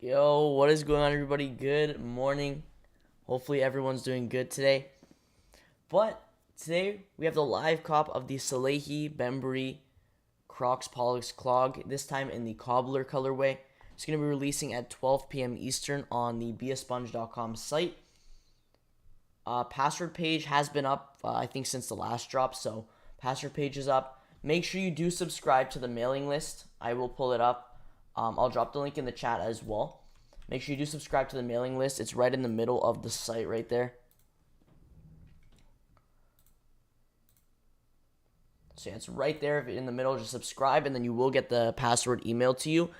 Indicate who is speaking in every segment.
Speaker 1: Yo, what is going on, everybody? Good morning. Hopefully, everyone's doing good today. But today, we have the live cop of the Salehe Bembury Crocs Pollex Clog, this time in the Cobbler colorway. It's going to be releasing at 12 p.m. Eastern on the beaspunge.com site. Password page has been up, I think, since the last drop, so password page is up. Make sure you do subscribe to the mailing list. I will pull it up. I'll drop the link in the chat as well. Make sure you do subscribe to the mailing list. It's right in the middle of the site right there. So yeah, it's right there in the middle. Just subscribe and then you will get the password emailed to you.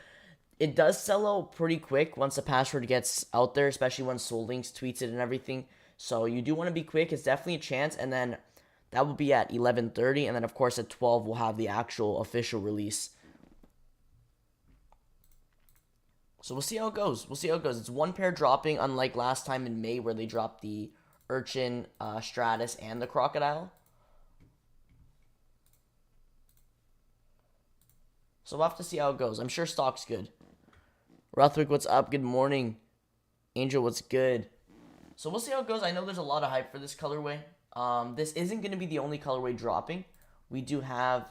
Speaker 1: It does sell out pretty quick once the password gets out there, especially when Soul Links tweets it and everything. So you do want to be quick. It's definitely a chance. And then that will be at 11:30. And then, of course, at 12, we'll have the actual official release. So we'll see how it goes. It's one pair dropping, unlike last time in May where they dropped the Urchin, Stratus, and the Crocodile. So we'll have to see how it goes. I'm sure stock's good. Ruthwick, what's up? Good morning. Angel, what's good? So we'll see how it goes. I know there's a lot of hype for this colorway. This isn't going to be the only colorway dropping. We do have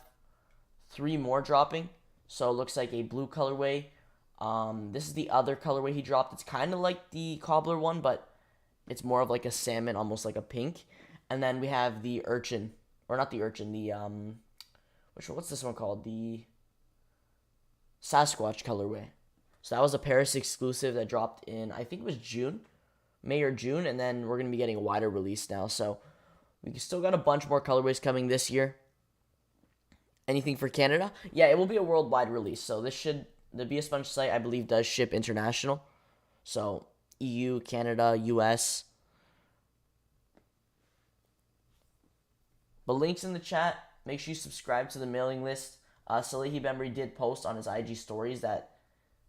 Speaker 1: 3 more dropping. So it looks like a blue colorway. This is the other colorway he dropped. It's kind of like the Cobbler one, but it's more of like a salmon, almost like a pink. And then we have the Urchin, or not the Urchin, the, what's this one called? The Sasquatch colorway. So that was a Paris exclusive that dropped in, I think it was June, May or June, and then we're going to be getting a wider release now. So we still got a bunch more colorways coming this year. Anything for Canada? Yeah, it will be a worldwide release. So this should, the beaspunge site, I believe, does ship international. So EU, Canada, US. But links in the chat. Make sure you subscribe to the mailing list. Salehe Bembury did post on his IG stories that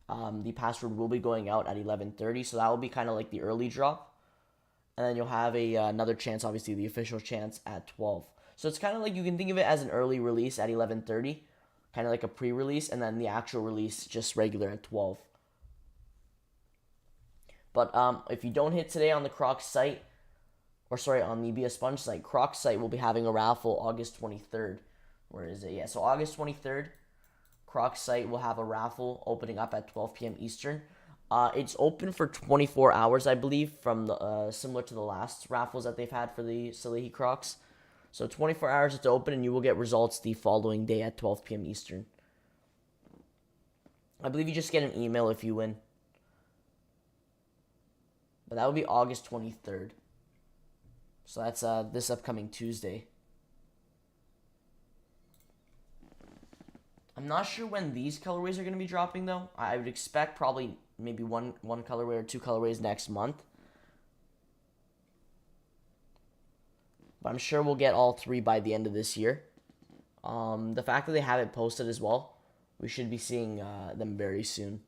Speaker 1: the password will be going out at 11:30, so that will be kind of like the early drop. And then you'll have another chance, obviously the official chance, at 12. So it's kind of like, you can think of it as an early release at 11:30, kind of like a pre-release, and then the actual release just regular at 12. But if you don't hit today on the Crocs site, or sorry, on the beaspunge site, Crocs site will be having a raffle August 23rd. Where is it? Yeah, so August 23rd, Crocs site will have a raffle opening up at 12 p.m. Eastern. It's open for 24 hours, I believe, from the similar to the last raffles that they've had for the Salehe Crocs. So 24 hours it's open, and you will get results the following day at 12 p.m. Eastern. I believe you just get an email if you win. But that would be August 23rd. So that's this upcoming Tuesday. I'm not sure when these colorways are going to be dropping, though. I would expect probably maybe one colorway or 2 colorways next month. But I'm sure we'll get all 3 by the end of this year. The fact that they have it posted as well, we should be seeing them very soon.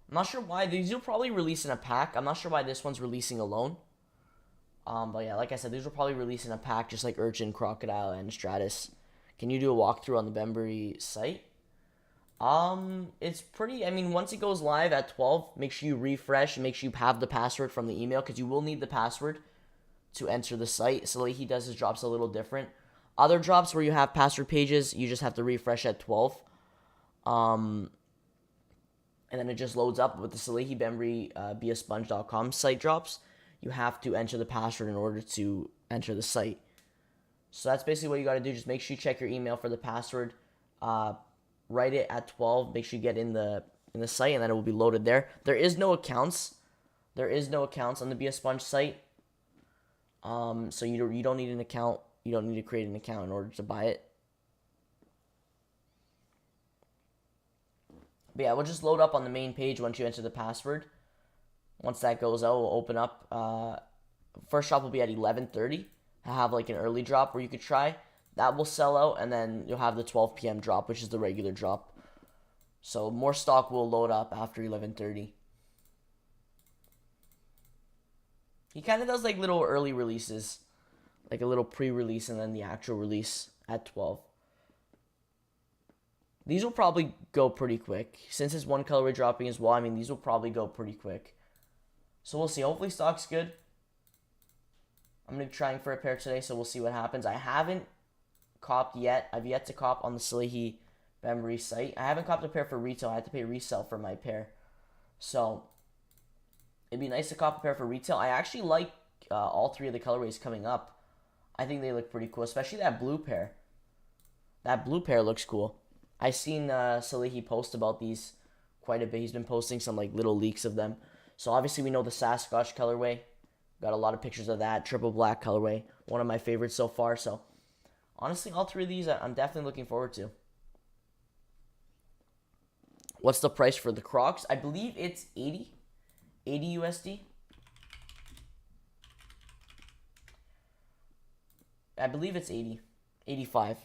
Speaker 1: I'm not sure why. These will probably release in a pack. I'm not sure why this one's releasing alone. But yeah, like I said, these will probably release in a pack, just like Urchin, Crocodile, and Stratus. Can you do a walkthrough on the Bembury site? It's pretty, I mean, once it goes live at 12, make sure you refresh and make sure you have the password from the email, because you will need the password to enter the site. So like he does his drops a little different. Other drops where you have password pages, you just have to refresh at 12. And then it just loads up. With the Salehe Bembury beaspunge.com site drops, you have to enter the password in order to enter the site. So that's basically what you got to do. Just make sure you check your email for the password. Write it at 12. Make sure you get in the site, and then it will be loaded there. There is no accounts. There is no accounts on the beaspunge site. So you don't need an account. You don't need to create an account in order to buy it. But yeah, we'll just load up on the main page once you enter the password. Once that goes out, we'll open up. First drop will be at 11:30. I have like an early drop where you could try. That will sell out, and then you'll have the 12 p.m. drop, which is the regular drop. So more stock will load up after 11:30. He kind of does like little early releases, like a little pre-release and then the actual release at 12. These will probably go pretty quick. Since it's one colorway dropping as well, I mean, these will probably go pretty quick. So we'll see. Hopefully stock's good. I'm going to be trying for a pair today, so we'll see what happens. I haven't copped yet. I've yet to cop on the Salehe Bembury site. I haven't copped a pair for retail. I had to pay resale for my pair. So it'd be nice to cop a pair for retail. I actually like all three of the colorways coming up. I think they look pretty cool, especially that blue pair. That blue pair looks cool. I seen Salehe post about these quite a bit. He's been posting some like little leaks of them. So obviously we know the Sasquatch colorway. Got a lot of pictures of that. Triple black colorway. One of my favorites so far. So honestly, all three of these I'm definitely looking forward to. What's the price for the Crocs? I believe it's 80 USD. I believe it's 80. 85.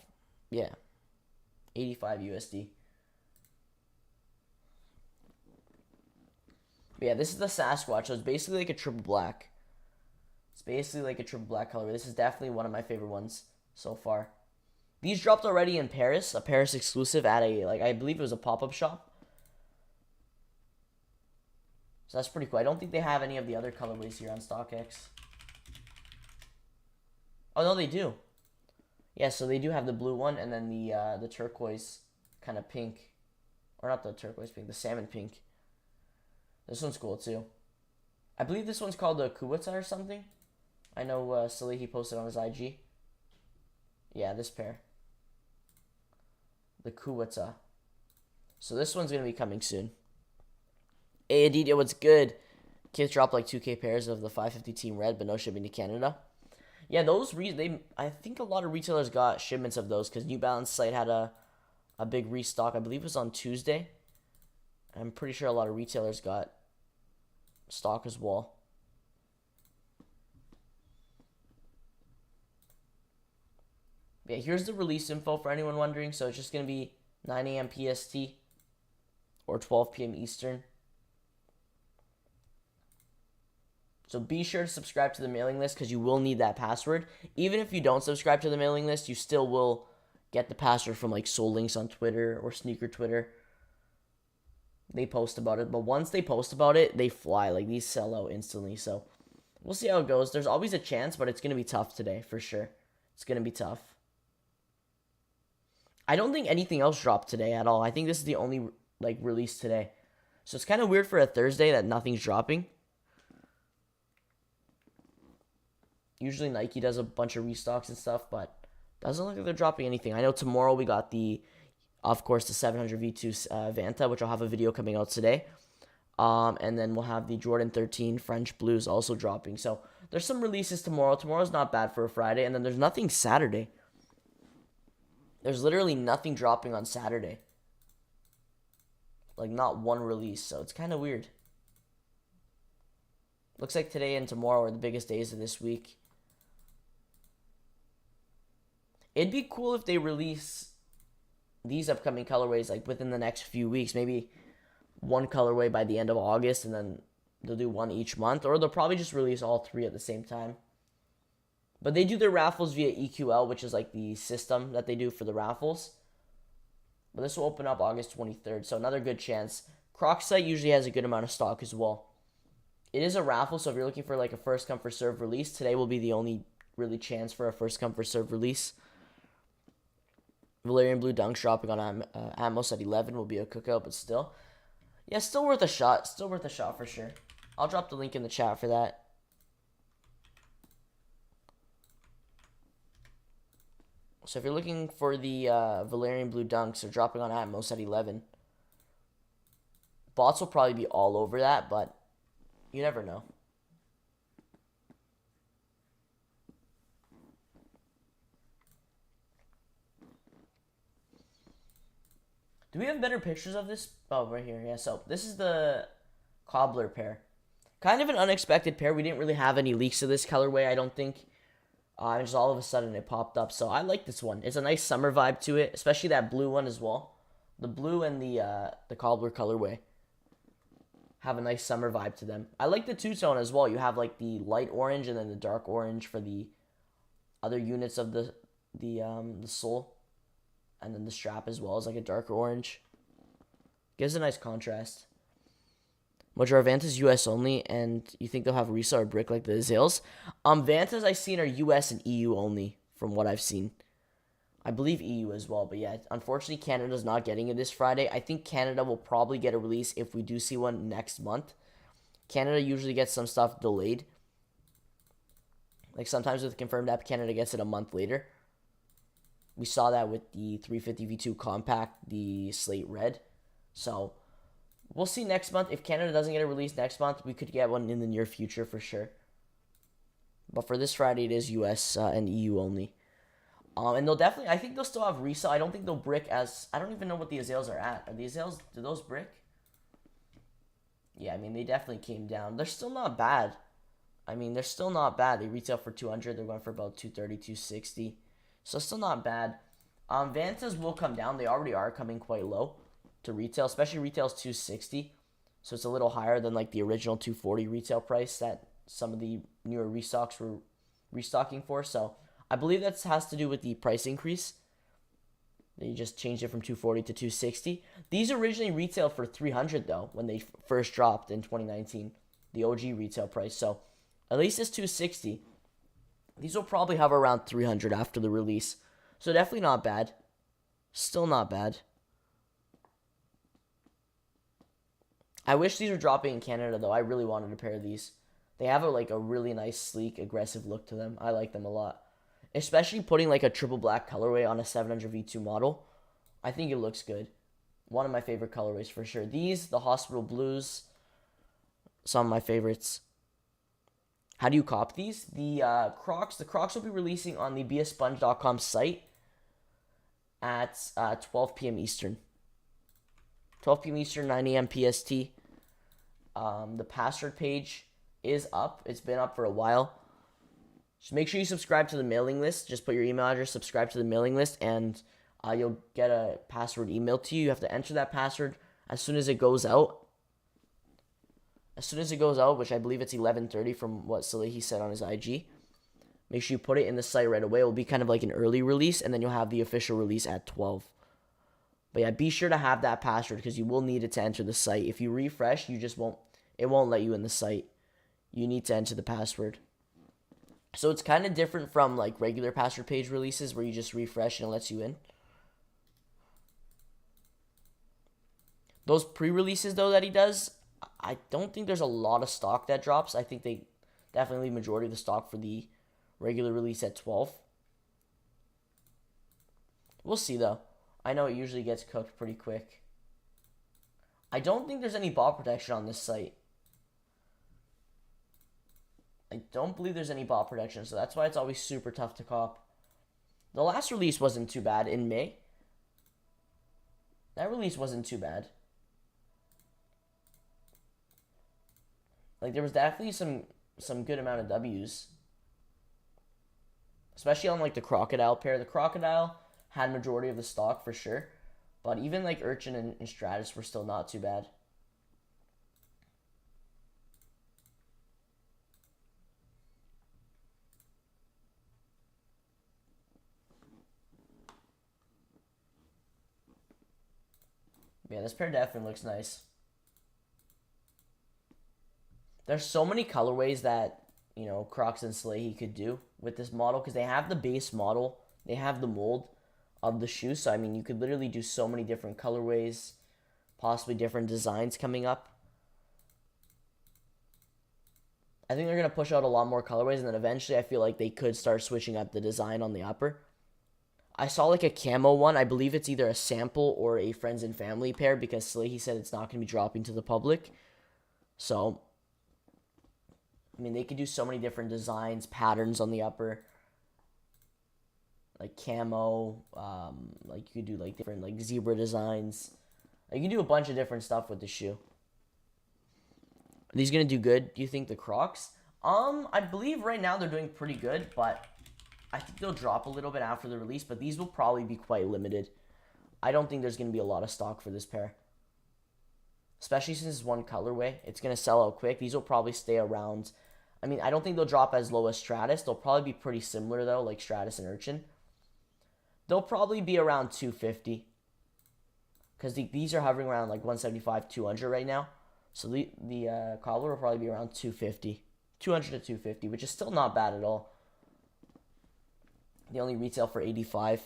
Speaker 1: Yeah. 85 USD. But yeah, this is the Sasquatch. So it's basically like a triple black. It's basically like a triple black color. This is definitely one of my favorite ones so far. These dropped already in Paris. A Paris exclusive at a, like, I believe it was a pop-up shop. So that's pretty cool. I don't think they have any of the other colorways here on StockX. Oh, no, they do. Yeah, so they do have the blue one and then the turquoise kind of pink. Or not the turquoise pink, the salmon pink. This one's cool, too. I believe this one's called the Kuwata or something. I know Salehe posted on his IG. Yeah, this pair. The Kuwata. So this one's going to be coming soon. Hey, Adidas, what's good? Kickz dropped like 2K pairs of the 550 Team Red, but no shipping to Canada. Yeah, those I think a lot of retailers got shipments of those because New Balance site had a big restock. I believe it was on Tuesday. I'm pretty sure a lot of retailers got stock as well. Yeah, here's the release info for anyone wondering. So it's just going to be 9 AM PST or 12 PM Eastern. So be sure to subscribe to the mailing list because you will need that password. Even if you don't subscribe to the mailing list, you still will get the password from like Soul Links on Twitter or Sneaker Twitter. They post about it. But once they post about it, they fly. Like these sell out instantly. So we'll see how it goes. There's always a chance, but it's going to be tough today for sure. It's going to be tough. I don't think anything else dropped today at all. I think this is the only like release today. So it's kind of weird for a Thursday that nothing's dropping. Usually Nike does a bunch of restocks and stuff, but doesn't look like they're dropping anything. I know tomorrow we got of course, the 700 V2 Vanta, which I'll have a video coming out today. And then we'll have the Jordan 13 French Blues also dropping. So there's some releases tomorrow. Tomorrow's not bad for a Friday. And then there's nothing Saturday. There's literally nothing dropping on Saturday. Like, not one release. So it's kind of weird. Looks like today and tomorrow are the biggest days of this week. It'd be cool if they release these upcoming colorways like within the next few weeks. Maybe one colorway by the end of August, and then they'll do one each month. Or they'll probably just release all three at the same time. But they do their raffles via EQL, which is like the system that they do for the raffles. But this will open up August 23rd, so another good chance. Crocs site usually has a good amount of stock as well. It is a raffle, so if you're looking for like a first come first serve release, today will be the only really chance for a first come first serve release. Valerian Blue Dunks dropping on Atmos at 11 will be a cookout, but still. Yeah, still worth a shot. Still worth a shot for sure. I'll drop the link in the chat for that. So if you're looking for the Valerian Blue Dunks, they're dropping on Atmos at 11. Bots will probably be all over that, but you never know. Do we have better pictures of this? Oh, right here. Yeah, so this is the Cobbler pair. Kind of an unexpected pair. We didn't really have any leaks of this colorway, I don't think. And just all of a sudden it popped up. So I like this one. It's a nice summer vibe to it, especially that blue one as well. The blue and the Cobbler colorway have a nice summer vibe to them. I like the two-tone as well. You have like the light orange and then the dark orange for the other units of the sole. And then the strap as well is like a darker orange. Gives a nice contrast. Mojo, Vanta's US only, and you think they'll have resale or brick like the Azales? Vantas I've seen are US and EU only, from what I've seen. I believe EU as well, but yeah, unfortunately Canada's not getting it this Friday. I think Canada will probably get a release if we do see one next month. Canada usually gets some stuff delayed. Like sometimes with confirmed app, Canada gets it a month later. We saw that with the 350 V2 Compact, the Slate Red. So we'll see next month. If Canada doesn't get a release next month, we could get one in the near future for sure. But for this Friday, it is US and EU only. And they'll definitely, I think they'll still have resale. I don't think they'll brick as, I don't even know what the Azales are at. Are the Azales, do those brick? Yeah, I mean, they definitely came down. They're still not bad. I mean, they're still not bad. They retail for 200. They're going for about 230, 260. So still not bad. Vantas will come down. They already are coming quite low to retail, especially retail's 260. So it's a little higher than like the original 240 retail price that some of the newer restocks were restocking for. So I believe that has to do with the price increase. They just changed it from 240 to 260. These originally retailed for 300 though when they first dropped in 2019, the OG retail price. So at least it's 260. These will probably hover around 300 after the release. So definitely not bad. Still not bad. I wish these were dropping in Canada though. I really wanted a pair of these. They have a really nice, sleek, aggressive look to them. I like them a lot. Especially putting like a triple black colorway on a 700 V2 model. I think it looks good. One of my favorite colorways for sure. These, the Hospital Blues, some of my favorites. How do you cop these? The Crocs will be releasing on the beaspunge.com site at 12 p.m. Eastern. 12 p.m. Eastern, 9 a.m. PST. The password page is up. It's been up for a while. Just make sure you subscribe to the mailing list. Just put your email address, subscribe to the mailing list, and you'll get a password emailed to you. You have to enter that password as soon as it goes out. As soon as it goes out, which I believe it's 11:30 from what Salehe said on his IG. Make sure you put it in the site right away. It will be kind of like an early release, and then you'll have the official release at 12. But yeah, be sure to have that password because you will need it to enter the site. If you refresh, it won't let you in the site. You need to enter the password. So it's kind of different from like regular password page releases where you just refresh and it lets you in. Those pre-releases though that he does, I don't think there's a lot of stock that drops. I think they definitely leave majority of the stock for the regular release at 12. We'll see though. I know it usually gets cooked pretty quick. I don't think there's any ball protection on this site. I don't believe there's any ball protection, so that's why it's always super tough to cop. The last release wasn't too bad in May. That release wasn't too bad. Like, there was definitely some good amount of W's. Especially on, like, the Crocodile pair. The Crocodile had majority of the stock for sure. But even, like, Urchin and Stratus were still not too bad. Yeah, this pair definitely looks nice. There's so many colorways that, you know, Crocs and Salehe could do with this model because they have the base model. They have the mold of the shoe. So, I mean, you could literally do so many different colorways, possibly different designs coming up. I think they're going to push out a lot more colorways, and then eventually I feel like they could start switching up the design on the upper. I saw like a camo one. I believe it's either a sample or a friends and family pair because Salehe said it's not going to be dropping to the public. So, I mean, they could do so many different designs, patterns on the upper. Like camo, like you could do like different like zebra designs. Like, you can do a bunch of different stuff with the shoe. Are these going to do good, do you think, the Crocs? I believe right now they're doing pretty good, but I think they'll drop a little bit after the release, but these will probably be quite limited. I don't think there's going to be a lot of stock for this pair. Especially since it's one colorway. It's going to sell out quick. These will probably stay around. I mean, I don't think they'll drop as low as Stratus. They'll probably be pretty similar, though, like Stratus and Urchin. They'll probably be around 250 because these are hovering around like 175, 200 right now. So the cobbler will probably be around 250, 200 to 250, which is still not bad at all. They only retail for 85.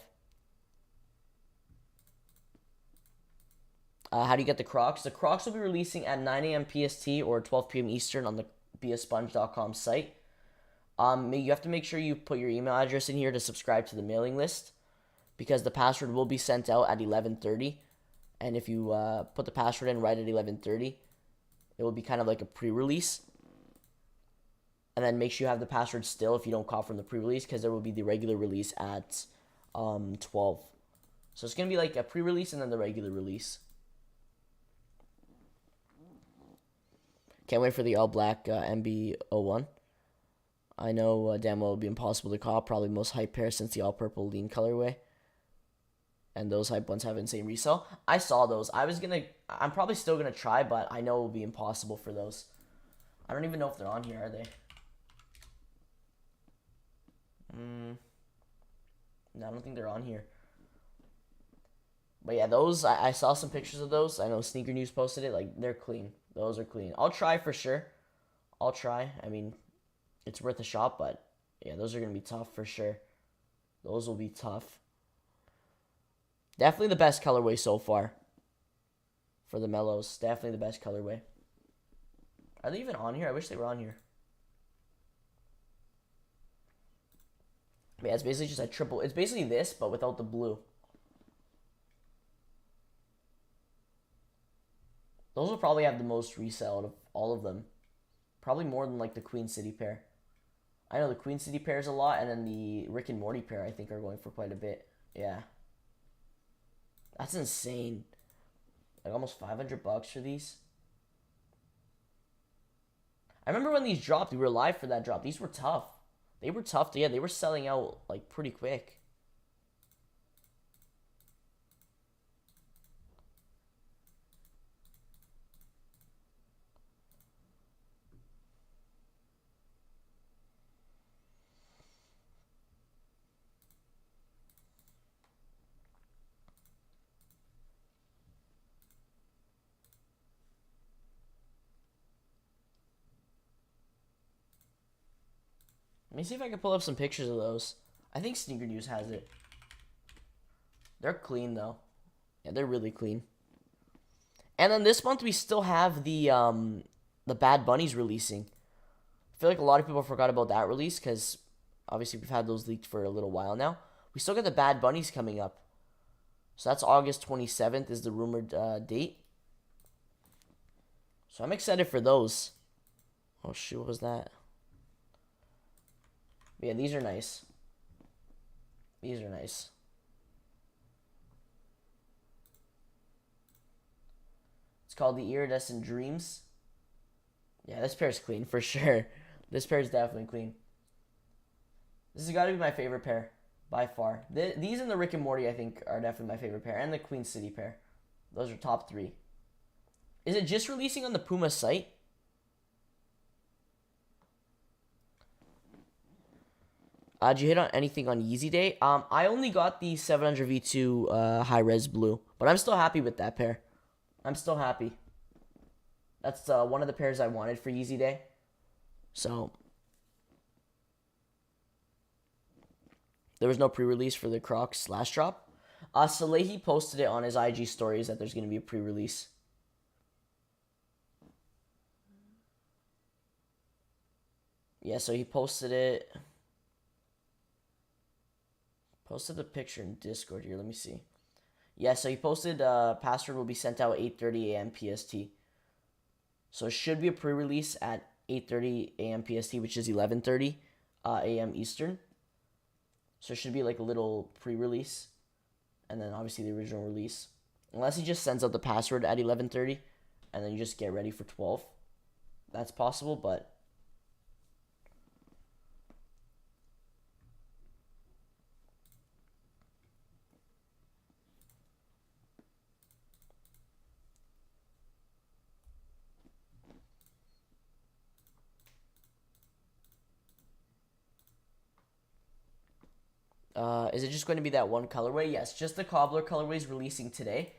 Speaker 1: How do you get the Crocs? The Crocs will be releasing at 9 AM PST or 12 PM Eastern on the beaspunge.com site. You have to make sure you put your email address in here to subscribe to the mailing list, because the password will be sent out at 11:30. And if you put the password in right at 11:30, it will be kind of like a pre-release. And then make sure you have the password still if you don't call from the pre-release, because there will be the regular release at 12. So it's going to be like a pre-release and then the regular release. Can't wait for the all black MB01. I know damn well it will be impossible to cop. Probably most hype pair since the all purple lean colorway. And those hype ones have insane resale. I saw those. I'm probably still gonna try, but I know it will be impossible for those. I don't even know if they're on here, are they? No, I don't think they're on here. But yeah, those, I saw some pictures of those. I know Sneaker News posted it. Like, they're clean. Those are clean. I'll try for sure. I'll try. I mean, it's worth a shot, but yeah, those are going to be tough for sure. Those will be tough. Definitely the best colorway so far for the Mellows. Definitely the best colorway. Are they even on here? I wish they were on here. But yeah, it's basically just a triple. It's basically this, but without the blue. Those will probably have the most resale out of all of them. Probably more than like the Queen City pair. I know the Queen City pair is a lot, and then the Rick and Morty pair I think are going for quite a bit. Yeah. That's insane. Like almost $500 for these. I remember when these dropped, we were live for that drop. These were tough. They were tough. Yeah, they were selling out like pretty quick. Let me see if I can pull up some pictures of those. I think Sneaker News has it. They're clean though. Yeah, they're really clean. And then this month we still have the Bad Bunnies releasing. I feel like a lot of people forgot about that release because obviously we've had those leaked for a little while now. We still got the Bad Bunnies coming up. So that's August 27th is the rumored date. So I'm excited for those. Oh shoot, what was that? But yeah, these are nice. These are nice. It's called the Iridescent Dreams. Yeah, this pair's clean for sure. This pair's definitely clean. This has got to be my favorite pair by far. These and the Rick and Morty, I think, are definitely my favorite pair. And the Queen City pair. Those are top 3. Is it just releasing on the Puma site? Did you hit on anything on Yeezy Day? I only got the 700 V2 high-res blue, but I'm still happy with that pair. I'm still happy. That's one of the pairs I wanted for Yeezy Day. So, there was no pre-release for the Crocs last drop. Salehe posted it on his IG stories that there's going to be a pre-release. Yeah, so he posted it. Posted the picture in Discord here. Let me see. Yeah, so he posted password will be sent out 8:30 AM PST. So it should be a pre-release at 8:30 AM PST, which is 11:30 AM Eastern. So it should be like a little pre-release. And then obviously the original release. Unless he just sends out the password at 11:30 and then you just get ready for 12. That's possible, but Is it just going to be that one colorway? Yes, just the Cobbler colorway is releasing today.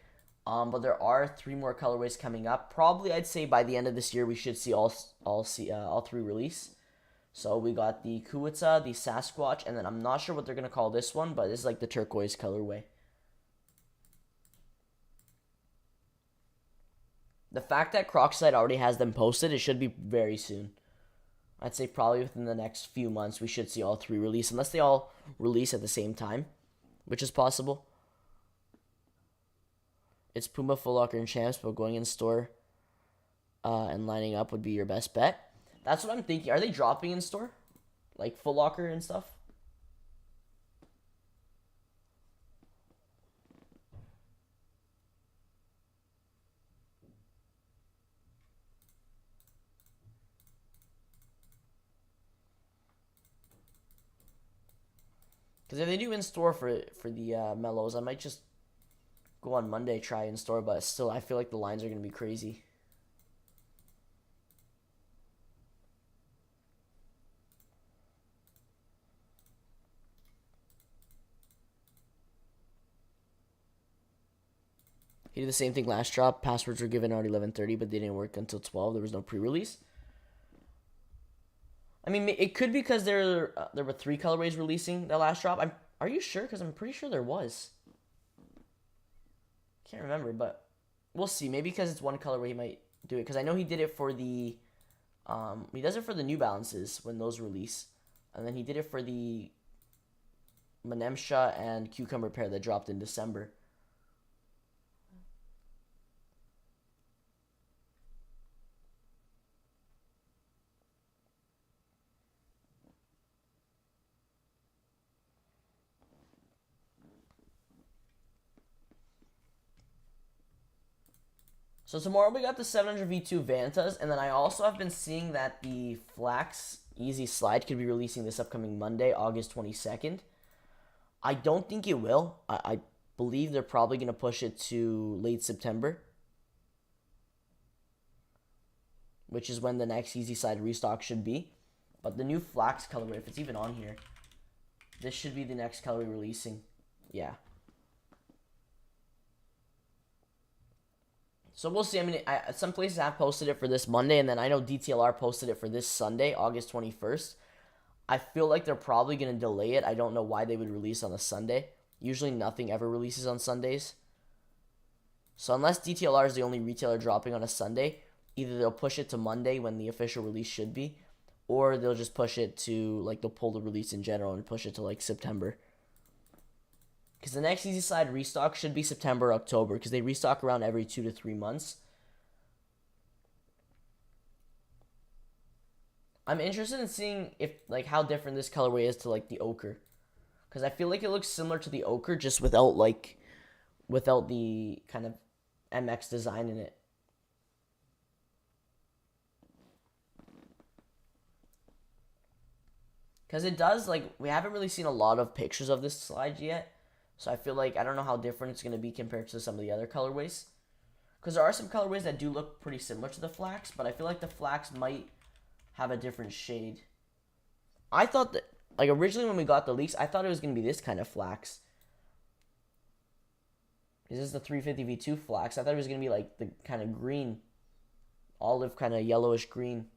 Speaker 1: But there are 3 more colorways coming up. Probably, I'd say by the end of this year, we should see all 3 release. So we got the Kuwita, the Sasquatch, and then I'm not sure what they're gonna call this one, but this is like the turquoise colorway. The fact that Crocs site already has them posted, it should be very soon. I'd say probably within the next few months we should see all 3 release, unless they all release at the same time, which is possible. It's Puma, Foot Locker, and Champs, but going in store and lining up would be your best bet. That's what I'm thinking. Are they dropping in store? Like Foot Locker and stuff? Because if they do in store for the Mellows, I might just go on Monday, try in store, but still, I feel like the lines are going to be crazy. He did the same thing last drop. Passwords were given out 11:30, but they didn't work until 12. There was no pre-release. I mean, it could be because there were 3 colorways releasing the last drop. Are you sure? Because I'm pretty sure there was. Can't remember, but we'll see. Maybe because it's one colorway, he might do it. Because I know he did it for the, he does it for the New Balances when those release, and then he did it for the Manemsha and Cucumber pair that dropped in December. So tomorrow we got the 700 V2 Vantas, and then I also have been seeing that the Flax Easy Slide could be releasing this upcoming Monday, August 22nd. I don't think it will. I believe they're probably going to push it to late September, which is when the next Easy Slide restock should be. But the new Flax colorway, if it's even on here, this should be the next colorway releasing. Yeah. So we'll see. I mean, some places have posted it for this Monday, and then I know DTLR posted it for this Sunday, August 21st. I feel like they're probably going to delay it. I don't know why they would release on a Sunday. Usually nothing ever releases on Sundays. So unless DTLR is the only retailer dropping on a Sunday, either they'll push it to Monday when the official release should be, or they'll just push it to, like, they'll pull the release in general and push it to, like, September. Because the next Easy Slide restock should be September, October, because they restock around every 2 to 3 months. I'm interested in seeing if, like, how different this colorway is to, like, the ochre. Because I feel like it looks similar to the ochre, just without the kind of MX design in it. Because it does, like, we haven't really seen a lot of pictures of this slide yet. So I feel like, I don't know how different it's going to be compared to some of the other colorways. Because there are some colorways that do look pretty similar to the Flax, but I feel like the Flax might have a different shade. I thought that, like, originally when we got the leaks, I thought it was going to be this kind of Flax. This is the 350 V2 Flax. I thought it was going to be, like, the kind of green, olive kind of yellowish green.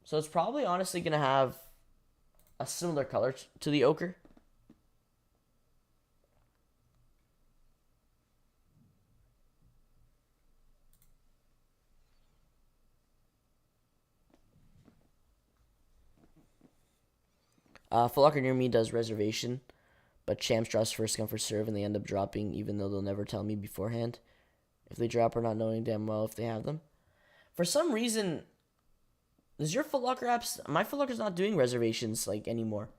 Speaker 1: So it's probably honestly going to have a similar color to the ochre. Foot Locker near me does reservation, but Champs drops first come first serve, and they end up dropping even though they'll never tell me beforehand if they drop or not knowing damn well if they have them. For some reason, does your Foot Locker apps... My Foot Locker's not doing reservations, like, anymore.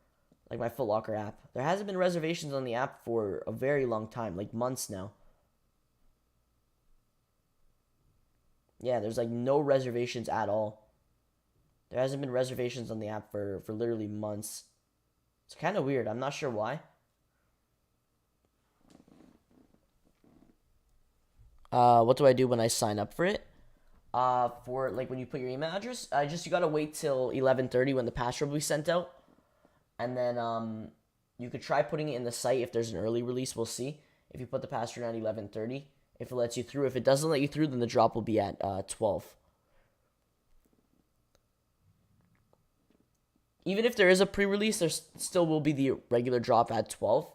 Speaker 1: Like, my Foot Locker app. There hasn't been reservations on the app for a very long time. Like, months now. Yeah, there's, like, no reservations at all. There hasn't been reservations on the app for literally months. It's kind of weird. I'm not sure why. What do I do when I sign up for it? For, like, when you put your email address, you gotta wait till 11:30 when the password will be sent out. And then you could try putting it in the site if there's an early release. We'll see. If you put the password at 11:30, if it lets you through. If it doesn't let you through, then the drop will be at 12. Even if there is a pre-release, there still will be the regular drop at 12.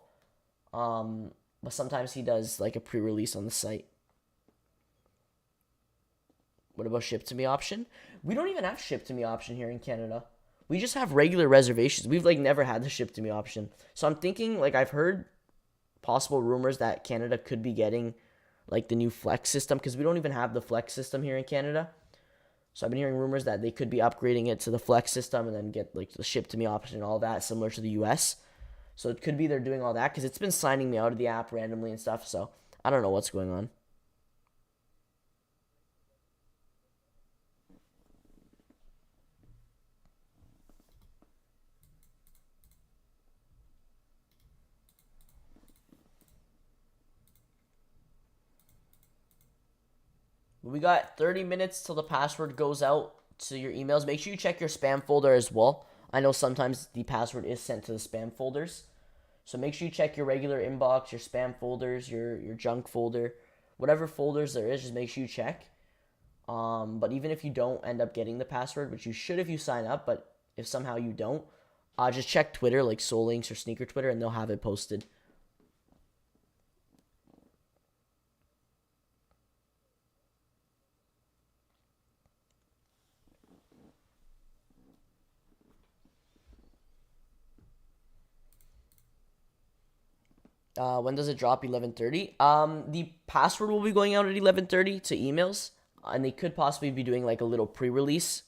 Speaker 1: But sometimes he does like a pre-release on the site. What about ship to me option? We don't even have ship to me option here in Canada. We just have regular reservations. We've like never had the ship to me option. So I'm thinking, like, I've heard possible rumors that Canada could be getting like the new Flex system, because we don't even have the Flex system here in Canada. So I've been hearing rumors that they could be upgrading it to the Flex system and then get like the ship to me option and all that, similar to the US. So it could be they're doing all that, because it's been signing me out of the app randomly and stuff. So I don't know what's going on. We got 30 minutes till the password goes out to your emails. Make sure you check your spam folder as well. I know sometimes the password is sent to the spam folders. So make sure you check your regular inbox, your spam folders, your junk folder, whatever folders there is, just make sure you check. But even if you don't end up getting the password, which you should if you sign up, but if somehow you don't, just check Twitter, like Soul Links or Sneaker Twitter, and they'll have it posted. When does it drop? 11:30. The password will be going out at 11:30 to emails, and they could possibly be doing like a little pre-release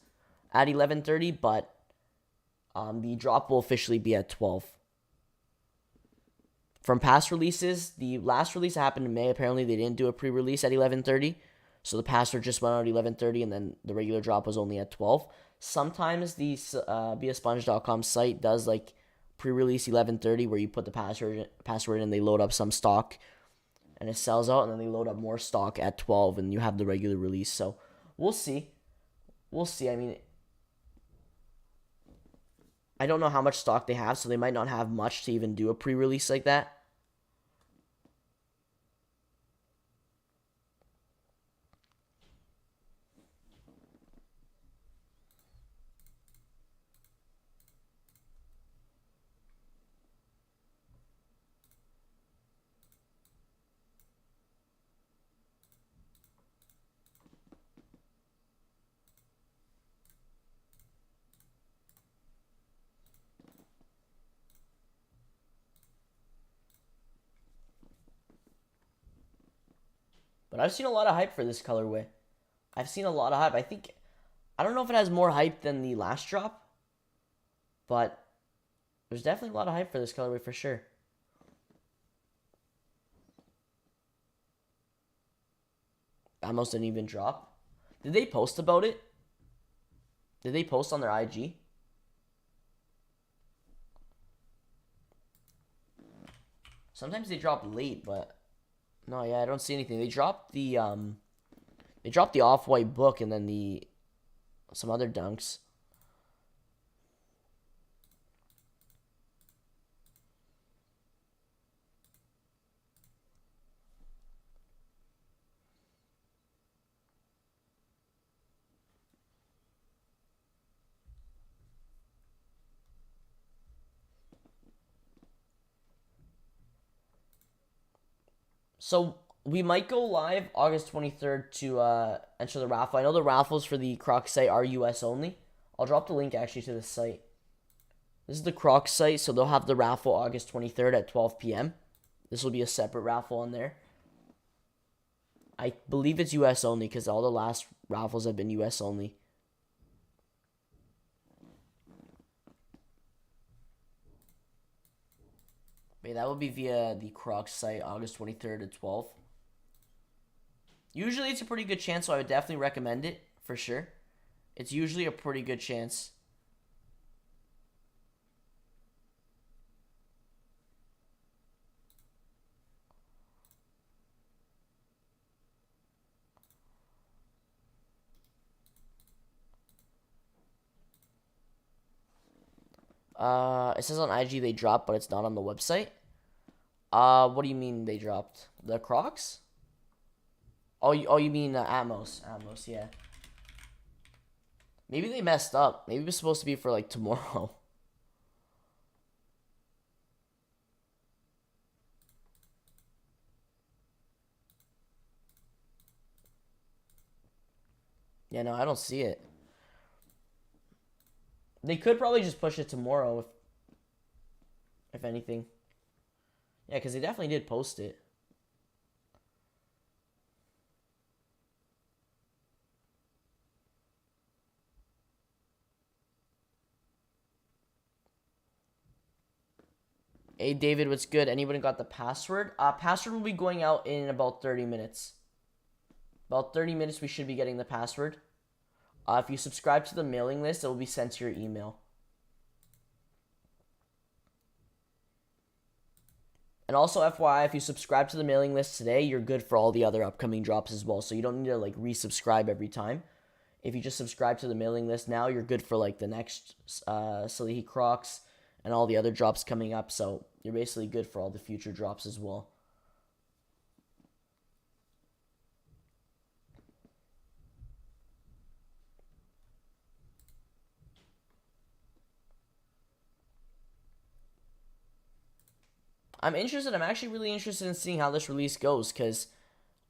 Speaker 1: at 11:30, but the drop will officially be at 12. From past releases, the last release happened in May. Apparently, they didn't do a pre-release at 11:30, so the password just went out at 11:30, and then the regular drop was only at 12. Sometimes the beaspunge.com site does like pre-release 11:30, where you put the password and they load up some stock, and it sells out, and then they load up more stock at 12, and you have the regular release. So we'll see. We'll see. I mean, I don't know how much stock they have, so they might not have much to even do a pre-release like that. But I've seen a lot of hype for this colorway. I've seen a lot of hype. I don't know if it has more hype than the last drop, but there's definitely a lot of hype for this colorway for sure. Almost didn't even drop. Did they post about it? Did they post on their IG? Sometimes they drop late, but no, yeah, I don't see anything. They dropped the off-white book and then the some other dunks. So we might go live August 23rd to enter the raffle. I know the raffles for the Crocs site are US only. I'll drop the link actually to the site. This is the Crocs site, so they'll have the raffle August 23rd at 12 p.m. This will be a separate raffle on there. I believe it's US only, because all the last raffles have been US only. Wait, that will be via the Crocs site August 23rd at 12. Usually it's a pretty good chance, so I would definitely recommend it for sure. It's usually a pretty good chance. It says on IG they dropped, but it's not on the website. What do you mean they dropped? The Crocs? Oh, you mean Atmos? Atmos, yeah. Maybe they messed up. Maybe it was supposed to be for like tomorrow. Yeah, no, I don't see it. They could probably just push it tomorrow if anything. Yeah, because they definitely did post it. Hey, David, what's good? Anyone got the password? Password will be going out in about 30 minutes. About 30 minutes, we should be getting the password. If you subscribe to the mailing list, it will be sent to your email. And also, FYI, if you subscribe to the mailing list today, you're good for all the other upcoming drops as well. So you don't need to like resubscribe every time. If you just subscribe to the mailing list now, you're good for like the next Salehe Crocs and all the other drops coming up. So you're basically good for all the future drops as well. I'm interested. I'm actually really interested in seeing how this release goes because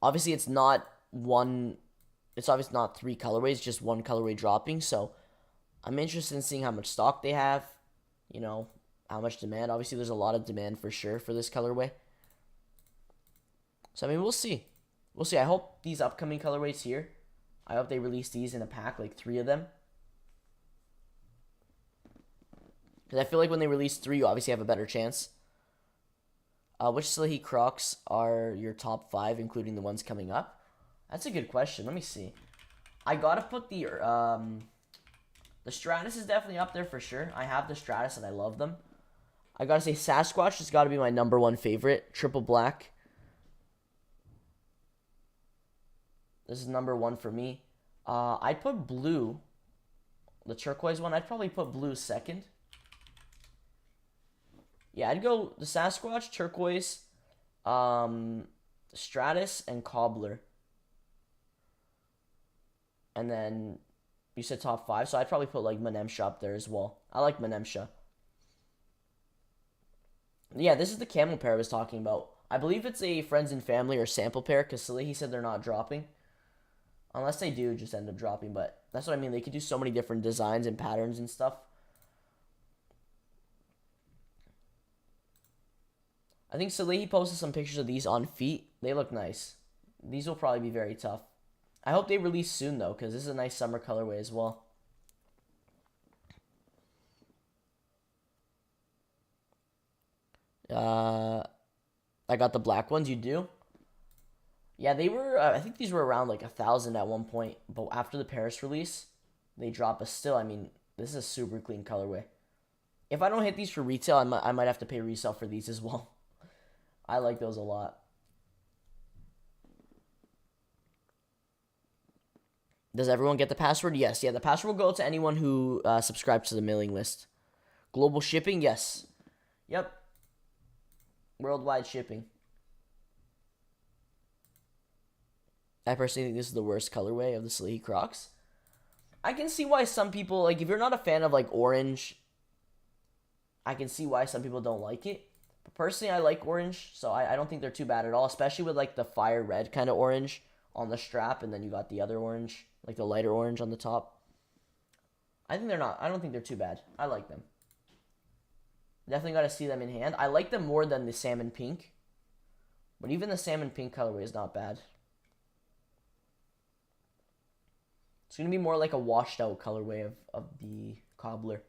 Speaker 1: obviously it's not one. It's obviously not three colorways, just one colorway dropping. So I'm interested in seeing how much stock they have. You know, how much demand. Obviously, there's a lot of demand for sure for this colorway. So I mean, we'll see. We'll see. I hope these upcoming colorways here, I hope they release these in a pack, like 3 of them. Because I feel like when they release 3, you obviously have a better chance. Which Salehe Crocs are your top 5, including the ones coming up? That's a good question. Let me see. I gotta put the Stratus is definitely up there for sure. I have the Stratus and I love them. I gotta say Sasquatch has gotta be my #1 favorite. Triple black. This is #1 for me. I'd put blue, the turquoise one. I'd probably put blue second. Yeah, I'd go the Sasquatch, turquoise, Stratus, and Cobbler. And then you said top 5, so I'd probably put like Menemsha up there as well. I like Menemsha. Yeah, this is the camel pair I was talking about. I believe it's a friends and family or sample pair because Salehe said they're not dropping. Unless they do just end up dropping, but that's what I mean. They could do so many different designs and patterns and stuff. I think Salehe posted some pictures of these on feet. They look nice. These will probably be very tough. I hope they release soon, though, because this is a nice summer colorway as well. I got the black ones. You do? Yeah, they were, I think these were around like 1,000 at one point. But after the Paris release, they drop. But still, I mean, this is a super clean colorway. If I don't hit these for retail, I might have to pay resale for these as well. I like those a lot. Does everyone get the password? Yes. Yeah, the password will go to anyone who subscribes to the mailing list. Global shipping? Yes. Yep. Worldwide shipping. I personally think this is the worst colorway of the Salehe Crocs. I can see why some people, like, if you're not a fan of, like, orange, I can see why some people don't like it. But personally, I like orange, so I don't think they're too bad at all, especially with, like, the fire red kind of orange on the strap, and then you got the other orange, like the lighter orange on the top. I don't think they're too bad. I like them. Definitely got to see them in hand. I like them more than the salmon pink, but even the salmon pink colorway is not bad. It's going to be more like a washed out colorway of the Cobbler.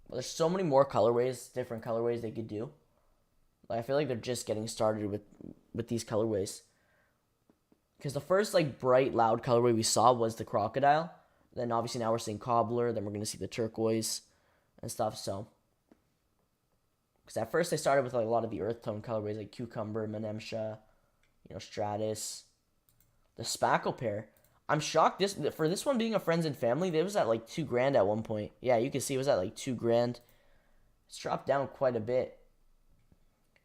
Speaker 1: Well, there's so many more colorways, different colorways they could do. Like, I feel like they're just getting started with these colorways. Because the first like bright, loud colorway we saw was the crocodile. Then obviously now we're seeing Cobbler. Then we're going to see the turquoise and stuff. So, because at first they started with like a lot of the earth tone colorways like Cucumber, Menemsha, Stratus. The Spackle pair. I'm shocked for this one being a friends and family, it was at like 2 grand at one point. Yeah, you can see it was at like 2 grand. It's dropped down quite a bit.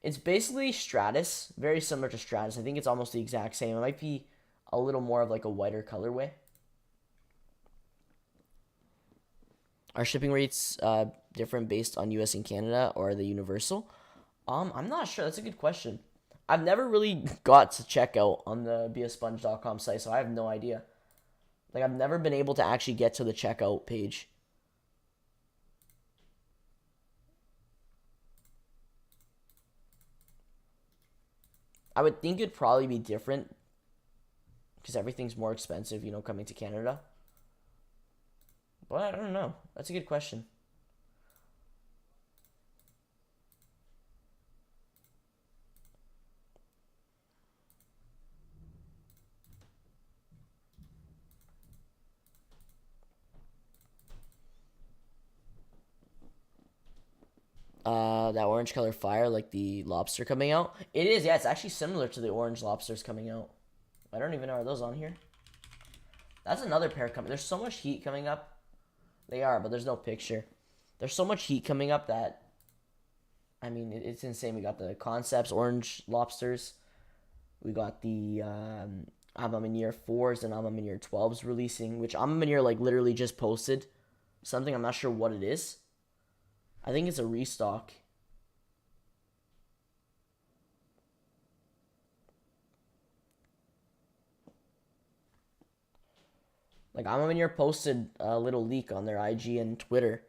Speaker 1: It's basically Stratus, very similar to Stratus. I think it's almost the exact same. It might be a little more of like a whiter colorway. Are shipping rates different based on US and Canada, or are they universal? I'm not sure. That's a good question. I've never really got to check out on the beaspunge.com site, so I have no idea. Like, I've never been able to actually get to the checkout page. I would think it'd probably be different because everything's more expensive, you know, coming to Canada. But I don't know. That's a good question. That orange color fire, like the lobster coming out. It is, yeah, it's actually similar to the orange lobsters coming out. I don't even know, are those on here? That's another pair coming. There's so much heat coming up. They are, but there's no picture. There's so much heat coming up that, I mean, it's insane. We got the Concepts orange lobsters. We got the AM 4s and AM 12s releasing, which AM like literally just posted something. I'm not sure what it is. I think it's a restock. Like, AM posted a little leak on their IG and Twitter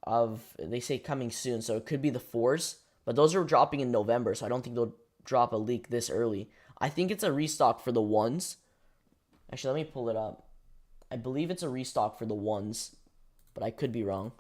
Speaker 1: of, they say coming soon, so it could be the 4s, but those are dropping in November, so I don't think they'll drop a leak this early. I think it's a restock for the 1s. Actually, let me pull it up. I believe it's a restock for the 1s, but I could be wrong.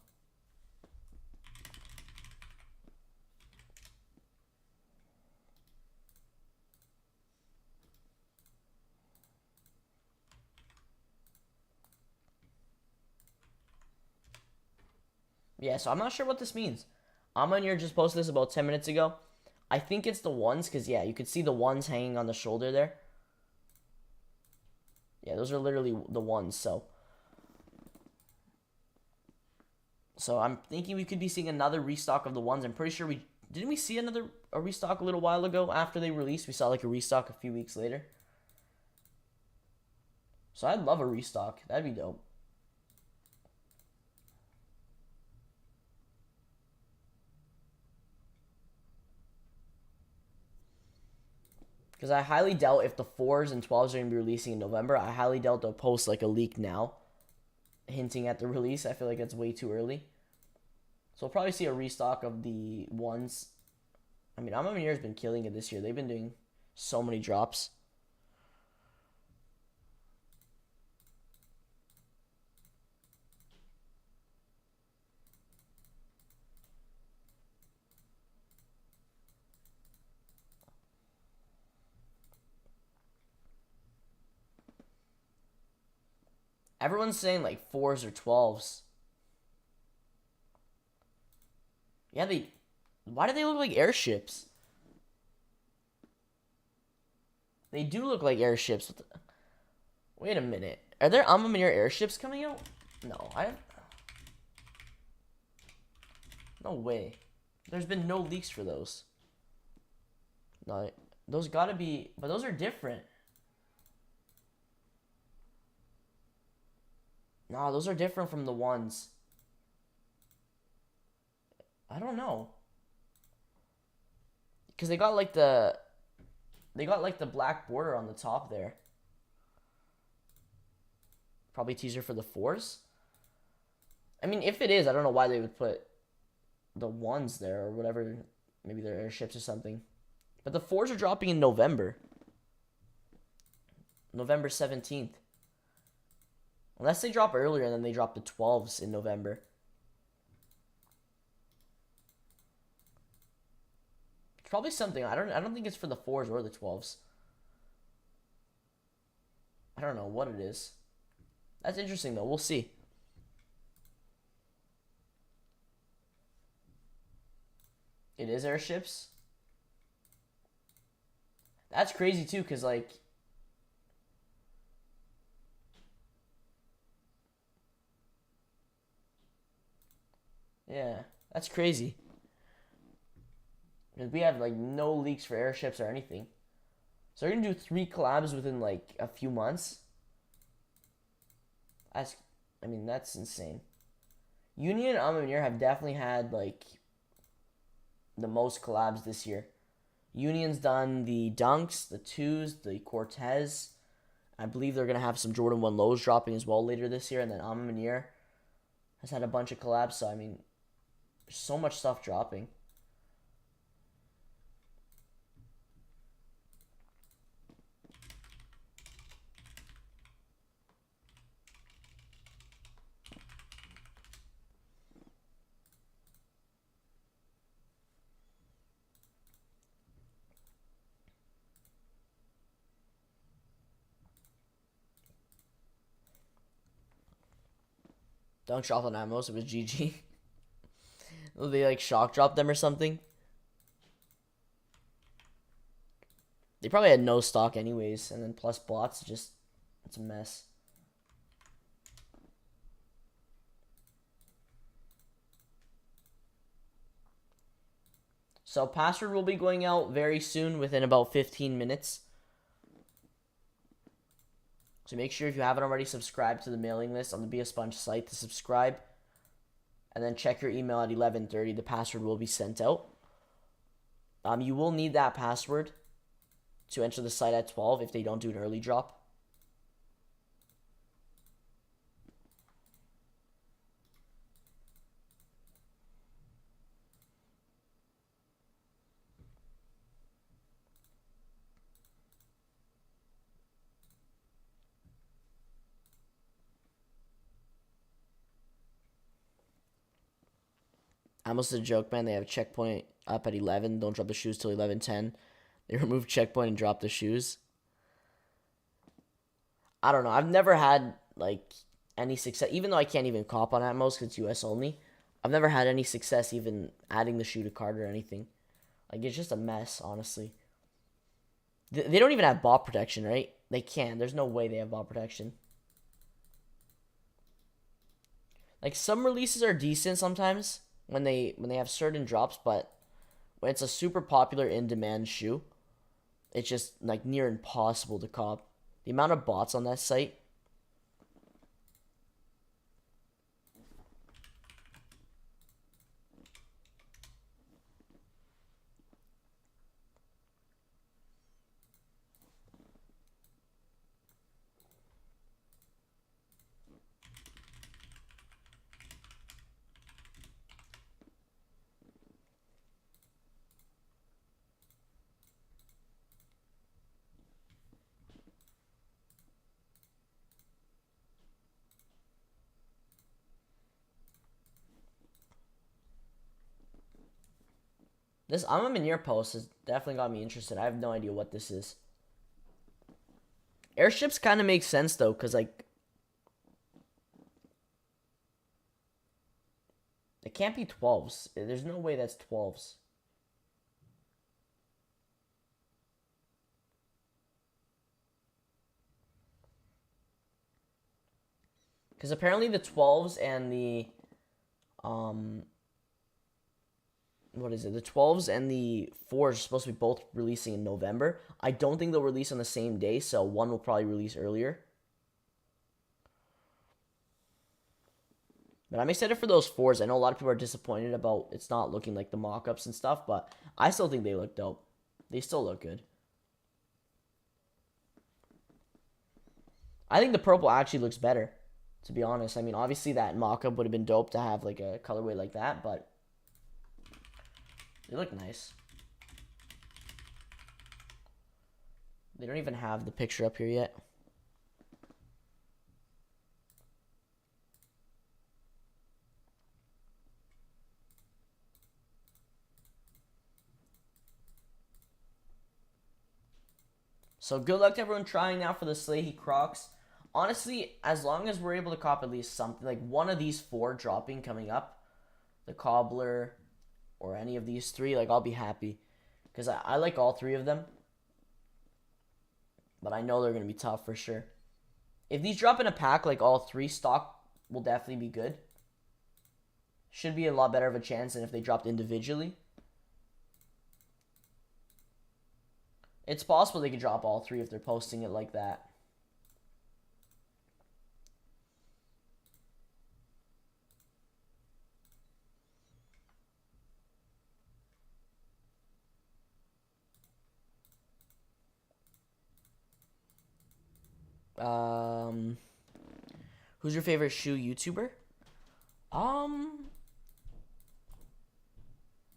Speaker 1: Yeah, so I'm not sure what this means. Amanir just posted this about 10 minutes ago. I think it's the 1s, because, yeah, you could see the 1s hanging on the shoulder there. Yeah, those are literally the 1s, so. So I'm thinking we could be seeing another restock of the 1s. I'm pretty sure didn't we see a restock a little while ago after they released? We saw like a restock a few weeks later. So I'd love a restock. That'd be dope. Because I highly doubt if the 4s and 12s are going to be releasing in November. I highly doubt they'll post like a leak now hinting at the release. I feel like it's way too early. So we'll probably see a restock of the 1s. I mean, Amamir's been killing it this year. They've been doing so many drops. Everyone's saying like 4s or 12s. Yeah, why do they look like airships? They do look like airships. Wait a minute. Are there Amamir airships coming out? No, no way. There's been no leaks for those. No, those gotta be, but those are different. No, those are different from the 1s. I don't know. Because they got like the black border on the top there. Probably teaser for the 4s. I mean, if it is, I don't know why they would put the 1s there or whatever. Maybe they're airships or something. But the 4s are dropping in November. November 17th. Unless they drop earlier and then they drop the 12s in November. It's probably something. I don't think it's for the 4s or the 12s. I don't know what it is. That's interesting though. We'll see. It is airships. That's crazy too, because like Yeah, that's crazy. Because we have like no leaks for airships or anything. So they're gonna do 3 collabs within like a few months. That's insane. Union and Amamir have definitely had like the most collabs this year. Union's done the Dunks, the 2s, the Cortez. I believe they're gonna have some Jordan 1 lows dropping as well later this year, and then Amamir has had a bunch of collabs. So there's so much stuff dropping. Dunk shot on Amos, it was GG. They like shock dropped them or something. They probably had no stock anyways, and then plus bots, it's a mess. So password will be going out very soon, within about 15 minutes. So make sure if you haven't already subscribed to the mailing list on the beaspunge site to subscribe. And then check your email at 11:30. The password will be sent out. You will need that password to enter the site at 12 if they don't do an early drop. Almost a joke, man. They have a checkpoint up at 11. Don't drop the shoes till 11:10. They remove checkpoint and drop the shoes. I don't know. I've never had like any success, even though I can't even cop on Atmos because it's US only. I've never had any success even adding the shoe to cart or anything. Like, it's just a mess, honestly. They don't even have bot protection, right? They can't. There's no way they have bot protection. Like, some releases are decent sometimes when they have certain drops, but when it's a super popular in-demand shoe, it's just like near impossible to cop. The amount of bots on that site. This I'm a Manure post has definitely got me interested. I have no idea what this is. Airships kind of make sense though, because like it can't be 12s. There's no way that's 12s. Because apparently the 12s and the what is it? The 12s and the 4s are supposed to be both releasing in November. I don't think they'll release on the same day, so one will probably release earlier. But I'm excited for those 4s. I know a lot of people are disappointed about it's not looking like the mock-ups and stuff, but I still think they look dope. They still look good. I think the purple actually looks better, to be honest. I mean, obviously that mock-up would have been dope to have like a colorway like that, but they look nice. They don't even have the picture up here yet. So good luck to everyone trying now for the Salehe Crocs. Honestly, as long as we're able to cop at least something, like one of these 4 dropping coming up, the Cobbler or any of these 3, like I'll be happy. Because I like all 3 of them. But I know they're going to be tough for sure. If these drop in a pack, like all 3, stock will definitely be good. Should be a lot better of a chance than if they dropped individually. It's possible they could drop all 3 if they're posting it like that. Who's your favorite shoe YouTuber?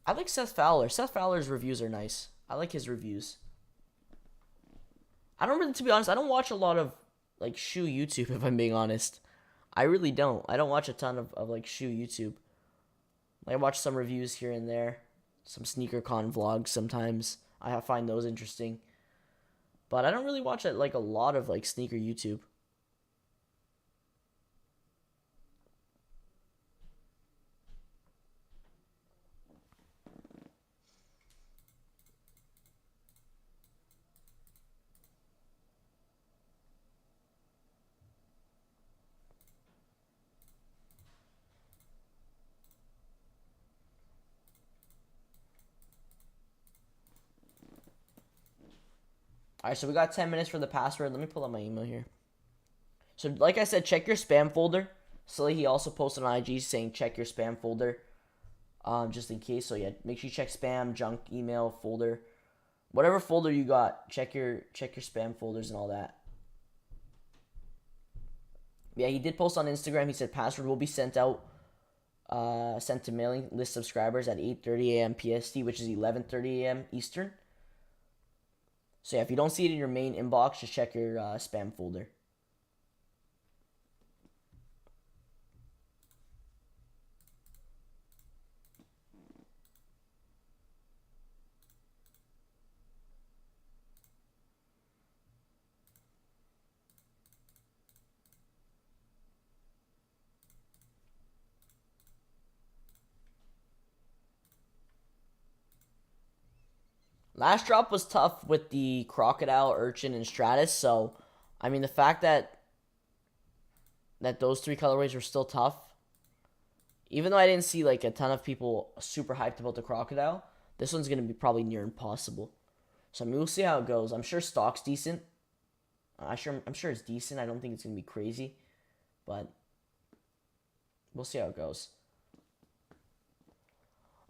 Speaker 1: I like Seth Fowler. Seth Fowler's reviews are nice. I like his reviews. I don't really, to be honest, I don't watch a lot of like shoe YouTube if I'm being honest. I really don't. I don't watch a ton of like shoe YouTube. I watch some reviews here and there, some sneaker con vlogs sometimes. I find those interesting. But I don't really watch like a lot of like sneaker YouTube. Alright, so we got 10 minutes for the password. Let me pull up my email here. So, like I said, check your spam folder. Salehe also posted on IG saying check your spam folder. Just in case. So, yeah, make sure you check spam, junk, email, folder. Whatever folder you got, check your spam folders and all that. Yeah, he did post on Instagram. He said password will be sent out, sent to mailing list subscribers at 8:30 AM PST, which is 11:30 AM Eastern. So yeah, if you don't see it in your main inbox, just check your spam folder. Last drop was tough with the Crocodile, Urchin, and Stratus. So, I mean, the fact that those 3 colorways were still tough, even though I didn't see like a ton of people super hyped about the Crocodile, this one's gonna be probably near impossible. So I mean, we'll see how it goes. I'm sure stock's decent. I'm sure it's decent. I don't think it's gonna be crazy, but we'll see how it goes.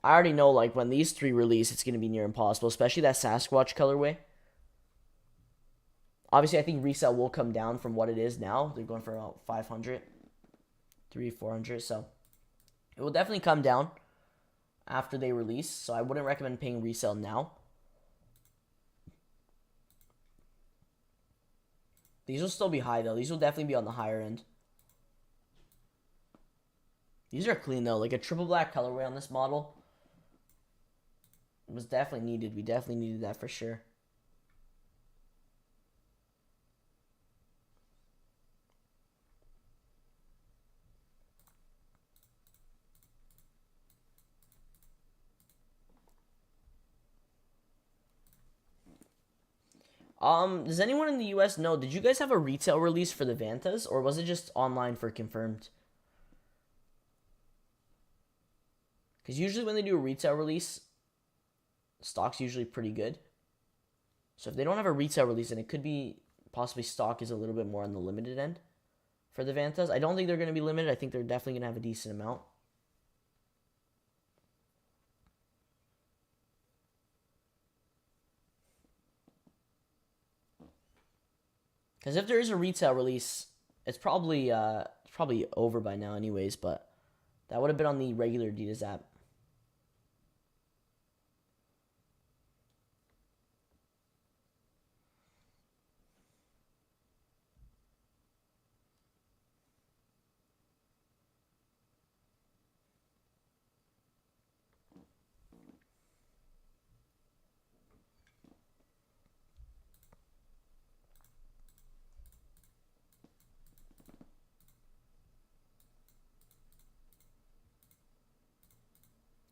Speaker 1: I already know, like, when these 3 release, it's going to be near impossible, especially that Sasquatch colorway. Obviously, I think resale will come down from what it is now. They're going for about 500, 400, so it will definitely come down after they release, so I wouldn't recommend paying resale now. These will still be high, though. These will definitely be on the higher end. These are clean, though. Like, a triple black colorway on this model was definitely needed. We definitely needed that for sure. Does anyone in the US know, did you guys have a retail release for the Vantas, or was it just online for confirmed? Because usually when they do a retail release, stock's usually pretty good. So if they don't have a retail release, then it could be possibly stock is a little bit more on the limited end for the Vantas. I don't think they're going to be limited. I think they're definitely going to have a decent amount. Because if there is a retail release, it's probably over by now anyways, but that would have been on the regular Adidas app.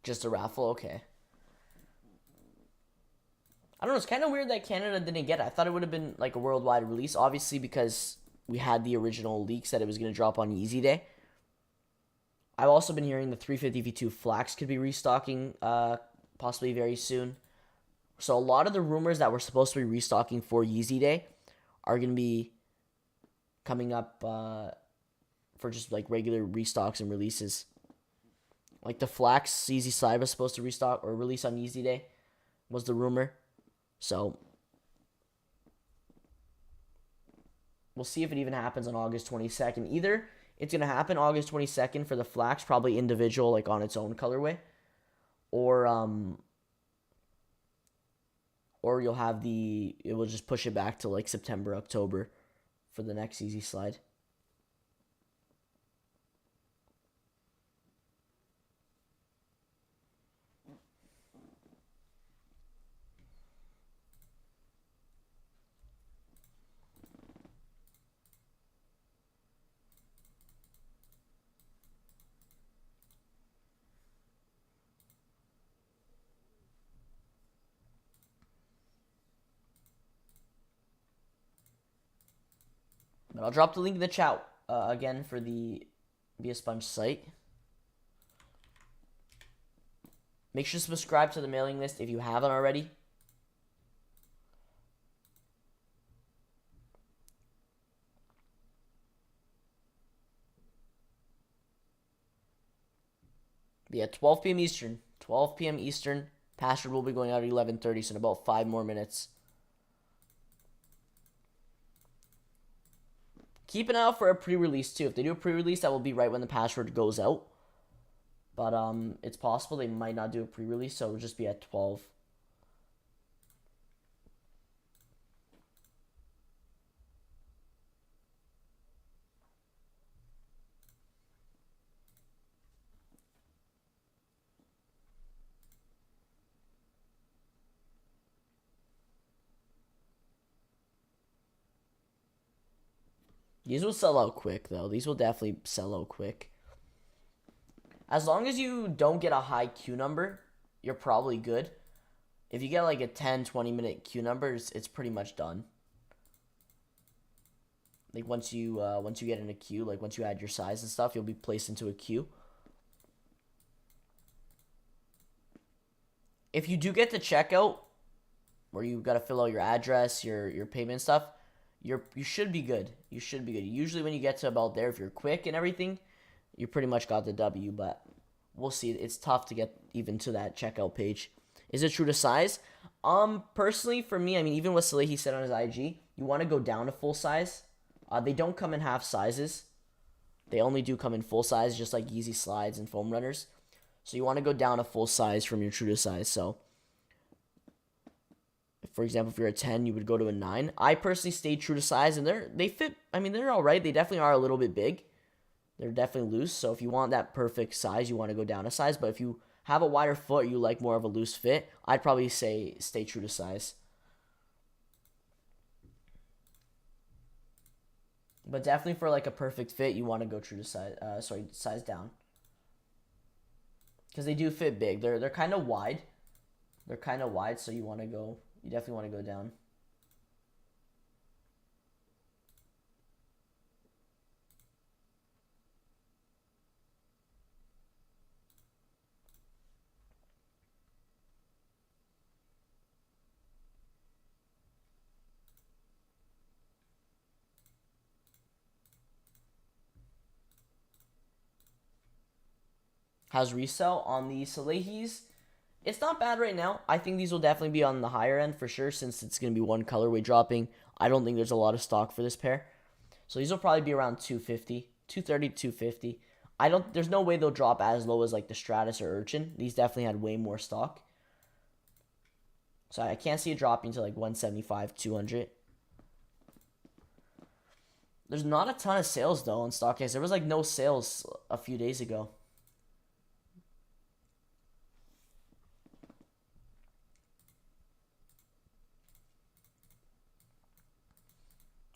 Speaker 1: Just a raffle? Okay. I don't know. It's kind of weird that Canada didn't get it. I thought it would have been like a worldwide release, obviously, because we had the original leaks that it was going to drop on Yeezy Day. I've also been hearing the 350 V2 Flax could be restocking possibly very soon. So a lot of the rumors that we're supposed to be restocking for Yeezy Day are going to be coming up for just like regular restocks and releases. Like the Flax Yeezy Slide was supposed to restock or release on Yeezy Day, was the rumor. So we'll see if it even happens on August 22nd. Either it's going to happen August 22nd for the Flax, probably individual, like on its own colorway, or you'll have it will just push it back to like September, October for the next Yeezy Slide. But I'll drop the link in the chat again for the beaspunge site. Make sure to subscribe to the mailing list if you haven't already. But yeah, 12 p.m. Eastern. 12 p.m. Eastern. Password will be going out at 11:30, so in about 5 more minutes. Keep an eye out for a pre-release too. If they do a pre-release, that will be right when the password goes out. But it's possible they might not do a pre-release, so it'll just be at 12. These will sell out quick, though. These will definitely sell out quick. As long as you don't get a high queue number, you're probably good. If you get like a 10-20 minute queue number, it's pretty much done. Like once you get in a queue, like once you add your size and stuff, you'll be placed into a queue. If you do get to checkout, where you got to fill out your address, your payment stuff, you should be good. You should be good. Usually when you get to about there, if you're quick and everything, you pretty much got the W, but we'll see. It's tough to get even to that checkout page. Is it true to size? Personally, for me, I mean, even what Salehe said on his IG, you want to go down to full size. They don't come in half sizes. They only do come in full size, just like Yeezy Slides and Foam Runners. So you want to go down a full size from your true to size. So, for example, if you're a 10, you would go to a 9. I personally stayed true to size, and they fit. I mean, they're all right. They definitely are a little bit big. They're definitely loose. So if you want that perfect size, you want to go down a size. But if you have a wider foot, or you like more of a loose fit, I'd probably say stay true to size. But definitely for like a perfect fit, you want to go true to size. Size down. Because they do fit big. They're kind of wide. They're kind of wide, so you want to go. You definitely want to go down. How's resale on the Salehis? It's not bad right now. I think these will definitely be on the higher end for sure, since it's going to be one colorway dropping. I don't think there's a lot of stock for this pair. So these will probably be around 250, 230 to 250. There's no way they'll drop as low as like the Stratus or Urchin. These definitely had way more stock. So I can't see it dropping to like 175, 200. There's not a ton of sales though on StockX. There was like no sales a few days ago.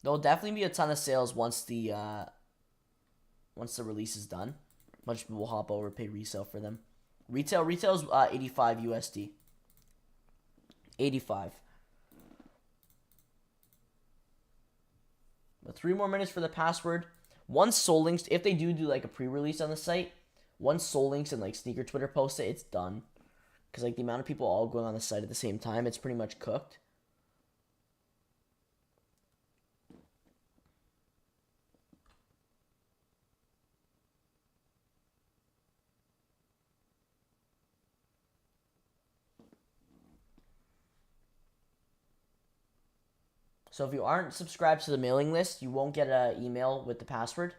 Speaker 1: There'll definitely be a ton of sales once the release is done. A bunch of people will hop over, pay resale for them. Retail is 85 USD. 85. But 3 more minutes for the password. Once sold links, if they do like a pre-release on the site, once Soul Links and like Sneaker Twitter post it, it's done. Because like the amount of people all going on the site at the same time, it's pretty much cooked. So if you aren't subscribed to the mailing list, you won't get an email with the password.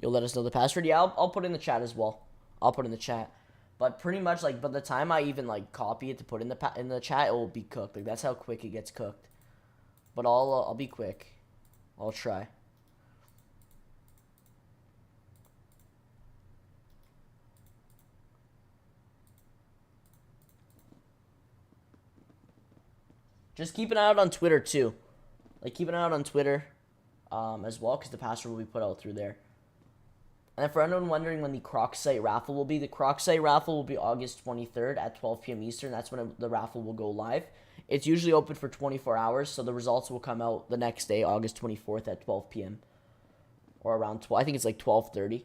Speaker 1: You'll let us know the password. Yeah, I'll put it in the chat as well. I'll put it in the chat. But pretty much like by the time I even like copy it to put in the chat, it will be cooked. Like that's how quick it gets cooked. But I'll be quick. I'll try. Just keep an eye out on Twitter too. Like keep an eye out on Twitter as well, because the password will be put out through there. And for anyone wondering when the Crocs site raffle will be, the Crocs site raffle will be August 23rd at 12 p.m. Eastern. That's when the raffle will go live. It's usually open for 24 hours, so the results will come out the next day, August 24th at 12 p.m. Or around 12. I think it's like 12:30.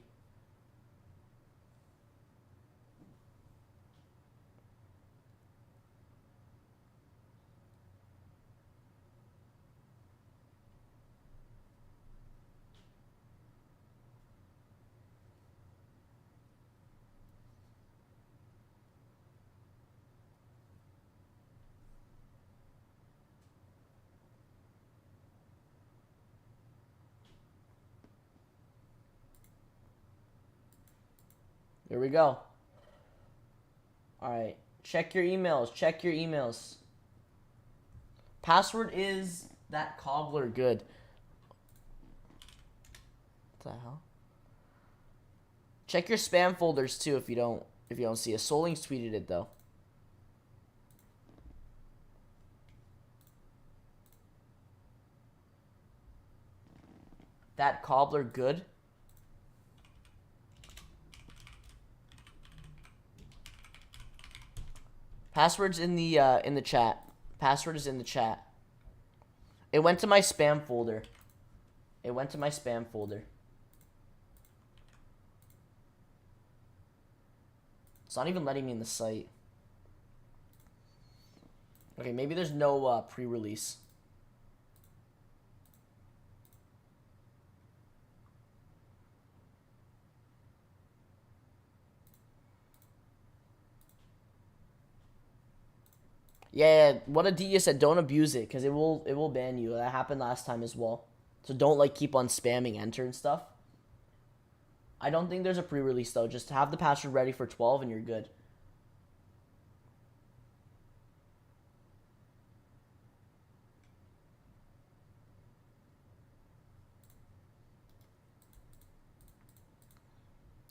Speaker 1: Here we go. Alright. Check your emails. Check your emails. Password is that cobbler good. What the hell? Check your spam folders too if you don't see it. Soul Links tweeted it though. That cobbler good. Password's in the chat. Password is in the chat. It went to my spam folder. It went to my spam folder. It's not even letting me in the site. Okay, maybe there's no pre-release. Yeah, what Aditya said, don't abuse it, because it will ban you. That happened last time as well. So don't like keep on spamming enter and stuff. I don't think there's a pre-release though. Just have the password ready for 12 and you're good.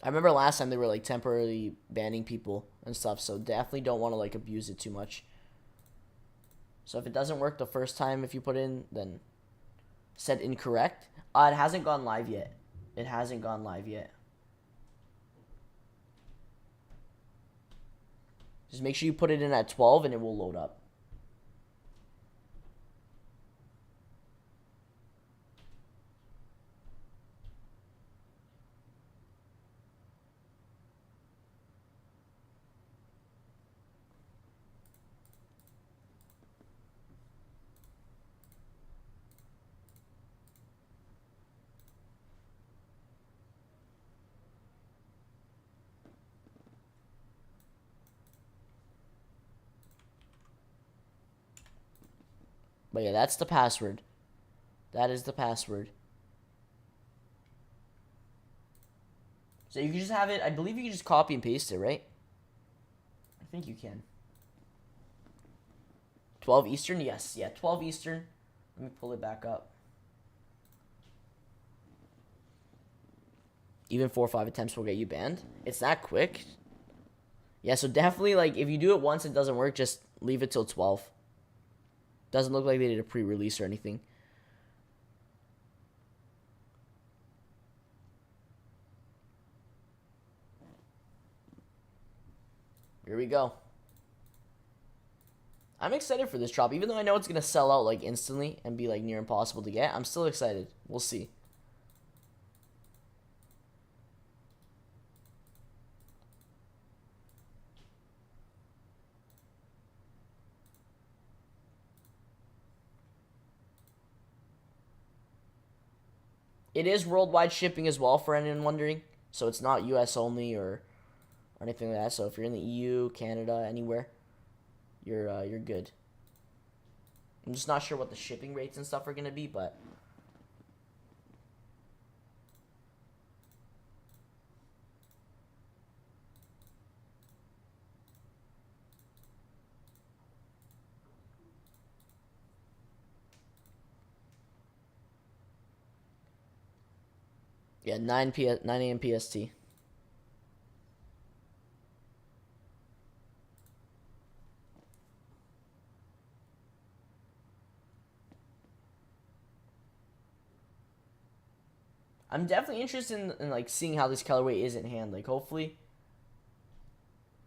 Speaker 1: I remember last time they were like temporarily banning people and stuff, so definitely don't want to like abuse it too much. So if it doesn't work the first time, if you put in, then said incorrect. It hasn't gone live yet. It hasn't gone live yet. Just make sure you put it in at 12 and it will load up. But yeah, that's the password. That is the password. So you can just have it, I believe you can just copy and paste it, right? I think you can. 12 Eastern? Yes. Yeah, 12 Eastern. Let me pull it back up. Even 4 or 5 attempts will get you banned. It's that quick. Yeah, so definitely, like, if you do it once and it doesn't work, just leave it till 12. Doesn't look like they did a pre-release or anything. Here we go. I'm excited for this drop, even though I know it's gonna sell out like instantly and be like near impossible to get. I'm still excited. We'll see. It is worldwide shipping as well, for anyone wondering. So it's not US only or anything like that. So if you're in the EU, Canada, anywhere, you're good. I'm just not sure what the shipping rates and stuff are gonna be, but yeah, 9 AM PST. I'm definitely interested in like seeing how this colorway is in hand. Like hopefully,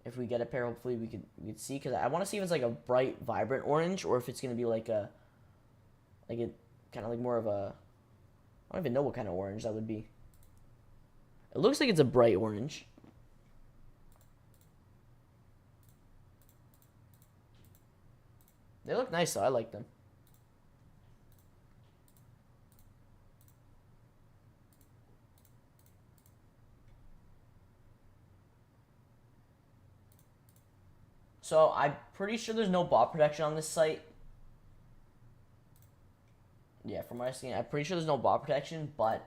Speaker 1: if we get a pair, hopefully we could see, because I want to see if it's like a bright, vibrant orange, or if it's gonna be like a kind of like more of a, I don't even know what kind of orange that would be. It looks like it's a bright orange. They look nice though. I like them. So I'm pretty sure there's no bot protection on this site. Yeah, from what I've seen, I'm pretty sure there's no bot protection, but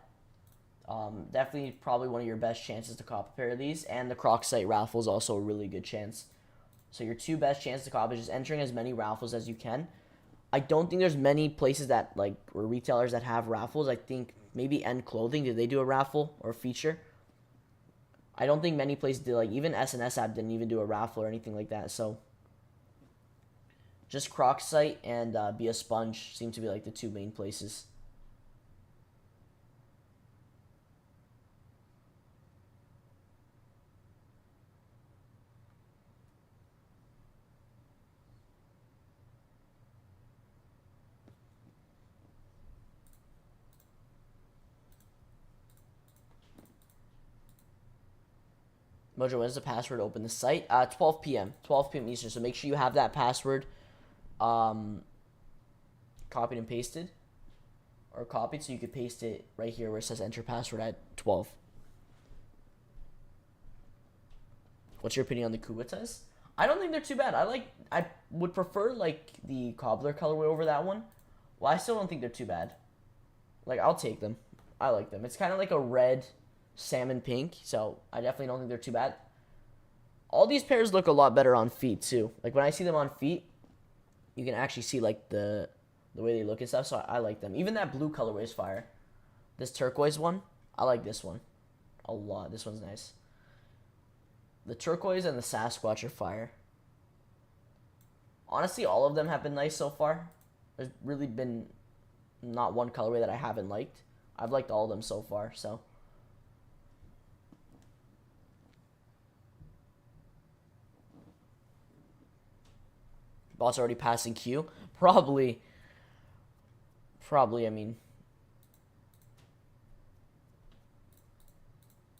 Speaker 1: definitely probably one of your best chances to cop a pair of these. And the Crocs site raffle is also a really good chance. So your two best chances to cop is just entering as many raffles as you can. I don't think there's many places that like, or retailers that have raffles. I think maybe End Clothing, did they do a raffle or feature? I don't think many places did. Like even SNS app didn't even do a raffle or anything like that. So just Crocs site and beaspunge seem to be like the two main places. Mojo, when's the password to open the site? 12 p.m. 12 p.m. Eastern. So make sure you have that password copied and pasted. Or copied so you could paste it right here where it says enter password at 12. What's your opinion on the Kuwatas? I don't think they're too bad. I would prefer like the Cobbler colorway over that one. Well, I still don't think they're too bad. Like, I'll take them. I like them. It's kind of like a red salmon pink, so I definitely don't think they're too bad. All these pairs look a lot better on feet too. Like when I see them on feet, you can actually see like the way they look and stuff, so I like them. Even that blue colorway is fire. This turquoise one, I like this one a lot. This one's nice. The turquoise and the Sasquatch are fire. Honestly, all of them have been nice so far. There's really been not one colorway that I haven't liked. I've liked all of them so far, so. Bot's already passing Q. Probably, I mean,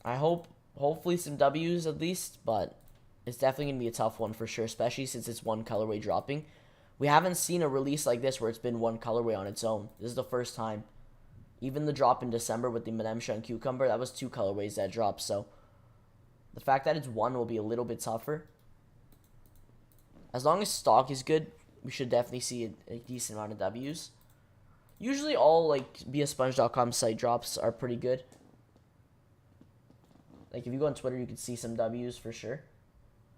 Speaker 1: I hopefully some W's at least, but it's definitely going to be a tough one for sure, especially since it's one colorway dropping. We haven't seen a release like this where it's been one colorway on its own. This is the first time. Even the drop in December with the Mademsha and Cucumber, that was two colorways that dropped, so the fact that it's one will be a little bit tougher. As long as stock is good, we should definitely see a decent amount of W's. Usually all like beaspunge.com site drops are pretty good. Like if you go on Twitter, you can see some W's for sure.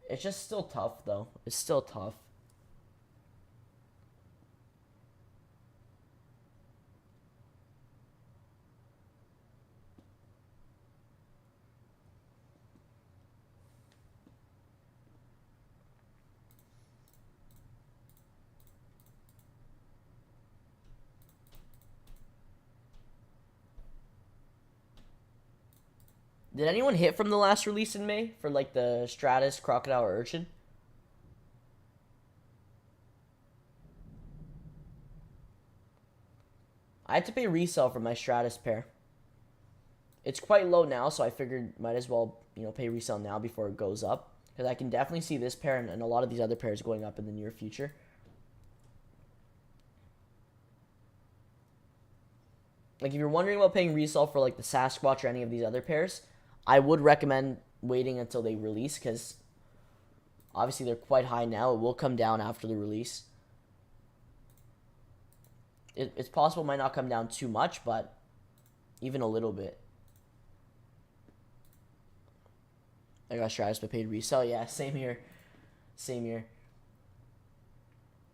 Speaker 1: It's just still tough though. It's still tough. Did anyone hit from the last release in May for like the Stratus, Crocodile, or Urchin? I had to pay resale for my Stratus pair. It's quite low now, so I figured might as well, pay resale now before it goes up. Because I can definitely see this pair and a lot of these other pairs going up in the near future. Like, if you're wondering about paying resale for, like, the Sasquatch or any of these other pairs, I would recommend waiting until they release, because obviously they're quite high now. It will come down after the release. It's possible it might not come down too much, but even a little bit. I got Stratus but paid resale. Yeah, same here. Same here.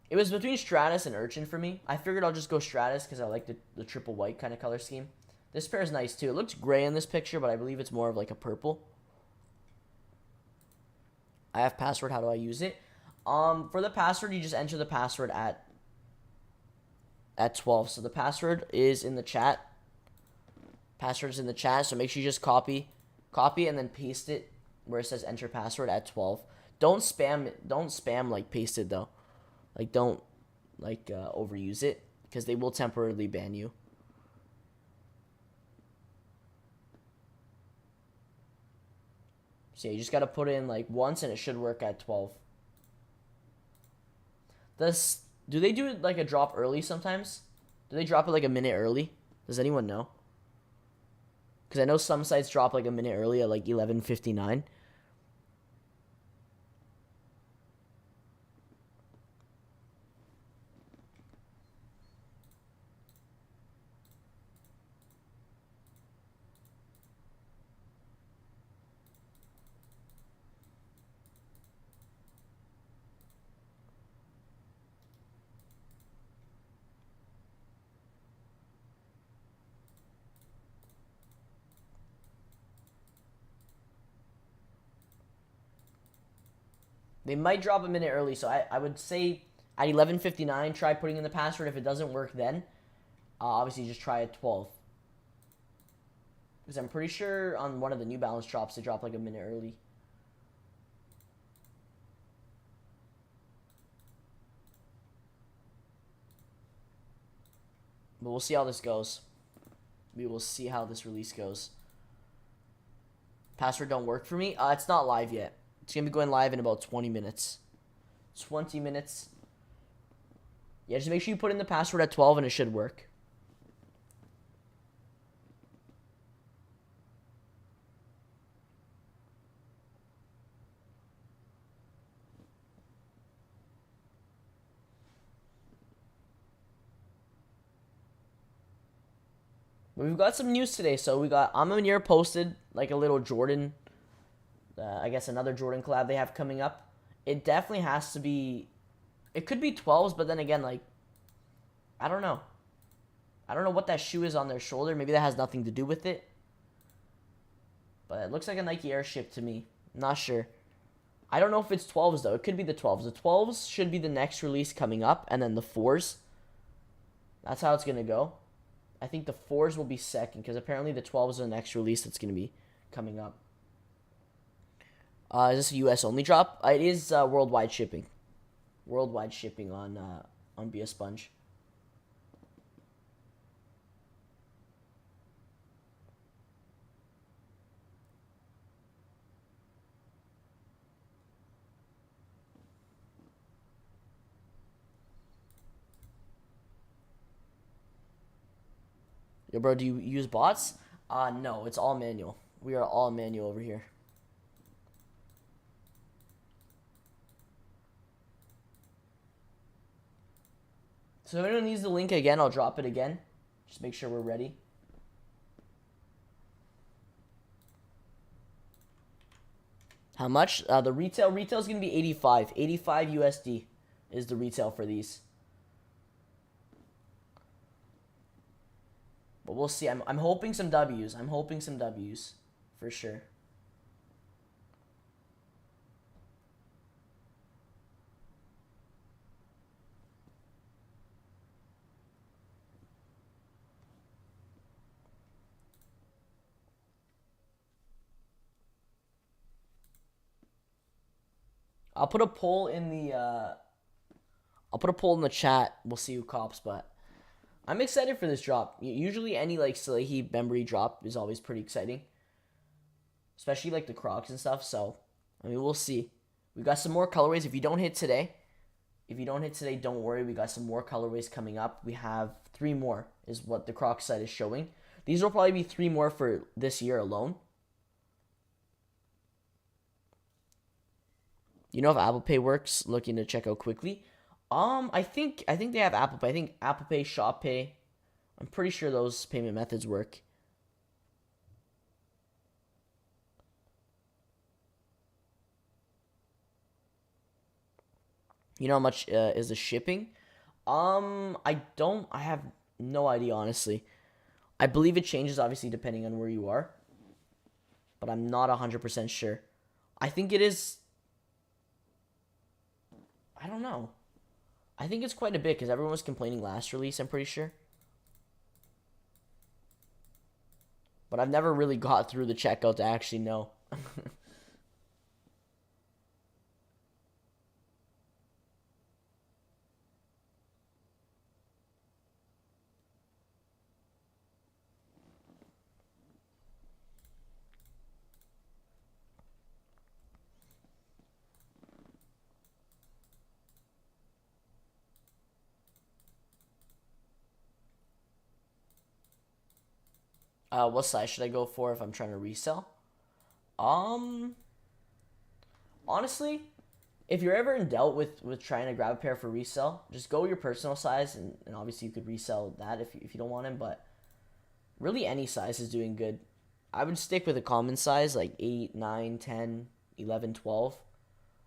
Speaker 1: It was between Stratus and Urchin for me. I figured I'll just go Stratus because I like the triple white kind of color scheme. This pair is nice too. It looks gray in this picture, but I believe it's more of like a purple. I have password. How do I use it? For the password, you just enter the password at 12. So the password is in the chat. Password is in the chat. So make sure you just copy and then paste it where it says enter password at 12. Don't spam it. Don't spam like paste it though. Like don't overuse it because they will temporarily ban you. So yeah, you just gotta put it in like once and it should work at 12. Do they do like a drop early sometimes? Do they drop it like a minute early? Does anyone know? Because I know some sites drop like a minute early at like 11:59. They might drop a minute early, so I would say at 11:59, try putting in the password. If it doesn't work then, obviously just try at 12. Because I'm pretty sure on one of the New Balance drops, they drop like a minute early. But we'll see how this goes. We will see how this release goes. Password don't work for me. It's not live yet. It's going to be going live in about 20 minutes. 20 minutes. Yeah, just make sure you put in the password at 12 and it should work. We've got some news today. So we got Amamir posted like a little Jordan, I guess another Jordan collab they have coming up. It definitely has to be, it could be 12s, but then again, like, I don't know. I don't know what that shoe is on their shoulder. Maybe that has nothing to do with it. But it looks like a Nike Airship to me. Not sure. I don't know if it's 12s though. It could be the 12s. The 12s should be the next release coming up, and then the 4s. That's how it's going to go. I think the 4s will be second, because apparently the 12s are the next release that's going to be coming up. Is this a US only drop? It is worldwide shipping. Worldwide shipping on beaspunge. Yo, bro, do you use bots? No, it's all manual. We are all manual over here. So if anyone needs the link again, I'll drop it again. Just make sure we're ready. How much? The retail is going to be 85. 85 USD is the retail for these. But we'll see. I'm hoping some W's. I'm hoping some W's for sure. I'll put a poll in the chat. We'll see who cops, but I'm excited for this drop. Usually any like Salehe Bembury drop is always pretty exciting, especially like the Crocs and stuff. So I mean, we'll see. We got some more colorways. If you don't hit today, don't worry. We got some more colorways coming up. We have 3 more is what the Crocs site is showing. These will probably be 3 more for this year alone. You know if Apple Pay works? Looking to check out quickly. I think they have Apple Pay. I think Apple Pay, Shop Pay. I'm pretty sure those payment methods work. You know how much is the shipping? I have no idea, honestly. I believe it changes, obviously, depending on where you are. But I'm not 100% sure. I think it is... I don't know. I think it's quite a bit, because everyone was complaining last release, I'm pretty sure. But I've never really got through the checkout to actually know. What size should I go for if I'm trying to resell? Um, Honestly, if you're ever in doubt with trying to grab a pair for resale, just go your personal size, and obviously you could resell that if you don't want them, but really any size is doing good. I would stick with a common size like 8, 9, 10, 11, 12.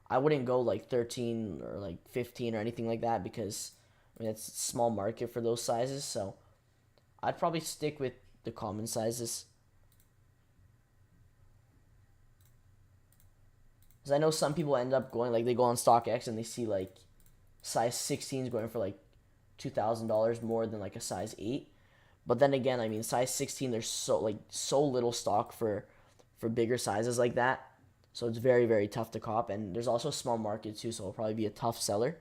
Speaker 1: I wouldn't go like 13 or like 15 or anything like that because I mean it's a small market for those sizes, so I'd probably stick with the common sizes. Because I know some people end up going, like, they go on StockX and they see, like, size 16s going for, like, $2,000 more than, like, a size 8. But then again, I mean, size 16, there's so little stock for bigger sizes like that. So it's very, very tough to cop. And there's also a small market, too, so it'll probably be a tough seller.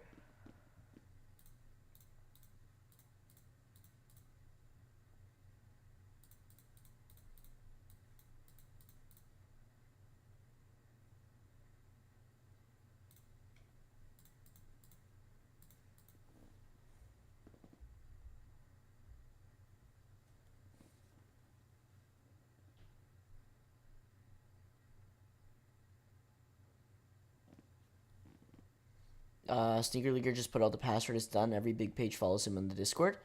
Speaker 1: Sneaker Leaguer just put out the password. It's done. Every big page follows him on the Discord.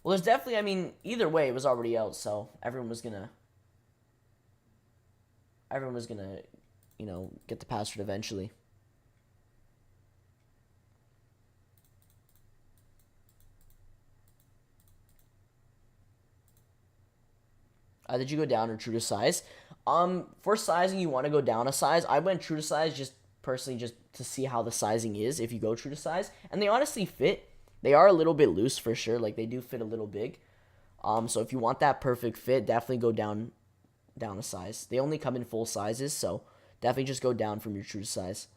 Speaker 1: Well, there's definitely, I mean, either way, it was already out, so everyone was gonna, get the password eventually. Did you go down or true to size? For sizing, you want to go down a size. I went true to size just personally just to see how the sizing is if you go true to size. And they honestly fit. They are a little bit loose for sure. Like, they do fit a little big. So if you want that perfect fit, definitely go down a size. They only come in full sizes, so definitely just go down from your true to size.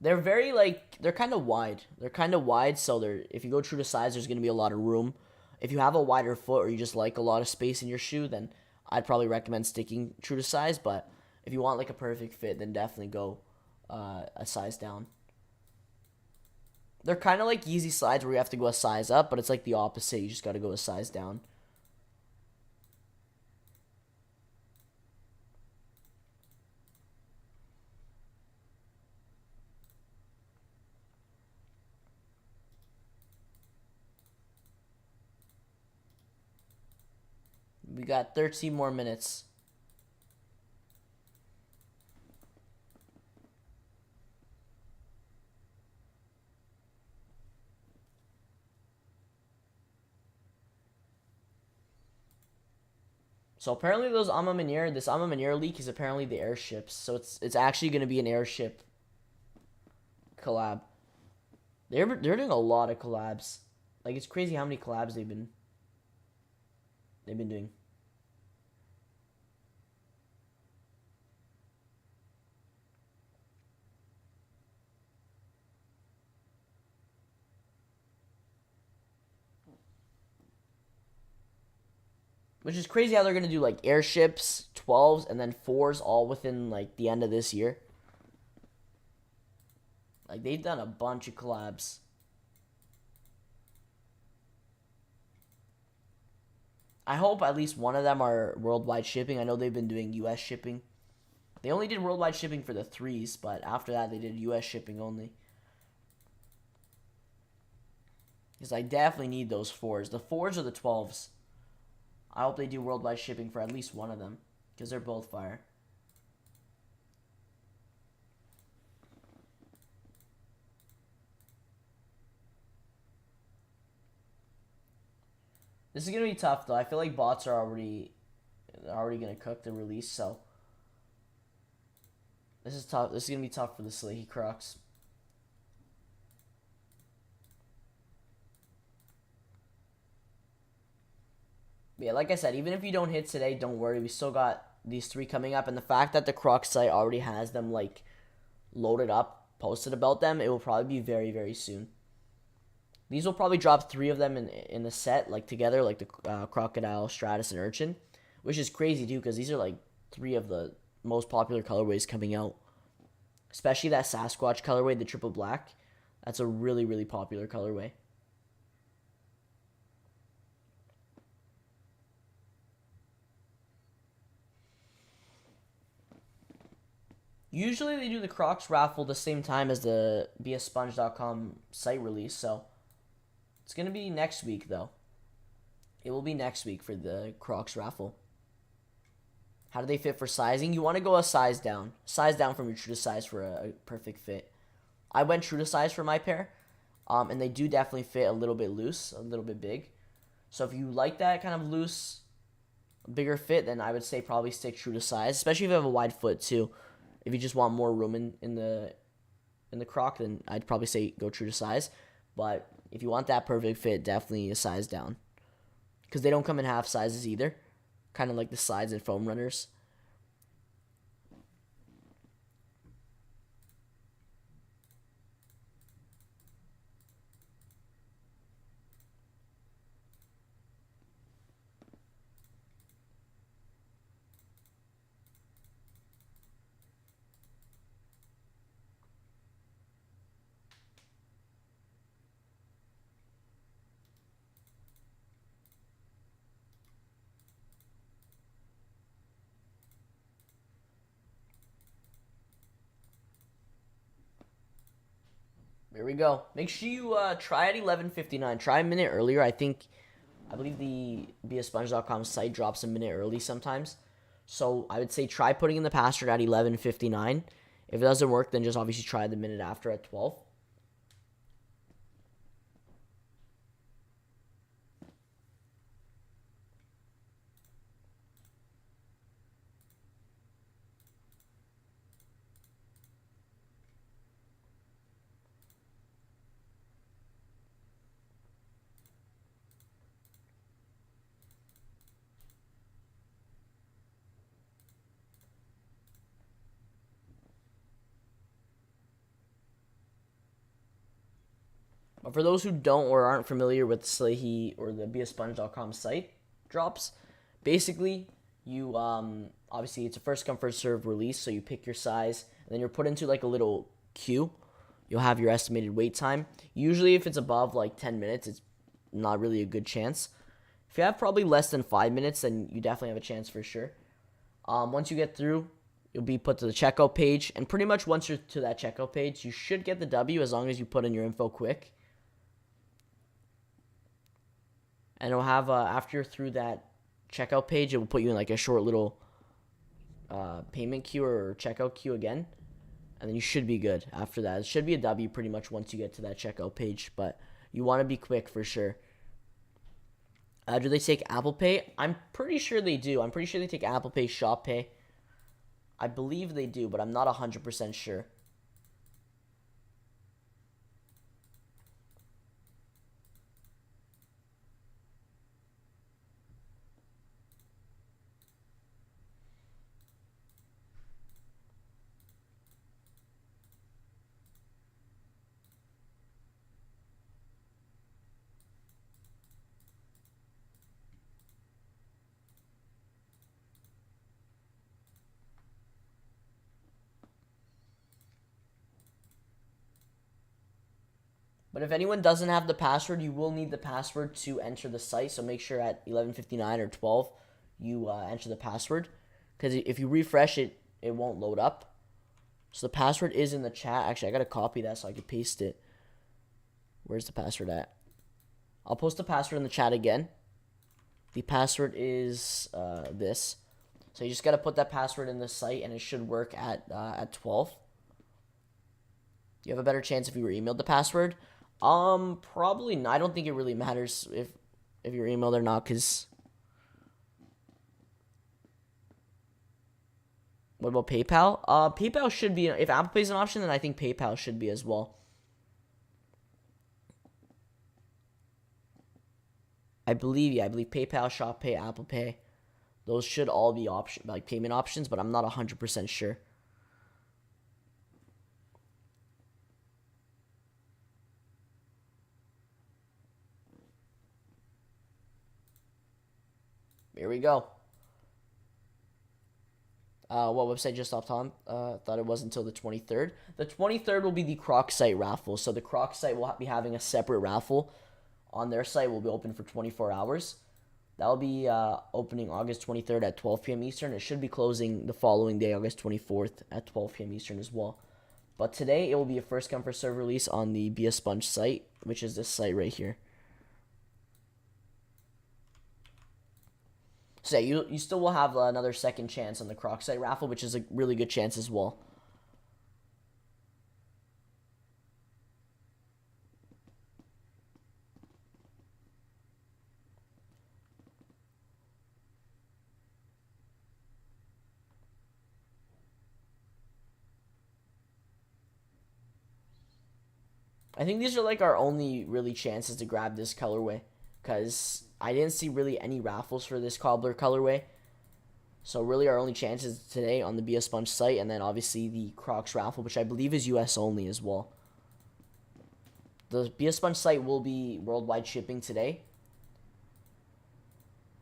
Speaker 1: They're very they're kind of wide. They're kind of wide, so if you go true to size, there's gonna be a lot of room. If you have a wider foot or you just like a lot of space in your shoe, then I'd probably recommend sticking true to size. But if you want like a perfect fit, then definitely go a size down. They're kind of like Yeezy slides where you have to go a size up, but it's like the opposite. You just got to go a size down. We got 13 more minutes. So apparently this Ama Manir leak is apparently the airships. So it's actually going to be an airship collab. They're doing a lot of collabs. Like, it's crazy how many collabs they've been doing. Which is crazy how they're going to do like airships, 12s, and then 4s all within like the end of this year. Like they've done a bunch of collabs. I hope at least one of them are worldwide shipping. I know they've been doing US shipping. They only did worldwide shipping for the 3s, but after that they did US shipping only. Because I definitely need those 4s. The 4s or the 12s. I hope they do worldwide shipping for at least one of them. Because they're both fire. This is going to be tough, though. I feel like bots are already going to cook the release, so this is tough. This is going to be tough for the Salehe Crocs. But yeah, like I said, even if you don't hit today, don't worry. We still got these 3 coming up, and the fact that the Crocs site already has them like loaded up, posted about them, it will probably be very, very soon. These will probably drop 3 of them in the set, like together, like the Crocodile, Stratus, and Urchin, which is crazy too, because these are like 3 of the most popular colorways coming out. Especially that Sasquatch colorway, the triple black. That's a really, really popular colorway. Usually they do the Crocs raffle the same time as the beaspunge.com site release, so it's going to be next week, though. It will be next week for the Crocs raffle. How do they fit for sizing? You want to go a size down. Size down from your true to size for a perfect fit. I went true to size for my pair, and they do definitely fit a little bit loose, a little bit big. So if you like that kind of loose, bigger fit, then I would say probably stick true to size, especially if you have a wide foot, too. If you just want more room in the Croc, then I'd probably say go true to size. But if you want that perfect fit, definitely a size down. Because they don't come in half sizes either. Kind of like the slides and foam runners. There we go. Make sure you try at 11:59. Try a minute earlier. I believe the beaspunge.com site drops a minute early sometimes. So I would say try putting in the password at 11:59. If it doesn't work, then just obviously try the minute after at 12. But for those who don't or aren't familiar with Salehe or the beaspunge.com site drops, basically you obviously it's a first come first serve release, so you pick your size and then you're put into like a little queue. You'll have your estimated wait time. Usually if it's above like 10 minutes, it's not really a good chance. If you have probably less than 5 minutes, then you definitely have a chance for sure. Once you get through, you'll be put to the checkout page, and pretty much once you're to that checkout page, you should get the W as long as you put in your info quick. And it'll have, after you're through that checkout page, it will put you in like a short little payment queue or checkout queue again. And then you should be good after that. It should be a W pretty much once you get to that checkout page. But you want to be quick for sure. Do they take Apple Pay? I'm pretty sure they do. I'm pretty sure they take Apple Pay, Shop Pay. I believe they do, but I'm not 100% sure. But if anyone doesn't have the password, you will need the password to enter the site. So make sure at 11:59 or 12 you enter the password, because if you refresh it, it won't load up. So the password is in the chat. Actually, I gotta copy that so I can paste it. Where's the password at? I'll post the password in the chat again. The password is this. So you just gotta put that password in the site, and it should work at 12. You have a better chance if you were emailed the password. Probably not. I don't think it really matters if you're emailed or not, because what about PayPal? PayPal should be, if Apple Pay is an option, then I think PayPal should be as well. I believe PayPal, Shop Pay, Apple Pay, those should all be payment options, but I'm not 100% sure. Here we go. What website just stopped on? Thought it was until the 23rd. The 23rd will be the Crocs site raffle. So the Crocs site will be having a separate raffle on their site. Will be open for 24 hours. That will be opening August 23rd at 12 p.m. Eastern. It should be closing the following day, August 24th at 12 p.m. Eastern as well. But today it will be a first come first serve release on the beaspunge site, which is this site right here. So yeah, you still will have another second chance on the Crocs site raffle, which is a really good chance as well. I think these are like our only really chances to grab this colorway, because I didn't see really any raffles for this cobbler colorway. So really our only chances today on the beaspunge site, and then obviously the Crocs raffle, which I believe is US only as well. The beaspunge site will be worldwide shipping today.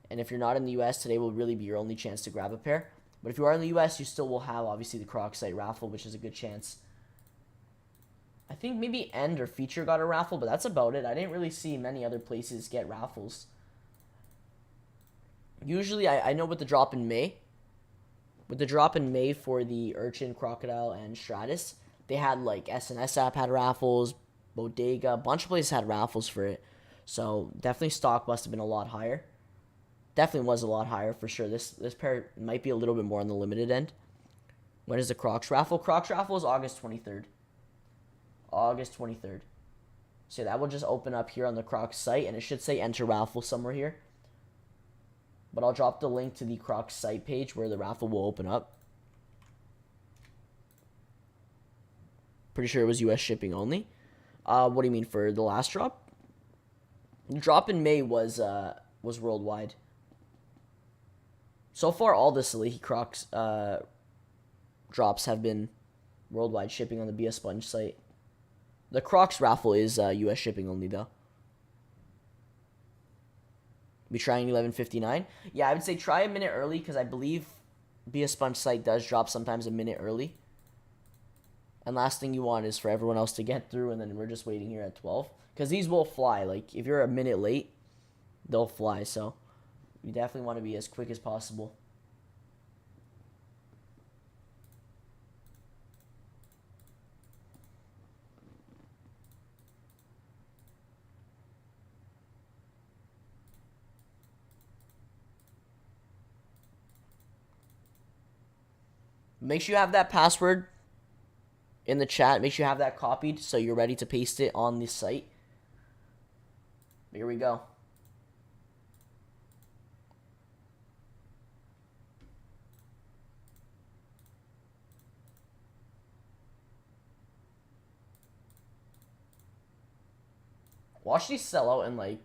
Speaker 1: And if you're not in the US, today will really be your only chance to grab a pair. But if you are in the US, you still will have obviously the Crocs site raffle, which is a good chance. I think maybe End or Feature got a raffle, but that's about it. I didn't really see many other places get raffles. Usually, I know with the drop in May, for the Urchin, Crocodile, and Stratus, they had like SNS app had raffles, Bodega, a bunch of places had raffles for it. So definitely stock must have been a lot higher. Definitely was a lot higher for sure. This pair might be a little bit more on the limited end. When is the Crocs raffle? Crocs raffle is August 23rd. August 23rd. So that will just open up here on the Crocs site, and it should say enter raffle somewhere here. But I'll drop the link to the Crocs site page where the raffle will open up. Pretty sure it was US shipping only. What do you mean for the last drop? The drop in May was worldwide. So far, all the Salehe Crocs drops have been worldwide shipping on the beaspunge site. The Crocs raffle is US shipping only, though. Be trying 11:59. Yeah, I would say try a minute early, because I believe beaspunge site does drop sometimes a minute early. And last thing you want is for everyone else to get through, and then we're just waiting here at 12. Because these will fly. Like, if you're a minute late, they'll fly. So you definitely want to be as quick as possible. Make sure you have that password in the chat. Make sure you have that copied so you're ready to paste it on the site. Here we go. Watch these sell out in like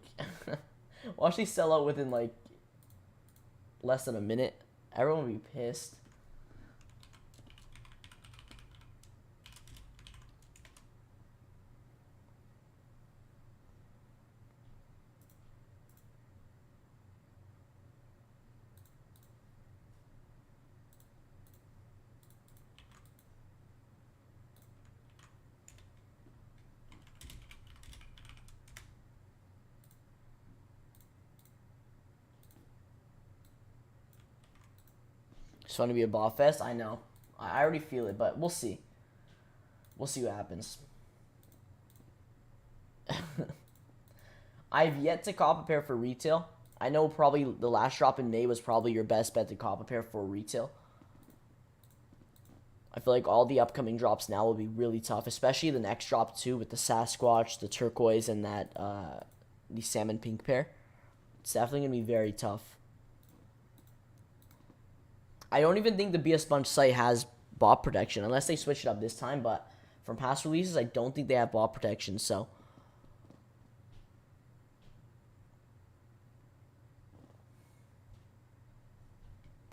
Speaker 1: watch these sell out within like less than a minute. Everyone will be pissed. Just want to be a bot fest. I know. I already feel it, but we'll see. We'll see what happens. I've yet to cop a pair for retail. I know probably the last drop in May was probably your best bet to cop a pair for retail. I feel like all the upcoming drops now will be really tough, especially the next drop too with the Sasquatch, the turquoise, and that the salmon pink pair. It's definitely gonna be very tough. I don't even think the beaspunge site has bot protection unless they switch it up this time, but from past releases, I don't think they have bot protection, so.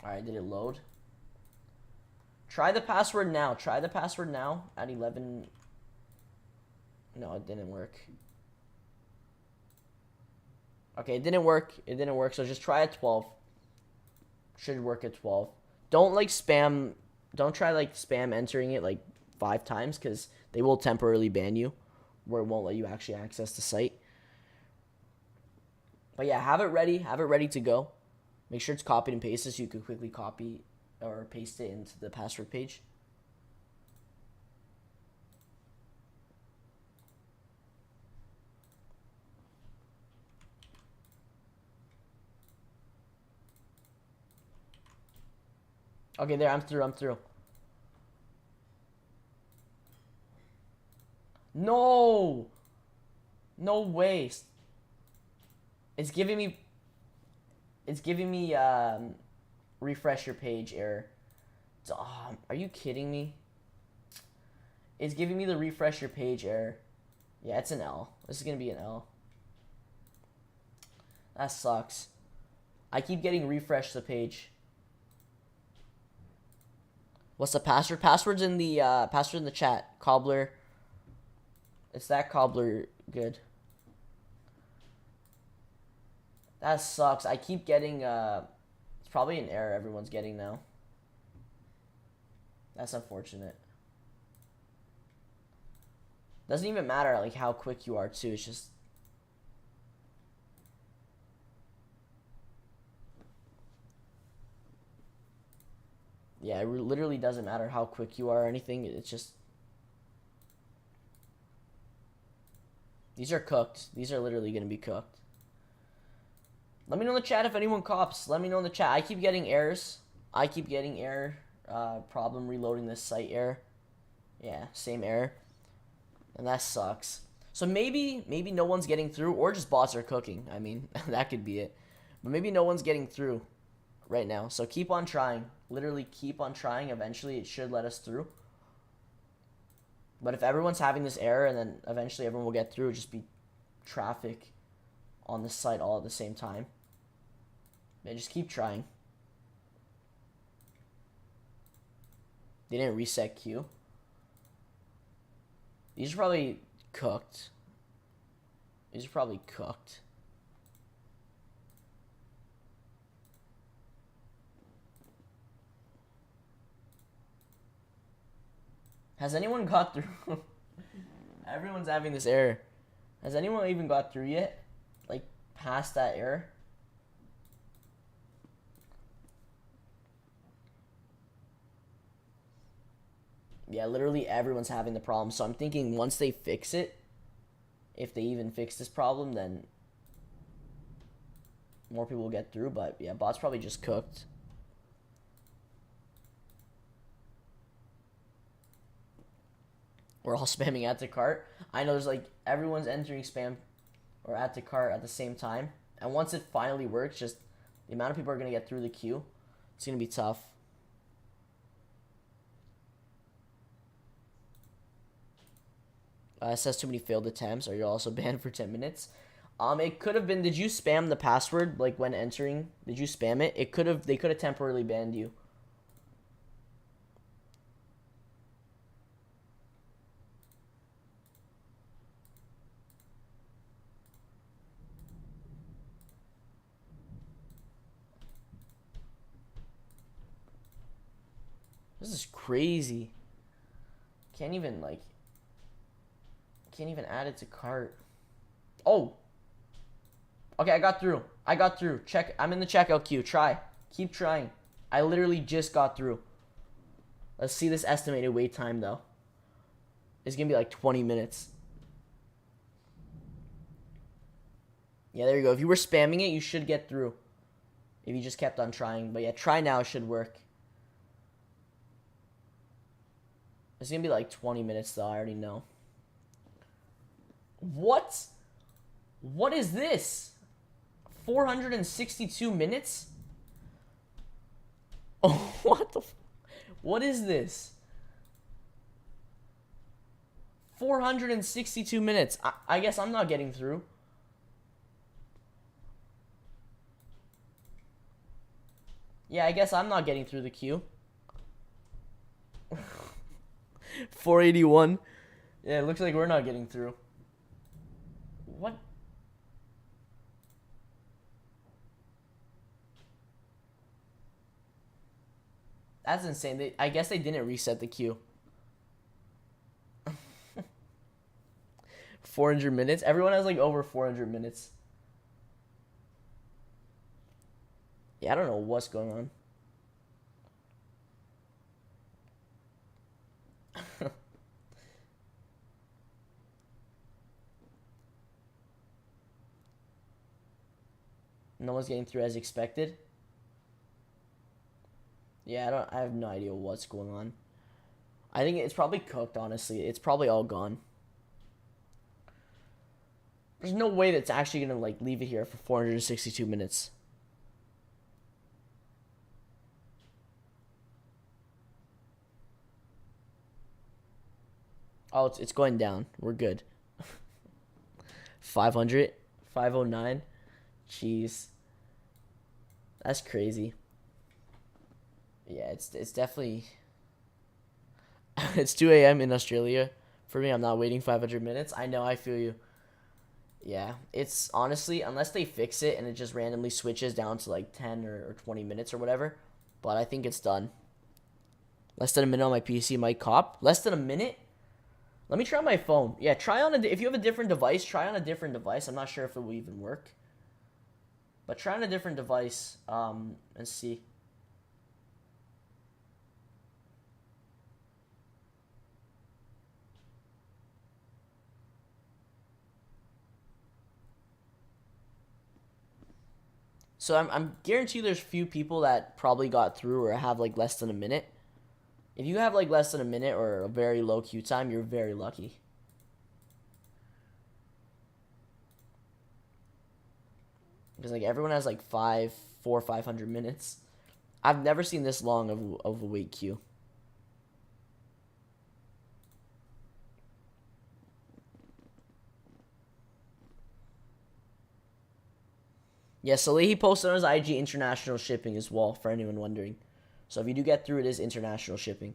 Speaker 1: Alright, did it load? Try the password now. Try the password now at 11. No, it didn't work. Okay, it didn't work. It didn't work, so just try at 12. Should work at 12. Don't like spam. Don't try like spam entering it like 5 times because they will temporarily ban you where it won't let you actually access the site. But yeah, have it ready. Have it ready to go. Make sure it's copied and pasted so you can quickly copy or paste it into the password page. Okay, there, I'm through. No! No way. It's giving me refresh your page error. Are you kidding me? It's giving me the refresh your page error. Yeah, it's an L. This is gonna be an L. That sucks. I keep getting refresh the page. What's the password? Password's in the password in the chat. Cobbler. It's that cobbler good. That sucks. I keep getting it's probably an error everyone's getting now. That's unfortunate. Doesn't even matter like how quick you are too. It's just yeah, it literally doesn't matter how quick you are or anything. It's just these are cooked. These are literally going to be cooked. Let me know in the chat if anyone cops. Let me know in the chat. I keep getting errors. I keep getting error. Problem reloading this site error. Yeah, same error. And that sucks. So maybe no one's getting through, or just bots are cooking. I mean, that could be it. But maybe no one's getting through right now. So keep on trying. Literally keep on trying. Eventually it should let us through. But if everyone's having this error and then eventually everyone will get through, it'll just be traffic on the site all at the same time. Man, just keep trying. They didn't reset queue. These are probably cooked. These are probably cooked. Has anyone got through? Everyone's having this error. Has anyone even got through yet? Like, past that error? Yeah, literally everyone's having the problem. So I'm thinking once they fix it, if they even fix this problem, then more people will get through. But yeah, bot's probably just cooked. We're all spamming add to cart. I know there's like everyone's entering spam or add to cart at the same time. And once it finally works, just the amount of people are going to get through the queue, it's going to be tough. It says too many failed attempts. Are you also banned for 10 minutes? It could have been, did you spam the password like when entering? Did you spam it? It could have, they could have temporarily banned you. This is crazy. Can't even add it to cart. Oh. Okay, I got through. Check. I'm in the checkout queue. Try. Keep trying. I literally just got through. Let's see this estimated wait time, though. It's going to be like 20 minutes. Yeah, there you go. If you were spamming it, you should get through. If you just kept on trying. But yeah, try now should work. It's going to be like 20 minutes, though. I already know. What? What is this? 462 minutes? Oh, what the... What is this? 462 minutes. I guess I'm not getting through. Yeah, I guess I'm not getting through the queue. 481. Yeah, it looks like we're not getting through. What? That's insane. I guess they didn't reset the queue. 400 minutes? Everyone has like over 400 minutes. Yeah, I don't know what's going on. No one's getting through as expected. Yeah, I have no idea what's going on. I think it's probably cooked, honestly. It's probably all gone. There's no way that's actually going to like leave it here for 462 minutes. Oh, it's going down. We're good. 500, 509. Jeez. That's crazy. Yeah, it's definitely... It's 2 a.m. in Australia. For me, I'm not waiting 500 minutes. I know, I feel you. Yeah, it's honestly, unless they fix it and it just randomly switches down to like 10 or 20 minutes or whatever. But I think it's done. Less than a minute on my PC might cop. Less than a minute? Let me try on my phone. Yeah, try on if you have a different device, try on a different device. I'm not sure if it will even work. But try on a different device and see. So I'm guarantee there's few people that probably got through or have like less than a minute. If you have like less than a minute or a very low queue time, you're very lucky. Because like everyone has like 500 minutes. I've never seen this long of a wait queue. Yeah, Salehe posted on his IG international shipping as well, for anyone wondering. So if you do get through, it is international shipping.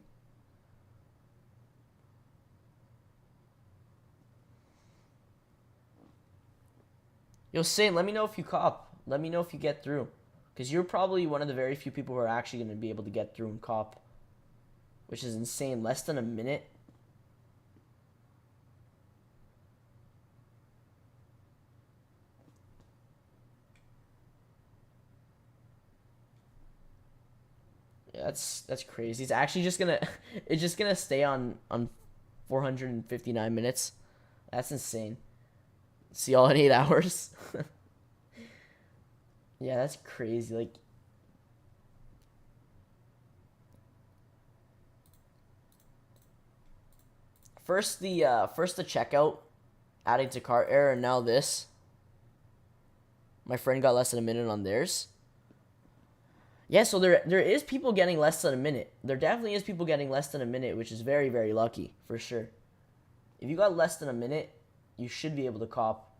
Speaker 1: Yo, Saint, let me know if you cop. Let me know if you get through. Because you're probably one of the very few people who are actually going to be able to get through and cop. Which is insane. Less than a minute. Yeah, that's crazy. It's actually just gonna it's just gonna stay on 459 minutes. That's insane. See y'all in 8 hours. Yeah, that's crazy. Like, first the checkout, adding to cart error, and now this. My friend got less than a minute on theirs. Yeah, so there is people getting less than a minute. There definitely is people getting less than a minute, which is very, very lucky, for sure. If you got less than a minute, you should be able to cop.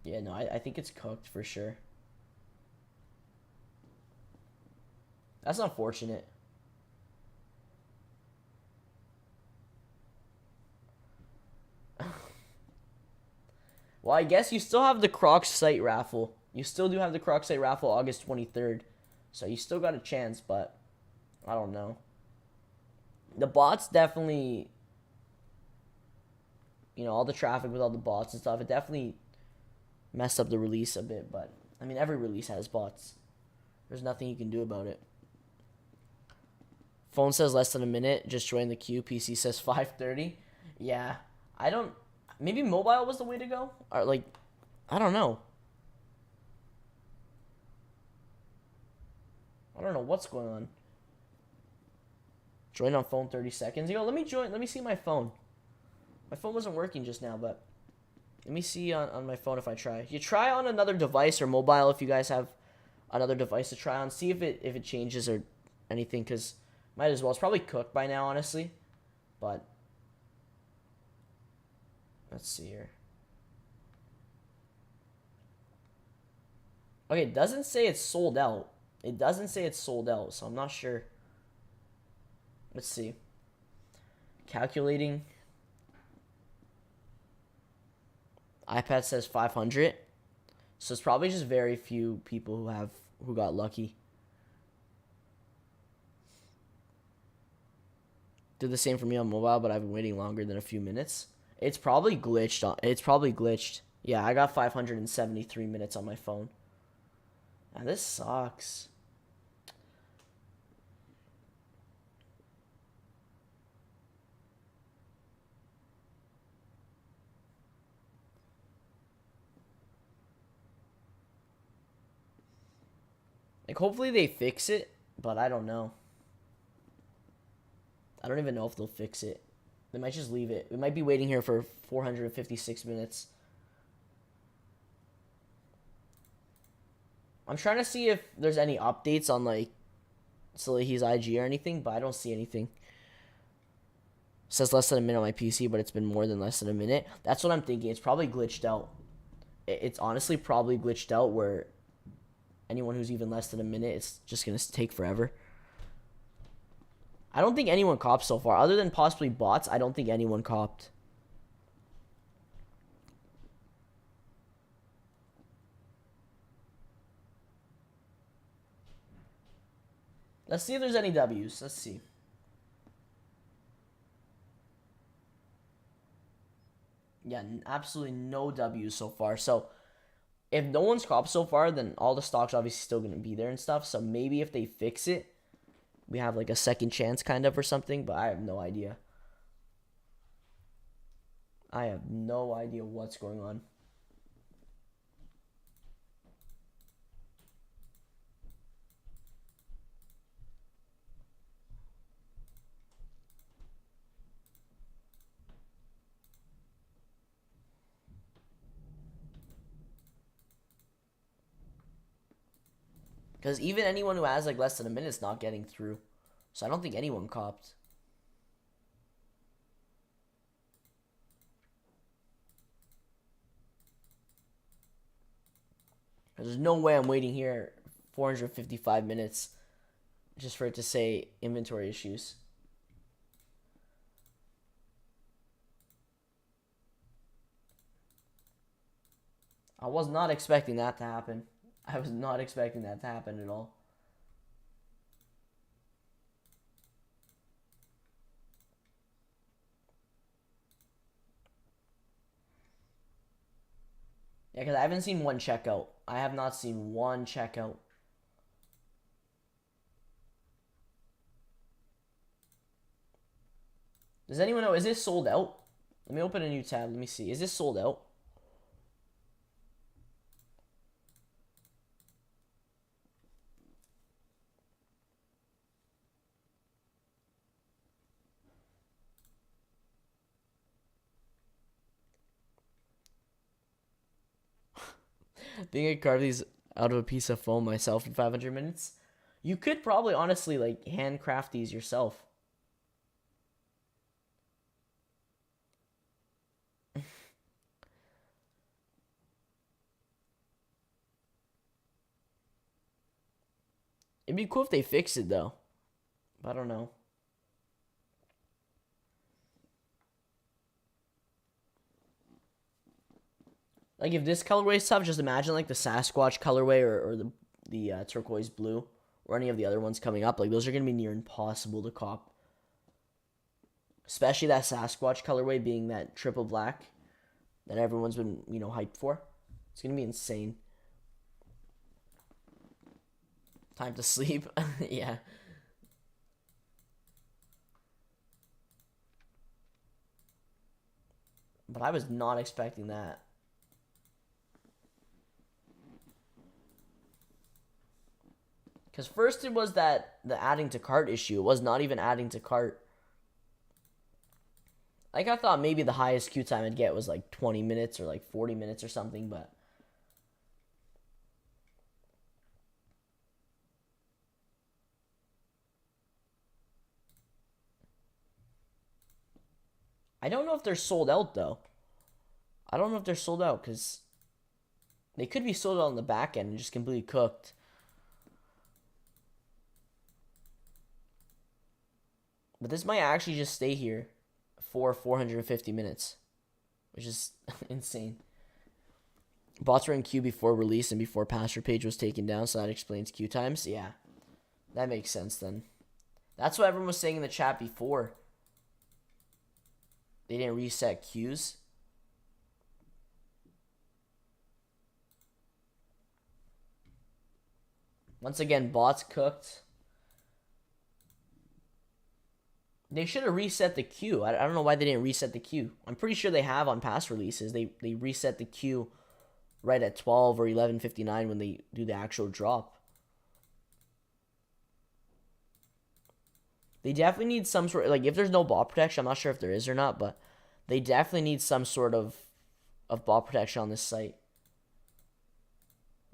Speaker 1: Yeah, no, I think it's cooked for sure. That's unfortunate. Well, I guess you still have the Crocs site raffle. You still do have the Crocs site raffle August 23rd. So you still got a chance, but I don't know. The bots definitely, all the traffic with all the bots and stuff, it definitely messed up the release a bit, but I mean, every release has bots. There's nothing you can do about it. Phone says less than a minute. Just join the queue. PC says 5:30. Yeah, I don't. Maybe mobile was the way to go. Or like, I don't know. I don't know what's going on. Join on phone 30 seconds. Yo, let me join. Let me see my phone. My phone wasn't working just now, but let me see on my phone if I try. You try on another device or mobile if you guys have another device to try on. See if it changes or anything, because might as well. It's probably cooked by now, honestly. But let's see here. Okay, it doesn't say it's sold out. It doesn't say it's sold out, so I'm not sure. Let's see. Calculating. iPad says 500. So it's probably just very few people who got lucky. Did the same for me on mobile, but I've been waiting longer than a few minutes. It's probably glitched. It's probably glitched. Yeah, I got 573 minutes on my phone. Now, this sucks. Like, hopefully they fix it, but I don't know. I don't even know if they'll fix it. They might just leave it. We might be waiting here for 456 minutes. I'm trying to see if there's any updates on, like, Salehe's IG or anything, but I don't see anything. It says less than a minute on my PC, but it's been more than less than a minute. That's what I'm thinking. It's probably glitched out. It's honestly probably glitched out where anyone who's even less than a minute, it's just going to take forever. I don't think anyone copped so far. Other than possibly bots, I don't think anyone copped. Let's see if there's any W's. Let's see. Yeah, absolutely no W's so far. So, if no one's copped so far, then all the stock's obviously still going to be there and stuff. So, maybe if they fix it, we have like a second chance kind of or something. But I have no idea. I have no idea what's going on. Because even anyone who has like less than a minute is not getting through. So I don't think anyone copped. There's no way I'm waiting here 455 minutes just for it to say inventory issues. I was not expecting that to happen. I was not expecting that to happen at all. Yeah, because I haven't seen one checkout. I have not seen one checkout. Does anyone know? Is this sold out? Let me open a new tab. Let me see. Is this sold out? Being I carve these out of a piece of foam myself in 500 minutes. You could probably honestly like handcraft these yourself. It'd be cool if they fixed it though. But I don't know. Like if this colorway is tough, just imagine like the Sasquatch colorway or the turquoise blue or any of the other ones coming up. Like those are gonna be near impossible to cop. Especially that Sasquatch colorway being that triple black that everyone's been hyped for. It's gonna be insane. Time to sleep. Yeah. But I was not expecting that. Because first it was that the adding to cart issue. It was not even adding to cart. Like, I thought maybe the highest queue time I'd get was like 20 minutes or like 40 minutes or something, but I don't know if they're sold out though. I don't know if they're sold out because they could be sold out on the back end and just completely cooked. But this might actually just stay here for 450 minutes, which is insane. Bots were in queue before release and before password page was taken down, so that explains queue times. Yeah, that makes sense then. That's what everyone was saying in the chat before. They didn't reset queues. Once again, bots cooked. They should have reset the queue. I don't know why they didn't reset the queue. I'm pretty sure they have on past releases. They reset the queue right at 12 or 11:59 when they do the actual drop. They definitely need some sort of, like, if there's no bot protection, I'm not sure if there is or not, but they definitely need some sort of bot protection on this site.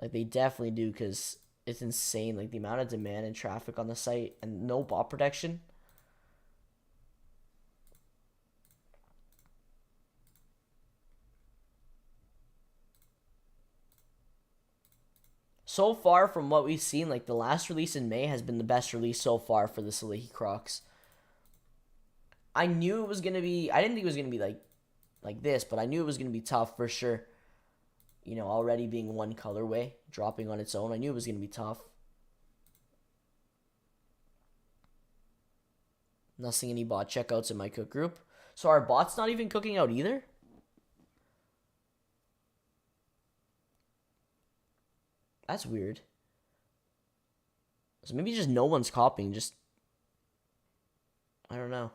Speaker 1: Like, they definitely do, because it's insane. Like, the amount of demand and traffic on the site and no bot protection. So far, from what we've seen, like, the last release in May has been the best release so far for the Salehe Crocs. I knew it was going to be, I didn't think it was going to be like this, but I knew it was going to be tough for sure. You know, already being one colorway, dropping on its own, I knew it was going to be tough. Not seeing any bot checkouts in my cook group. So our bot's not even cooking out either? That's weird. So maybe just no one's copying, just, I don't know.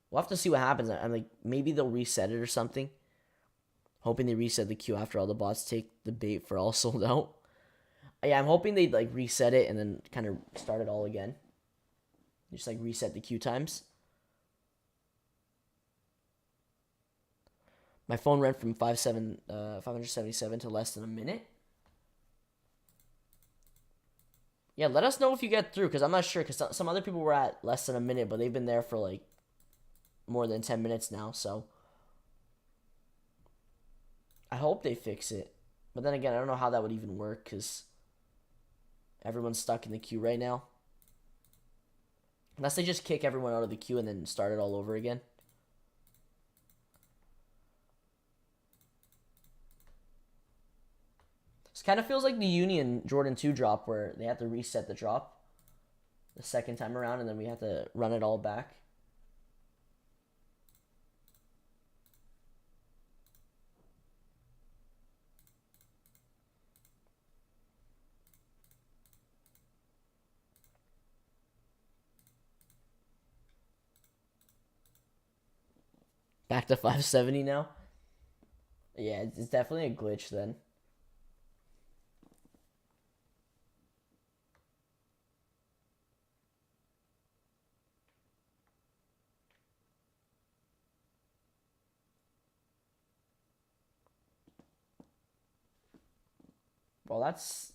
Speaker 1: We'll have to see what happens. I'm like, maybe they'll reset it or something. Hoping they reset the queue after all the bots take the bait for all sold out. Yeah, I'm hoping they like reset it and then kind of start it all again. Just like reset the queue times. My phone ran from 577 to less than a minute. Yeah, let us know if you get through, because I'm not sure, because some other people were at less than a minute, but they've been there for like more than 10 minutes now, so I hope they fix it. But then again, I don't know how that would even work, because everyone's stuck in the queue right now. Unless they just kick everyone out of the queue and then start it all over again. This kind of feels like the Union Jordan 2 drop, where they have to reset the drop the second time around, and then we have to run it all back. Back to 570 now. Yeah, it's definitely a glitch then. Well, that's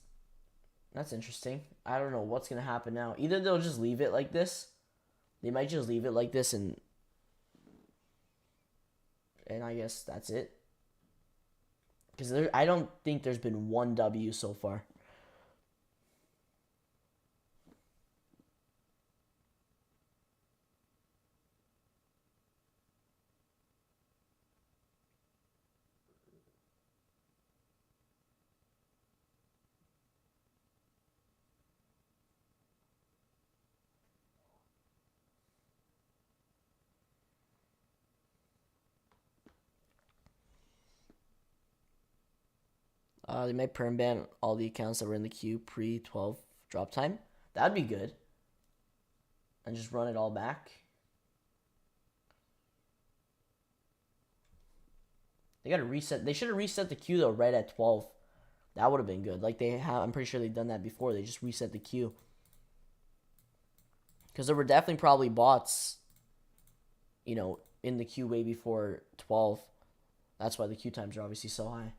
Speaker 1: interesting. I don't know what's gonna happen now. Either they'll just leave it like this. They might just leave it like this, and I guess that's it. Because I don't think there's been one W so far. They might perm ban all the accounts that were in the queue pre 12 drop time. That'd be good. And just run it all back. They gotta reset. They should have reset the queue though right at 12. That would have been good. Like they have, I'm pretty sure they've done that before. They just reset the queue. Because there were definitely probably bots, you know, in the queue way before 12. That's why the queue times are obviously so high.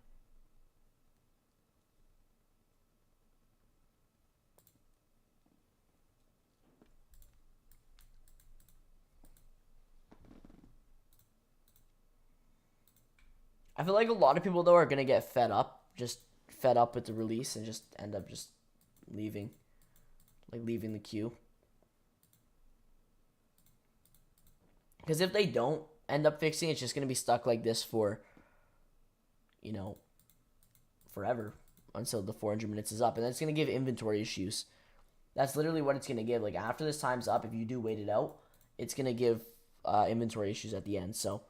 Speaker 1: I feel like a lot of people though are gonna get fed up, just fed up with the release and just end up just leaving, like leaving the queue. Because if they don't end up fixing it, it's just gonna be stuck like this for, you know, forever until the 400 minutes is up, and that's gonna give inventory issues. That's literally what it's gonna give. Like after this time's up, if you do wait it out, it's gonna give inventory issues at the end. So.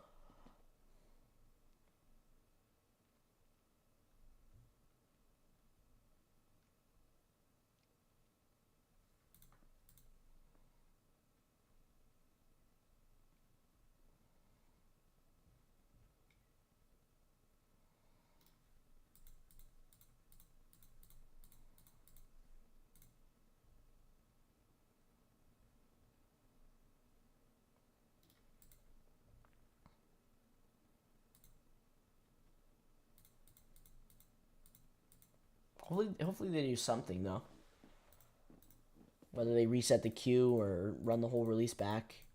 Speaker 1: Hopefully they do something though. Whether they reset the queue or run the whole release back.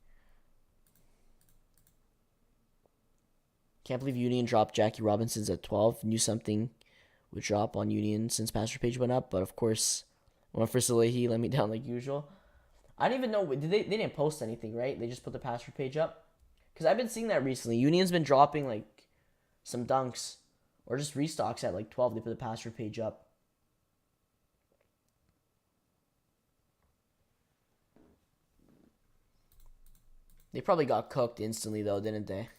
Speaker 1: Can't believe Union dropped Jackie Robinson's at 12. Knew something would drop on Union since password page went up, but of course, went for Salehe, let me down like usual. I don't even know. They didn't post anything, right? They just put the password page up. Because I've been seeing that recently. Union's been dropping like some dunks or just restocks at like 12. They put the password page up. They probably got cooked instantly, though, didn't they?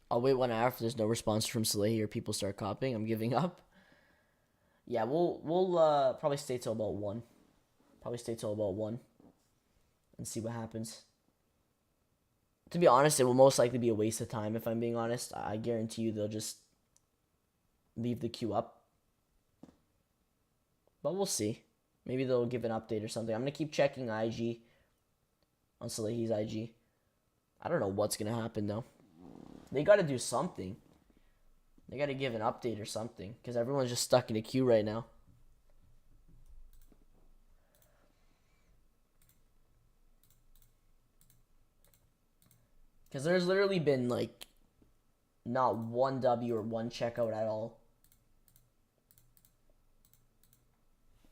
Speaker 1: I'll wait 1 hour if there's no response from Salehe or people start copying. I'm giving up. Yeah, we'll probably stay till about 1. Probably stay till about 1 and see what happens. To be honest, it will most likely be a waste of time if I'm being honest. I guarantee you they'll just leave the queue up. But we'll see. Maybe they'll give an update or something. I'm going to keep checking IG on Salehe's IG. I don't know what's going to happen though. They got to do something. They got to give an update or something because everyone's just stuck in a queue right now. Because there's literally been like not one W or one checkout at all.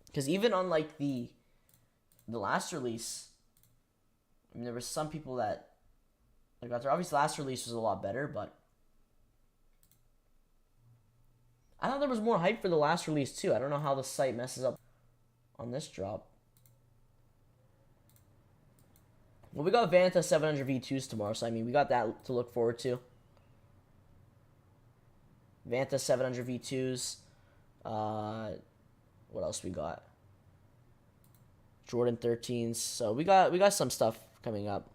Speaker 1: Because even on like the last release, I mean, there were some people that like got their obviously last release was a lot better, but I thought there was more hype for the last release too. I don't know how the site messes up on this drop. Well, we got Vanta 700 V2s tomorrow, so I mean, we got that to look forward to. Vanta 700 V2s. What else we got? Jordan 13s. So we got some stuff coming up.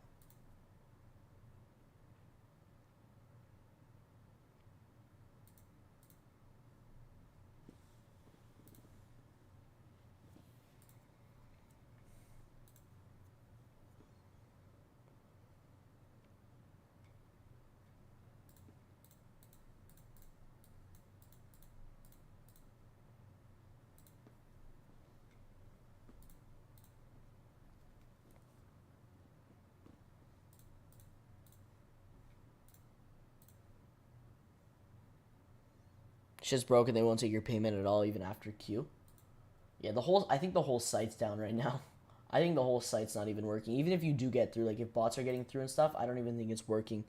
Speaker 1: Shit's broken. They won't take your payment at all, even after queue. Yeah, I think the whole site's down right now. I think the whole site's not even working. Even if you do get through, like if bots are getting through and stuff, I don't even think it's working.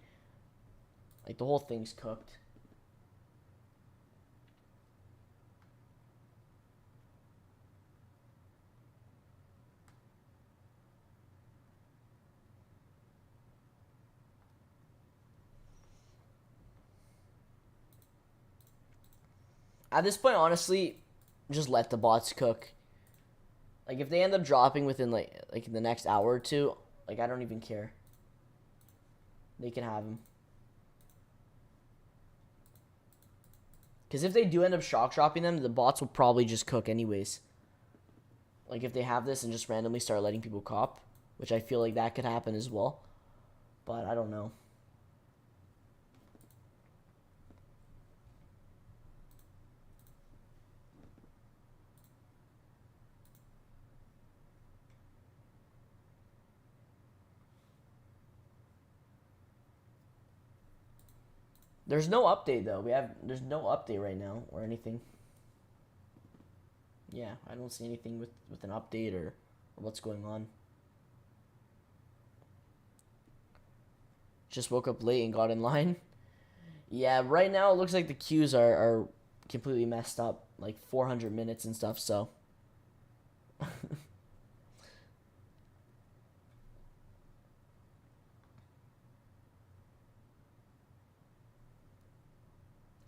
Speaker 1: Like the whole thing's cooked. At this point, honestly, just let the bots cook. Like if they end up dropping within like in the next hour or two, like I don't even care. They can have them. Because if they do end up shock dropping them, the bots will probably just cook anyways. Like if they have this and just randomly start letting people cop, which I feel like that could happen as well. But I don't know. There's no update though. There's no update right now or anything. Yeah, I don't see anything with an update or what's going on. Just woke up late and got in line. Yeah, right now it looks like the queues are completely messed up, like 400 minutes and stuff, so.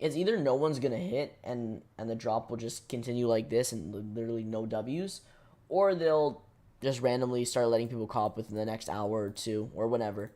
Speaker 1: It's either no one's gonna hit and the drop will just continue like this and literally no W's, or they'll just randomly start letting people cop within the next hour or two or whenever.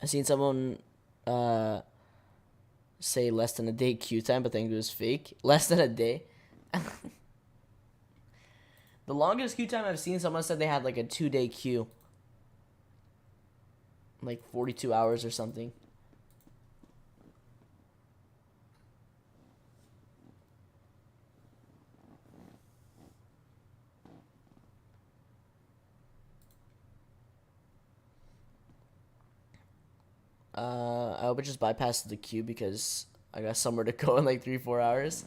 Speaker 1: I seen someone say less than a day queue time, but think it was fake. Less than a day. The longest queue time I've seen, someone said they had like a 2-day queue. Like 42 hours or something. I hope it just bypasses the queue because I got somewhere to go in like 3-4 hours.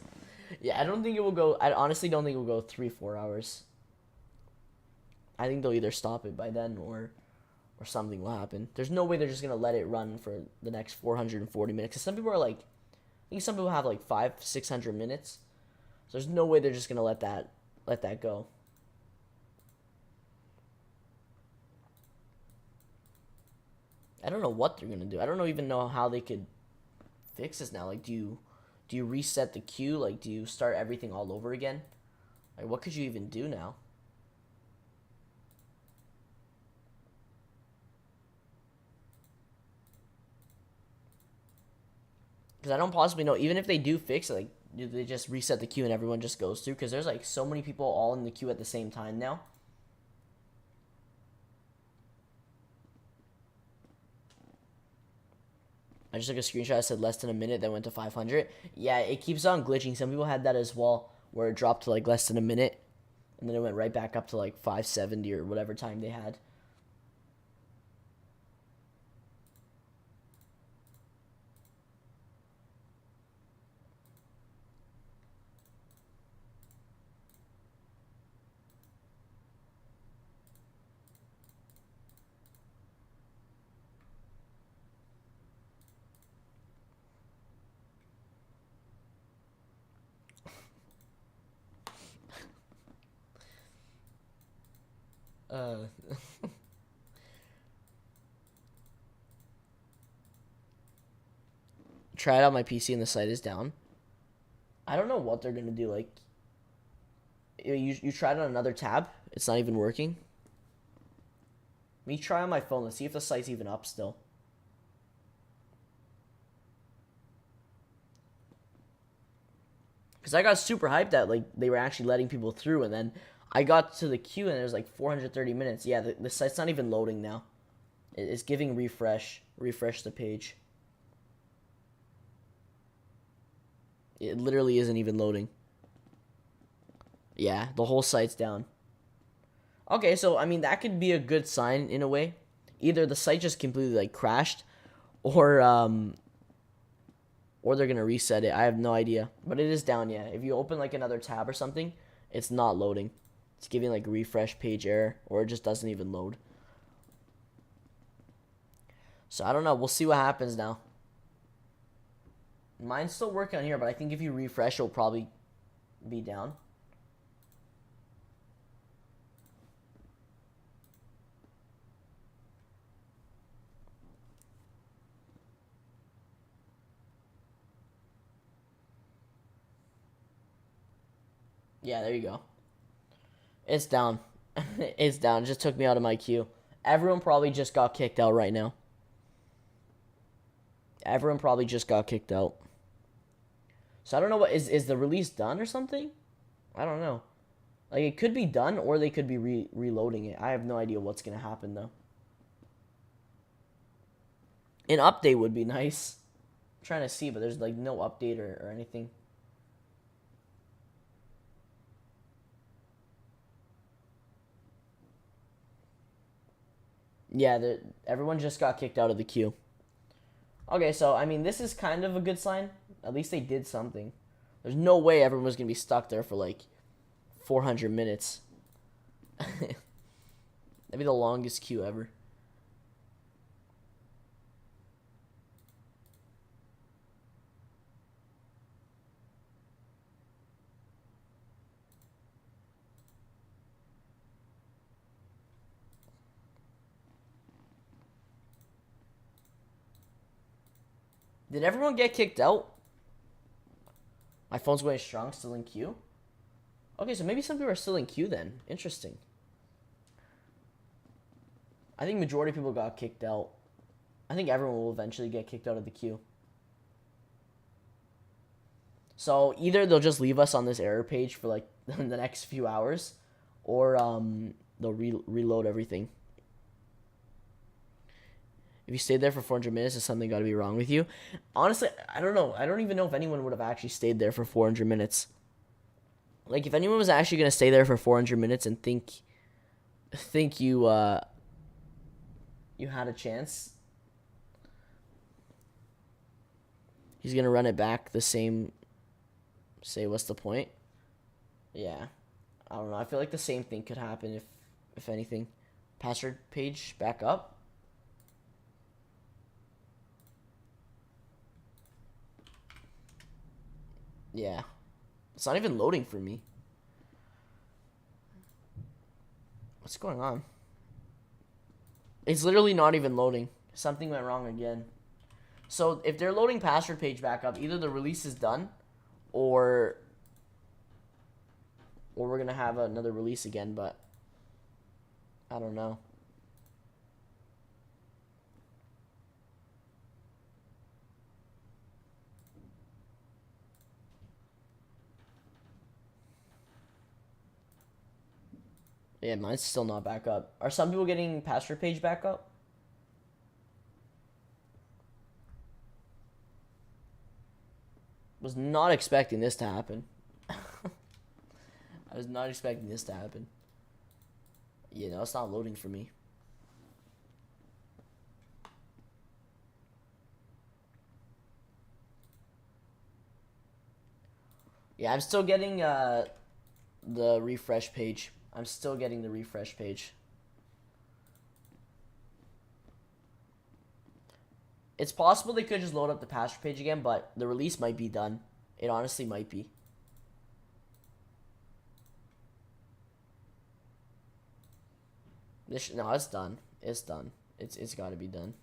Speaker 1: Yeah, I don't think it will go. I honestly don't think it will go 3-4 hours. I think they'll either stop it by then or something will happen. There's no way they're just gonna let it run for the next 440 minutes. Cause some people are like, I think some people have like 500-600 minutes. So there's no way they're just gonna let that go. I don't know what they're gonna do. I don't even know how they could fix this now. Like, do you reset the queue? Like, do you start everything all over again? Like, what could you even do now? Because I don't possibly know. Even if they do fix it, like, do they just reset the queue and everyone just goes through? Because there's like so many people all in the queue at the same time now. I just took a screenshot. I said less than a minute, then went to 500. Yeah, it keeps on glitching. Some people had that as well, where it dropped to like less than a minute, and then it went right back up to like 570 or whatever time they had. Uh, try it on my PC and the site is down. I don't know what they're gonna do. Like, you tried on another tab, it's not even working. Me try on my phone. Let's see if the site's even up still. Because I got super hyped that like they were actually letting people through, and then I got to the queue and it was like 430 minutes. Yeah, the site's not even loading now. It's giving refresh. Refresh the page. It literally isn't even loading. Yeah, the whole site's down. Okay, so I mean that could be a good sign in a way. Either the site just completely like crashed, or they're gonna reset it. I have no idea, but it is down. Yeah, if you open like another tab or something, it's not loading. It's giving like refresh page error, or it just doesn't even load. So I don't know. We'll see what happens now. Mine's still working on here, but I think if you refresh, it'll probably be down. Yeah, there you go. It's down. It's down. It just took me out of my queue. Everyone probably just got kicked out right now. Everyone probably just got kicked out. So I don't know what is the release done or something? I don't know. Like it could be done or they could be reloading it. I have no idea what's gonna happen though. An update would be nice. I'm trying to see, but there's like no update or anything. Yeah, everyone just got kicked out of the queue. Okay, so, I mean, this is kind of a good sign. At least they did something. There's no way everyone was going to be stuck there for, like, 400 minutes. That'd be the longest queue ever. Did everyone get kicked out? My phone's going strong, still in queue? Okay, so maybe some people are still in queue then. Interesting. I think majority of people got kicked out. I think everyone will eventually get kicked out of the queue. So either they'll just leave us on this error page for like the next few hours, or they'll reload everything. If you stayed there for 400 minutes, there's something got to be wrong with you. Honestly, I don't know. I don't even know if anyone would have actually stayed there for 400 minutes. Like, if anyone was actually going to stay there for 400 minutes and think you you had a chance, he's going to run it back the same. Say, what's the point? Yeah. I don't know. I feel like the same thing could happen if anything. Password page back up. Yeah. It's not even loading for me. What's going on? It's literally not even loading. Something went wrong again. So if they're loading password page back up, either the release is done or we're going to have another release again, but I don't know. Yeah, mine's still not back up. Are some people getting password page back up? Was not expecting this to happen. I was not expecting this to happen. You know, it's not loading for me. Yeah, I'm still getting the refresh page. I'm still getting the refresh page. It's possible they could just load up the password page again, but the release might be done. It honestly might be. No, it's done. It's done. It's got to be done.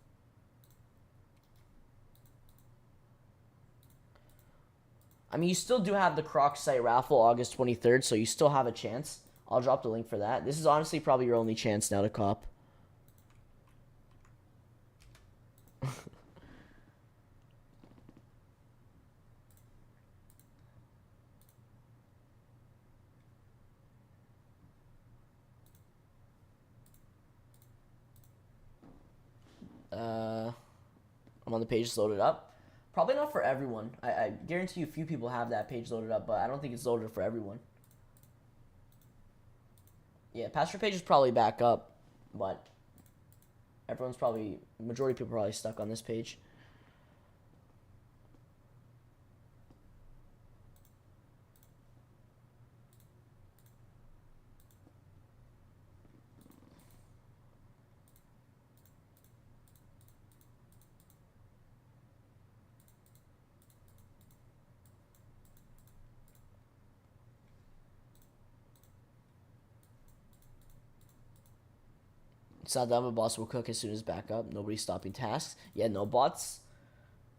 Speaker 1: I mean, you still do have the Crocs site raffle August 23rd, so you still have a chance. I'll drop the link for that. This is honestly probably your only chance now to cop. I'm on the page loaded up. Probably not for everyone. I guarantee you a few people have that page loaded up, but I don't think it's loaded for everyone. Yeah, pastor page is probably back up, but everyone's probably, majority of people are probably stuck on this page. It's not done, but bots will cook as soon as back up. Nobody's stopping tasks. Yeah, no bots.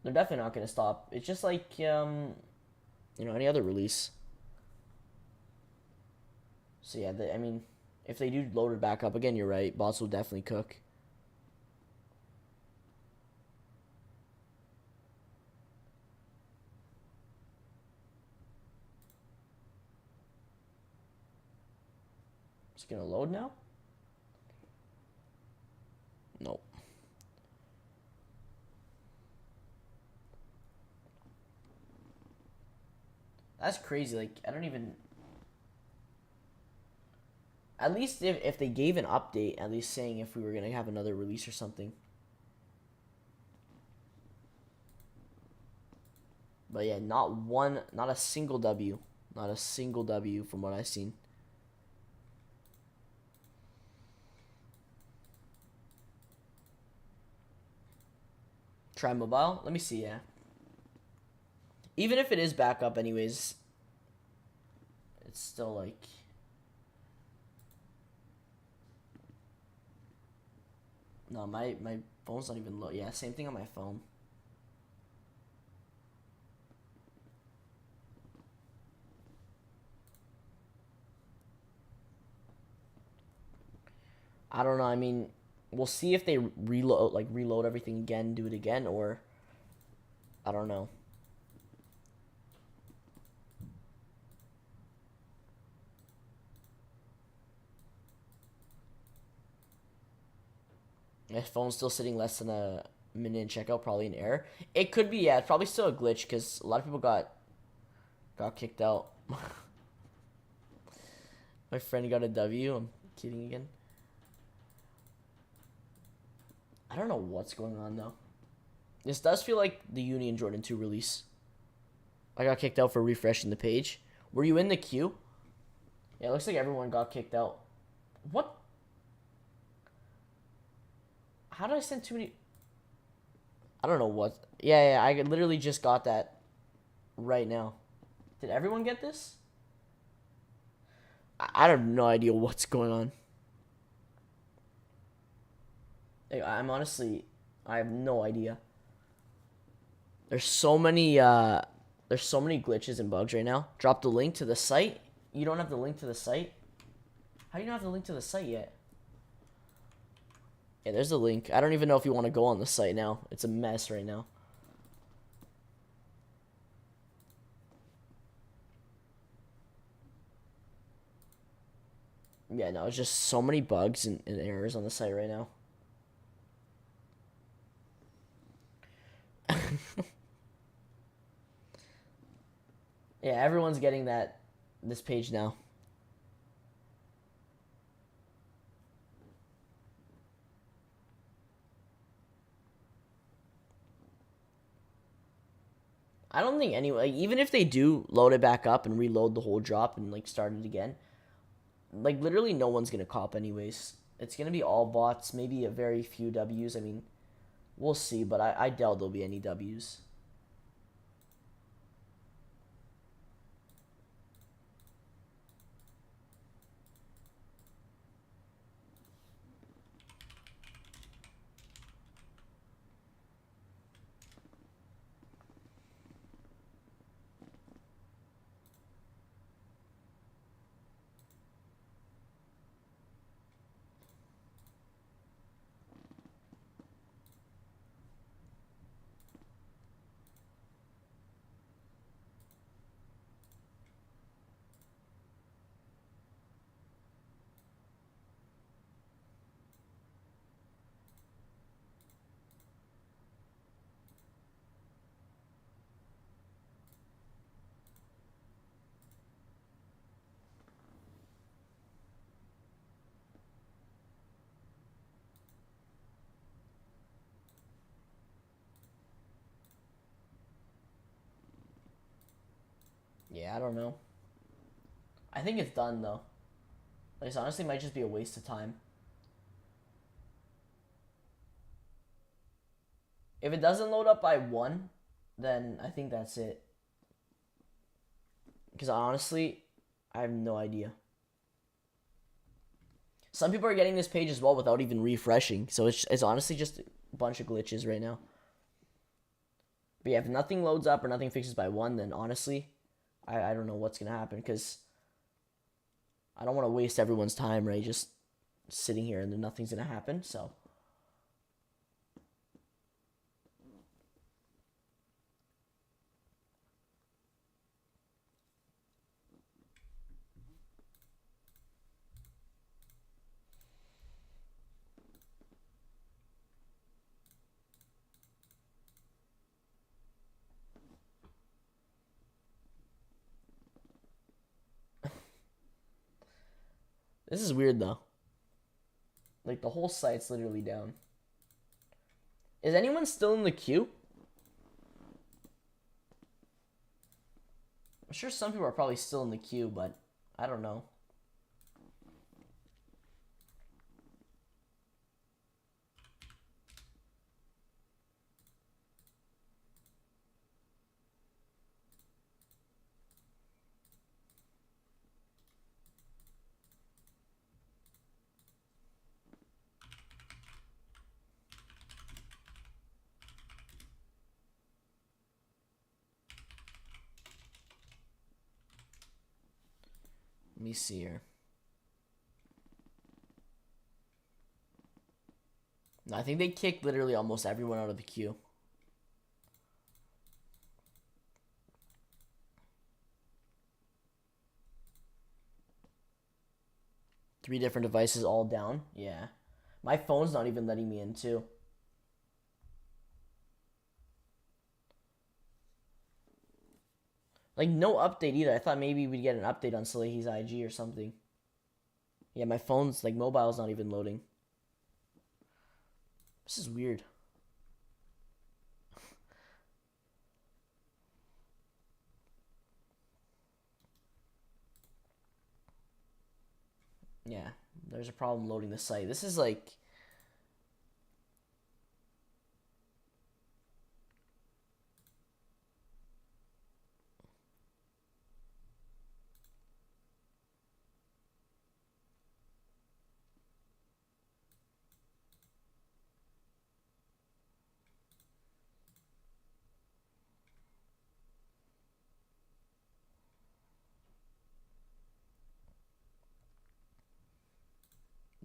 Speaker 1: They're definitely not going to stop. It's just like, you know, any other release. So yeah, I mean, if they do load it back up again, you're right. Bots will definitely cook. It's going to load now? Nope. That's crazy. Like, I don't even... At least if they gave an update, at least saying if we were going to have another release or something. But yeah, not a single W. Not a single W from what I've seen. Try mobile? Let me see, yeah. Even if it is back up anyways, it's still like... No, my phone's not even low. Yeah, same thing on my phone. I don't know, I mean... We'll see if they reload everything again, do it again, or I don't know. My phone's still sitting less than a minute in checkout, probably an error. It could be, yeah, it's probably still a glitch because a lot of people got kicked out. My friend got a W. I'm kidding again. I don't know what's going on, though. This does feel like the Union Jordan 2 release. I got kicked out for refreshing the page. Were you in the queue? Yeah, it looks like everyone got kicked out. What? How did I send too many... I don't know what... Yeah, I literally just got that right now. Did everyone get this? I have no idea what's going on. I'm honestly, I have no idea. There's so many glitches and bugs right now. Drop the link to the site. You don't have the link to the site? How do you not have the link to the site yet? Yeah, there's the link. I don't even know if you want to go on the site now. It's a mess right now. Yeah, no, it's just so many bugs and errors on the site right now. Yeah, everyone's getting this page now. I don't think anyway, even if they do load it back up and reload the whole drop and like start it again, like literally no one's gonna cop anyways. It's gonna be all bots, maybe a very few W's. I mean, we'll see, but I doubt there'll be any W's. Yeah, I don't know. I think it's done though. This honestly might just be a waste of time. If it doesn't load up by 1, then I think that's it. Because honestly, I have no idea. Some people are getting this page as well without even refreshing. So it's honestly just a bunch of glitches right now. But yeah, if nothing loads up or nothing fixes by 1, then honestly, I don't know what's going to happen. Because I don't want to waste everyone's time, right? Just sitting here and then nothing's going to happen. So this is weird though. Like the whole site's literally down. Is anyone still in the queue? I'm sure some people are probably still in the queue, but I don't know. Let me see here. No, I think they kicked literally almost everyone out of the queue. Three different devices all down. Yeah. My phone's not even letting me in too. Like, no update either. I thought maybe we'd get an update on Salehe's IG or something. Yeah, my phone's, like, mobile's not even loading. This is weird. Yeah, there's a problem loading the site. This is, like...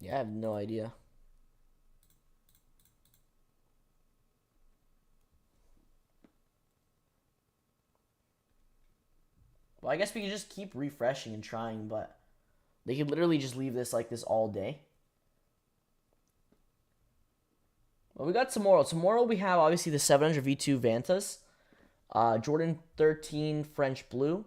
Speaker 1: Yeah, I have no idea. Well, I guess we could just keep refreshing and trying, but they could literally just leave this like this all day. Well, we got tomorrow. Tomorrow we have obviously the 700 V2 Vantas, Jordan 13 French Blue,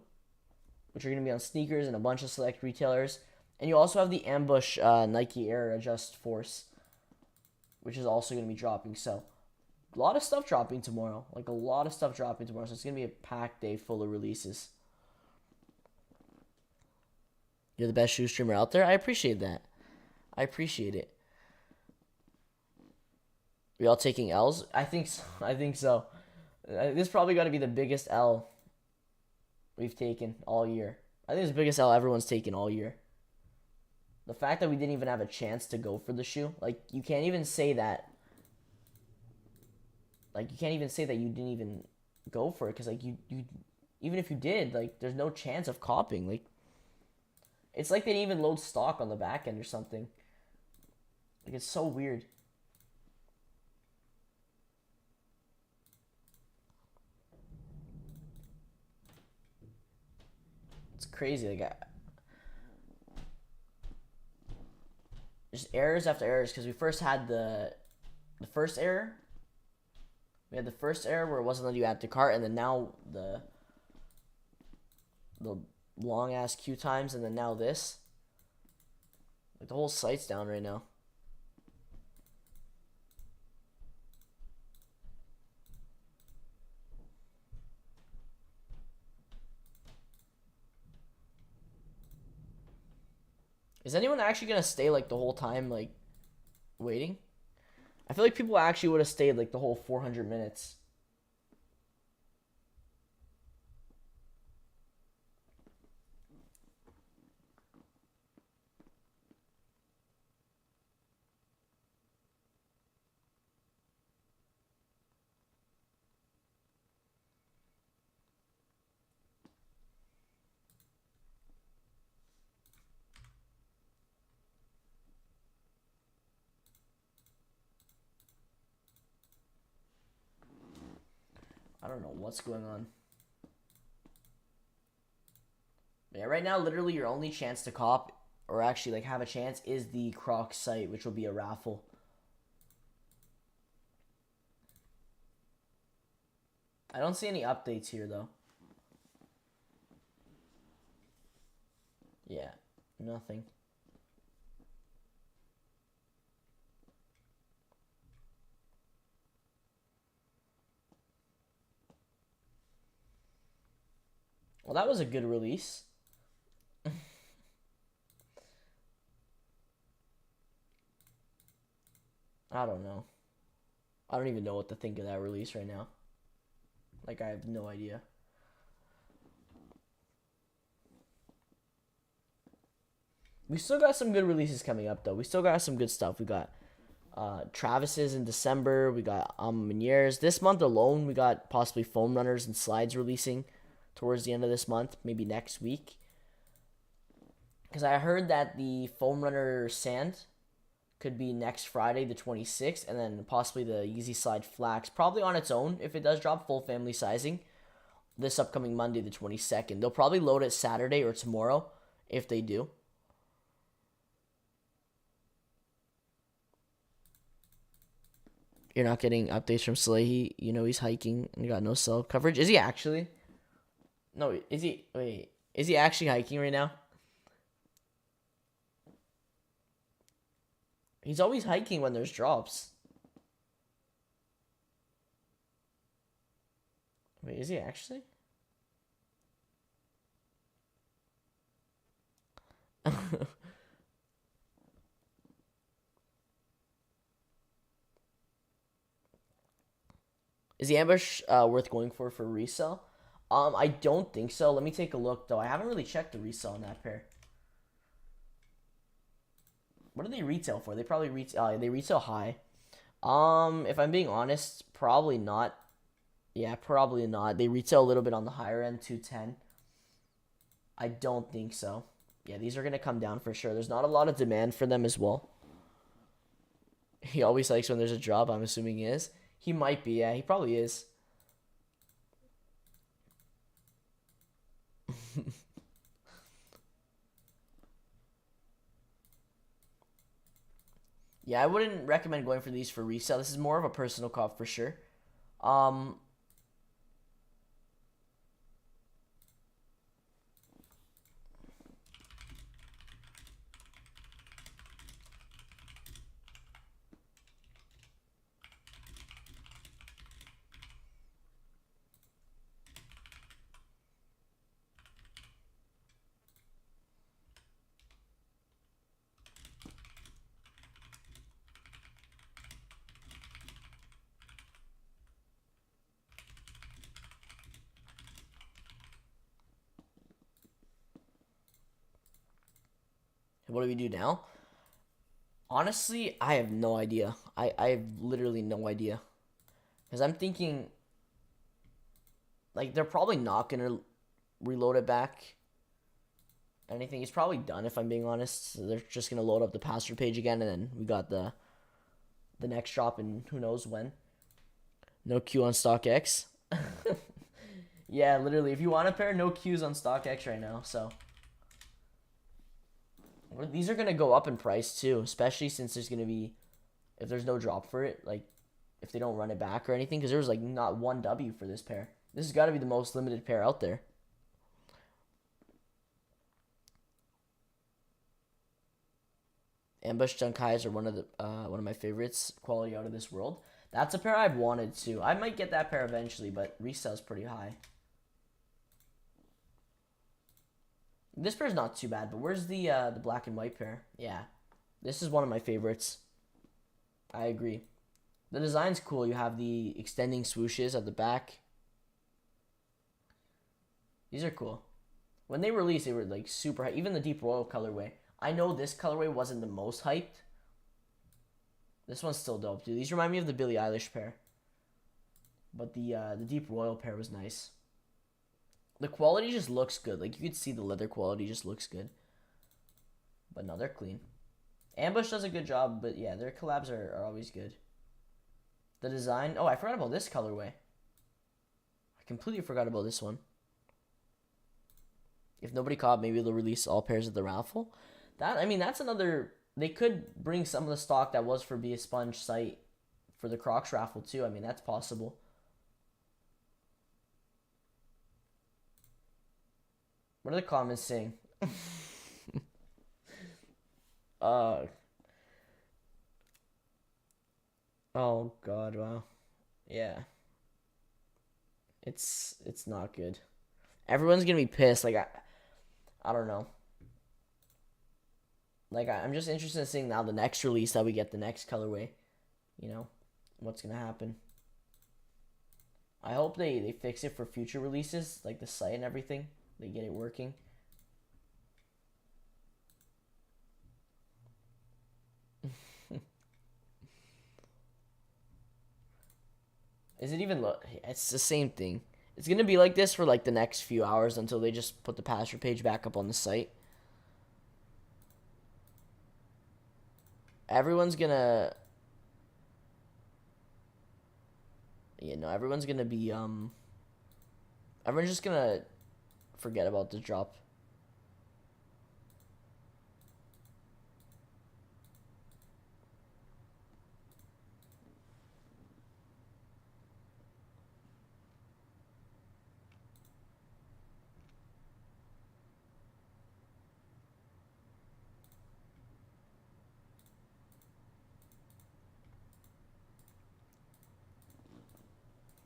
Speaker 1: which are going to be on sneakers and a bunch of select retailers. And you also have the Ambush Nike Air Adjust Force, which is also going to be dropping. So, a lot of stuff dropping tomorrow. Like, a lot of stuff dropping tomorrow. So, it's going to be a packed day full of releases. You're the best shoe streamer out there? I appreciate that. I appreciate it. We all taking L's? I think so. I think so. This is probably got to be the biggest L we've taken all year. I think it's the biggest L everyone's taken all year. The fact that we didn't even have a chance to go for the shoe. Like, you can't even say that. Like, you can't even say that you didn't even go for it. Because, like, you even if you did, like, there's no chance of copying. Like, it's like they didn't even load stock on the back end or something. Like, it's so weird. It's crazy. Like, just errors after errors, because we first had the first error. We had the first error where it wasn't letting you add to cart, and then now the long ass queue times, and then now this. Like, the whole site's down right now. Is anyone actually gonna stay like the whole time, like waiting? I feel like people actually would have stayed like the whole 400 minutes. I don't know what's going on. Yeah, right now, literally your only chance to cop, or actually like have a chance, is the Crocs site, which will be a raffle. I don't see any updates here though. Yeah, nothing. Well, that was a good release. I don't know. I don't even know what to think of that release right now. Like, I have no idea. We still got some good releases coming up, though. We still got some good stuff. We got Travis's in December. We got Meniere's. This month alone, we got possibly foam runners and slides releasing towards the end of this month, maybe next week. Because I heard that the foam runner sand could be next Friday, the 26th, and then possibly the Yeezy Slide Flax, probably on its own if it does drop full family sizing, this upcoming Monday, the 22nd. They'll probably load it Saturday or tomorrow if they do. You're not getting updates from Salehe. You know he's hiking and got no cell coverage. Is he actually? No, is he? Wait, is he actually hiking right now? He's always hiking when there's drops. Wait, is he actually? Is the ambush worth going for resale? I don't think so. Let me take a look though. I haven't really checked the resale on that pair. What do they retail for? They probably retail high. If I'm being honest, probably not. Yeah, probably not. They retail a little bit on the higher end, 210. I don't think so. Yeah, these are gonna come down for sure. There's not a lot of demand for them as well. He always likes when there's a drop. I'm assuming he is. He might be. Yeah, he probably is. Yeah, I wouldn't recommend going for these for resale. This is more of a personal cop for sure. Um, what do we do now? Honestly, I have no idea. I have literally no idea. Because I'm thinking, like, they're probably not going to reload it back. Anything. It's probably done, if I'm being honest. So they're just going to load up the password page again, and then we got the next drop in who knows when. No queue on StockX. Yeah, literally. If you want a pair, no queues on StockX right now, so... These are going to go up in price too, especially since there's going to be, if there's no drop for it, like if they don't run it back or anything, because there's like not one W for this pair. This has got to be the most limited pair out there. Ambush Junkais are one of my favorites, quality out of this world. That's a pair I've wanted to. I might get that pair eventually, but resale's pretty high. This pair's not too bad, but where's the black and white pair? Yeah, this is one of my favorites. I agree. The design's cool. You have the extending swooshes at the back. These are cool. When they released, they were like super hype. Even the deep royal colorway. I know this colorway wasn't the most hyped. This one's still dope, dude. These remind me of the Billie Eilish pair. But the deep royal pair was nice. The quality just looks good. Like, you could see the leather quality just looks good. But no, they're clean. Ambush does a good job, but yeah, their collabs are always good. The design... Oh, I forgot about this colorway. I completely forgot about this one. If nobody caught, maybe they'll release all pairs at the raffle. I mean, that's another... They could bring some of the stock that was for beaspunge site for the Crocs raffle, too. I mean, that's possible. What are the comments saying? Oh God, wow. Yeah. It's not good. Everyone's gonna be pissed. Like, I don't know. Like, I'm just interested in seeing now the next release that we get, the next colorway. You know, what's gonna happen. I hope they fix it for future releases, like the site and everything. They get it working. Is it even look? It's the same thing. It's gonna be like this for like the next few hours until they just put the password page back up on the site. Everyone's gonna... Yeah, no, everyone's gonna be, everyone's just gonna forget about the drop.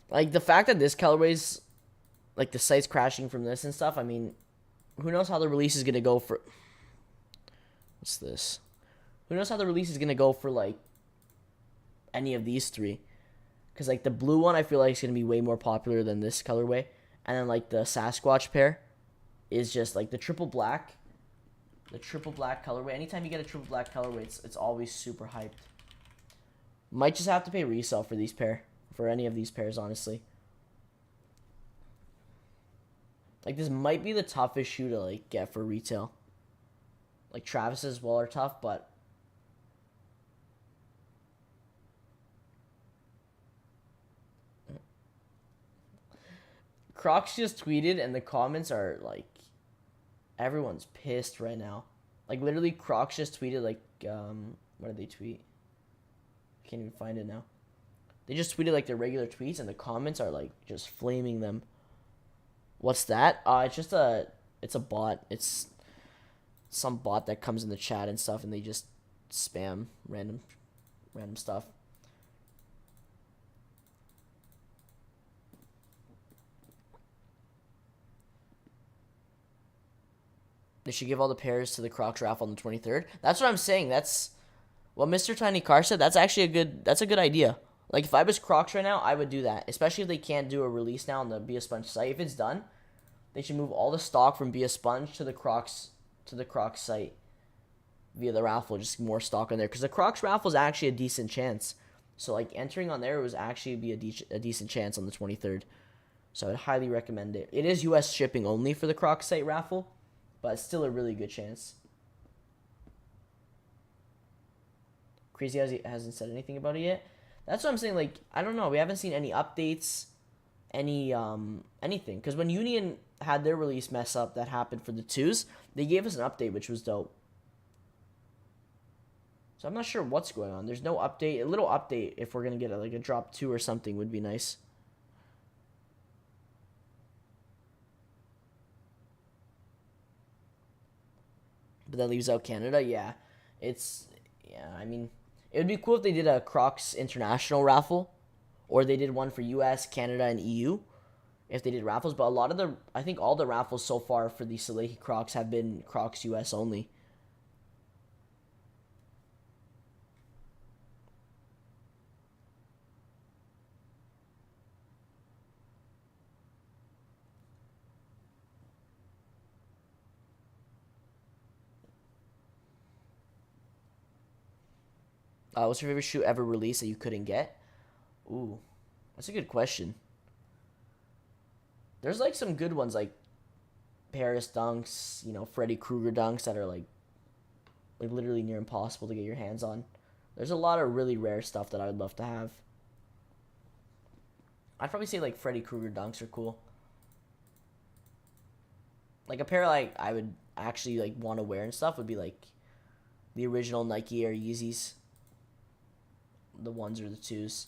Speaker 1: Like, the fact that this colorway's, like, the site's crashing from this and stuff, I mean, who knows how the release is going to go for... What's this? Who knows how the release is going to go for, like, any of these three. Because, like, the blue one, I feel like is going to be way more popular than this colorway. And then, like, the Sasquatch pair is just, like, the triple black. The triple black colorway. Anytime you get a triple black colorway, it's always super hyped. Might just have to pay resale for these pair. For any of these pairs, honestly. Like, this might be the toughest shoe to, like, get for retail. Like, Travis's as well are tough, but... Crocs just tweeted, and the comments are, like... Everyone's pissed right now. Like, literally, Crocs just tweeted, like, what did they tweet? I can't even find it now. They just tweeted, like, their regular tweets, and the comments are, like, just flaming them. What's that? It's just it's a bot. It's some bot that comes in the chat and stuff, and they just spam random stuff. They should give all the pairs to the Crocs raffle on the 23rd. That's what I'm saying. That's what Mr. Tiny Car said. That's actually a good idea. Like, if I was Crocs right now, I would do that. Especially if they can't do a release now on the beaspunge site. If it's done, they should move all the stock from beaspunge to the Crocs site via the raffle. Just more stock on there. Because the Crocs raffle is actually a decent chance. So, like, entering on there was actually be a decent chance on the 23rd. So, I'd highly recommend it. It is US shipping only for the Crocs site raffle. But it's still a really good chance. Crazy hasn't said anything about it yet. That's what I'm saying, like, I don't know. We haven't seen any updates, anything. Because when Union had their release mess up that happened for the 2s, they gave us an update, which was dope. So I'm not sure what's going on. There's no update. A little update if we're going to get a drop 2 or something would be nice. But that leaves out Canada. Yeah, I mean... It would be cool if they did a Crocs international raffle, or they did one for US, Canada, and EU. if they did raffles. But a lot of the, I think all the raffles so far for the Salehe Crocs have been Crocs US only. What's your favorite shoe ever released that you couldn't get? Ooh, that's a good question. There's like some good ones like Paris Dunks, you know, Freddy Krueger Dunks that are like literally near impossible to get your hands on. There's a lot of really rare stuff that I would love to have. I'd probably say like Freddy Krueger Dunks are cool. Like a pair like I would actually like want to wear and stuff would be like the original Nike Air Yeezys. The ones or the twos.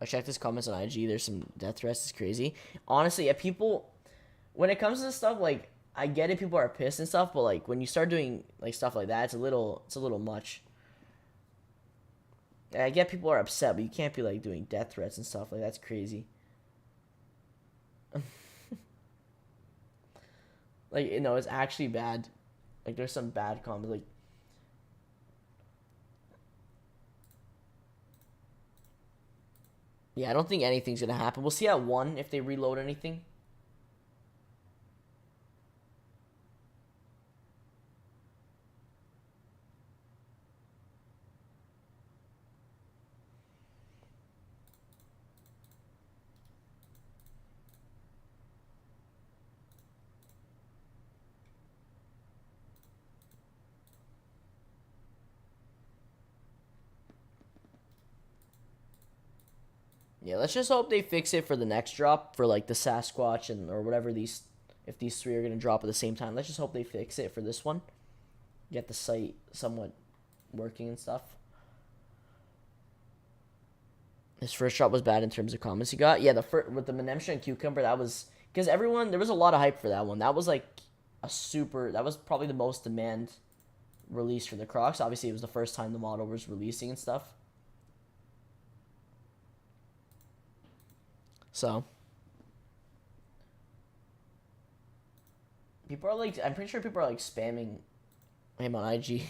Speaker 1: I checked his comments on IG. There's some death threats. It's crazy. Honestly, if people, when it comes to this stuff, like I get it, people are pissed and stuff, but like when you start doing like stuff like that, it's a little much. And I get people are upset, but you can't be like doing death threats and stuff like that's crazy. Like you know, it's actually bad. Like there's some bad comments like. Yeah, I don't think anything's gonna happen. We'll see at 1 if they reload anything. Yeah, let's just hope they fix it for the next drop for like the Sasquatch and or whatever these if these three are gonna drop at the same time. Let's just hope they fix it for this one. Get the site somewhat working and stuff. His first drop was bad in terms of comments he got. Yeah, the first with the Menemsha and Cucumber, that was because everyone there was a lot of hype for that one. That was like a super. That was probably the most demand release for the Crocs. Obviously, it was the first time the model was releasing and stuff. So people are like, I'm pretty sure people are like spamming him on IG.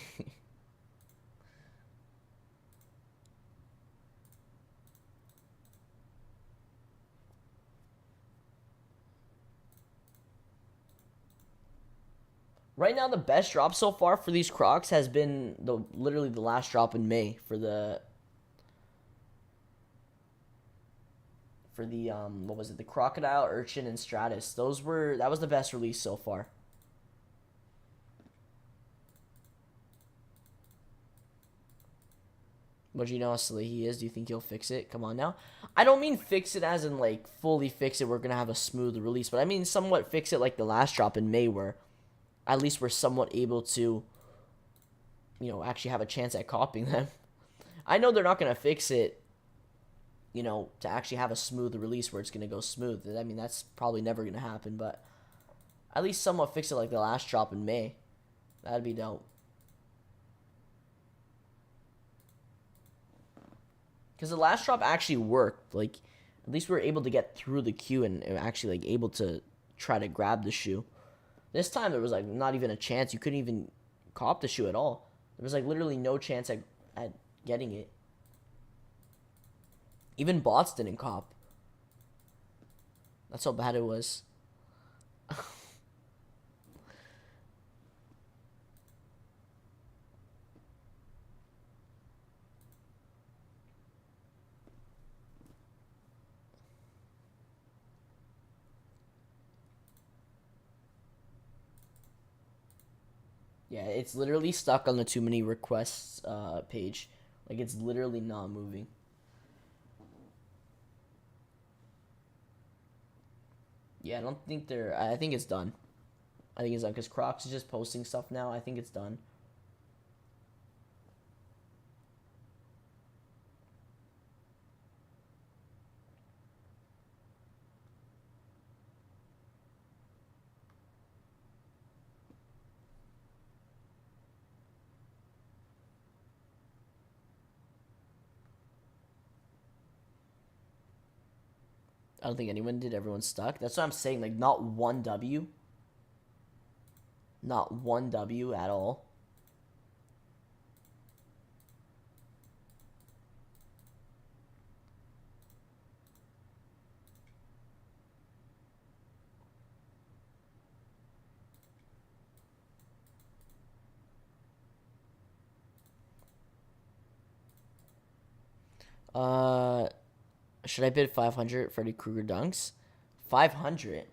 Speaker 1: Right now, the best drop so far for these Crocs has been literally the last drop in May for the what was it, the Crocodile, Urchin, and Stratus. That was the best release so far. What do you know how silly he is? Do you think he'll fix it? Come on now. I don't mean fix it as in like fully fix it. We're gonna have a smooth release, but I mean somewhat fix it like the last drop in May, where at least we're somewhat able to, you know, actually have a chance at copying them. I know they're not gonna fix it, you know, to actually have a smooth release where it's gonna go smooth. I mean that's probably never gonna happen, but at least somewhat fix it like the last drop in May. That'd be dope. Because the last drop actually worked. Like, at least we were able to get through the queue and actually, like, able to try to grab the shoe. This time, there was, like, not even a chance. You couldn't even cop the shoe at all. There was, like, literally no chance at getting it. Even bots didn't cop. That's how bad it was. Yeah, it's literally stuck on the too many requests page. Like, it's literally not moving. Yeah, I don't think they're... I think it's done. I think it's done because Crocs is just posting stuff now. I think it's done. I don't think anyone did. Everyone's stuck. That's what I'm saying. Like, not one W. Not one W at all. Should I bid 500 Freddy Krueger dunks? 500?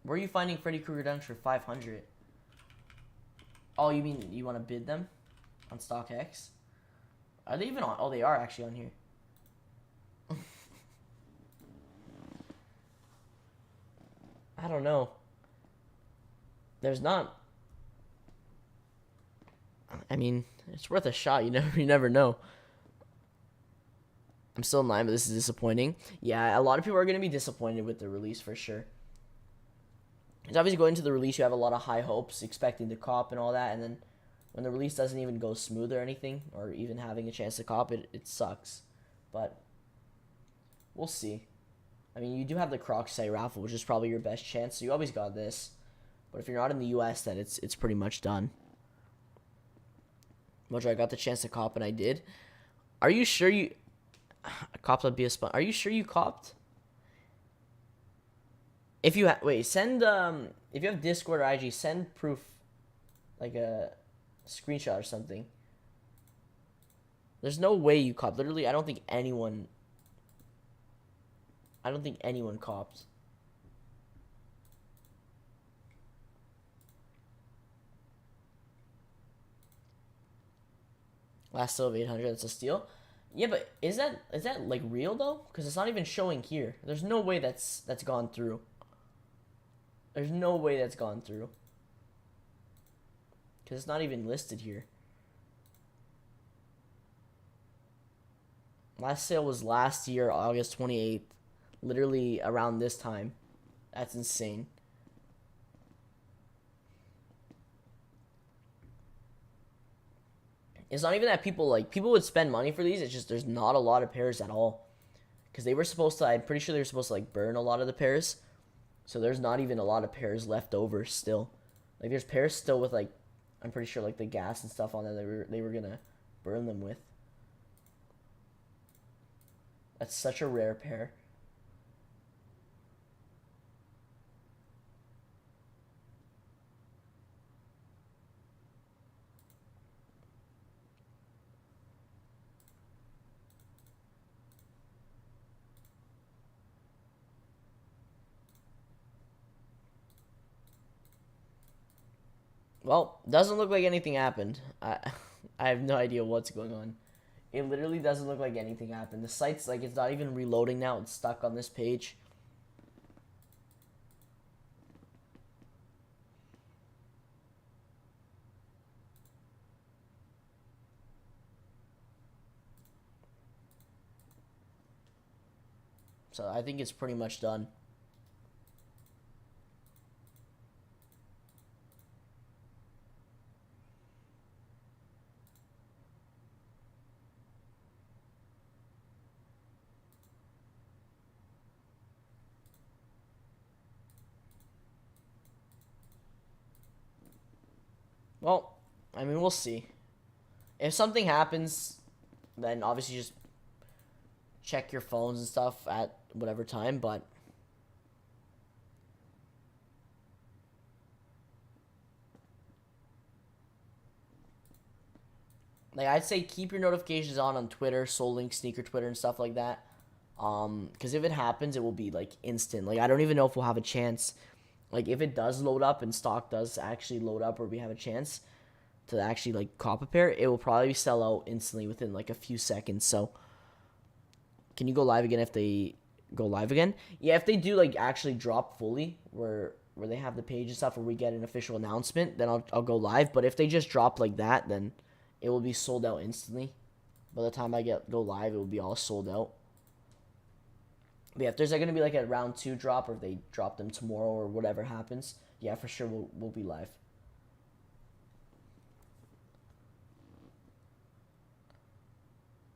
Speaker 1: Where are you finding Freddy Krueger dunks for 500? Oh, you mean you want to bid them on StockX? Are they even on? Oh, they are actually on here. I don't know. There's not. I mean, it's worth a shot. You never know. I'm still in line, but this is disappointing. Yeah, a lot of people are going to be disappointed with the release for sure. It's obviously going to the release, you have a lot of high hopes, expecting to cop and all that, and then when the release doesn't even go smooth or anything, or even having a chance to cop it, it sucks. But we'll see. I mean, you do have the Crocs site raffle, which is probably your best chance, so you always got this. But if you're not in the US, then it's pretty much done. Mojo, I got the chance to cop, and I did. Are you sure you... copped on beaspunge. Are you sure you copped? If you wait, send if you have Discord or IG, send proof, like a screenshot or something. There's no way you copped. Literally, I don't think anyone copped. Last sale of 800. That's a steal. Yeah, but is that like real though? Because it's not even showing here. There's no way that's gone through. There's no way that's gone through. Because it's not even listed here. Last sale was last year, August 28th. Literally around this time. That's insane. It's not even that people would spend money for these. It's just there's not a lot of pairs at all. Because they were supposed to, I'm pretty sure they were supposed to like burn a lot of the pairs. So there's not even a lot of pairs left over still. Like there's pairs still with like, I'm pretty sure like the gas and stuff on there they were gonna burn them with. That's such a rare pair. Well, doesn't look like anything happened. I have no idea what's going on. It literally doesn't look like anything happened. The site's like, it's not even reloading now. It's stuck on this page. So I think it's pretty much done. Well, I mean, we'll see. If something happens, then obviously just check your phones and stuff at whatever time, but like I'd say keep your notifications on Twitter, SoulLink, Sneaker Twitter, and stuff like that. Because if it happens, it will be like instant. Like I don't even know if we'll have a chance. Like if it does load up and stock does actually load up, or we have a chance to actually like cop a pair, it will probably sell out instantly within like a few seconds. So can you go live again if they go live again? Yeah, if they do like actually drop fully, where they have the page and stuff, where we get an official announcement, then I'll go live. But if they just drop like that, then it will be sold out instantly. By the time I go live, it will be all sold out. But yeah, if there's going to be like a round 2 drop, or if they drop them tomorrow or whatever happens, yeah, for sure we'll be live.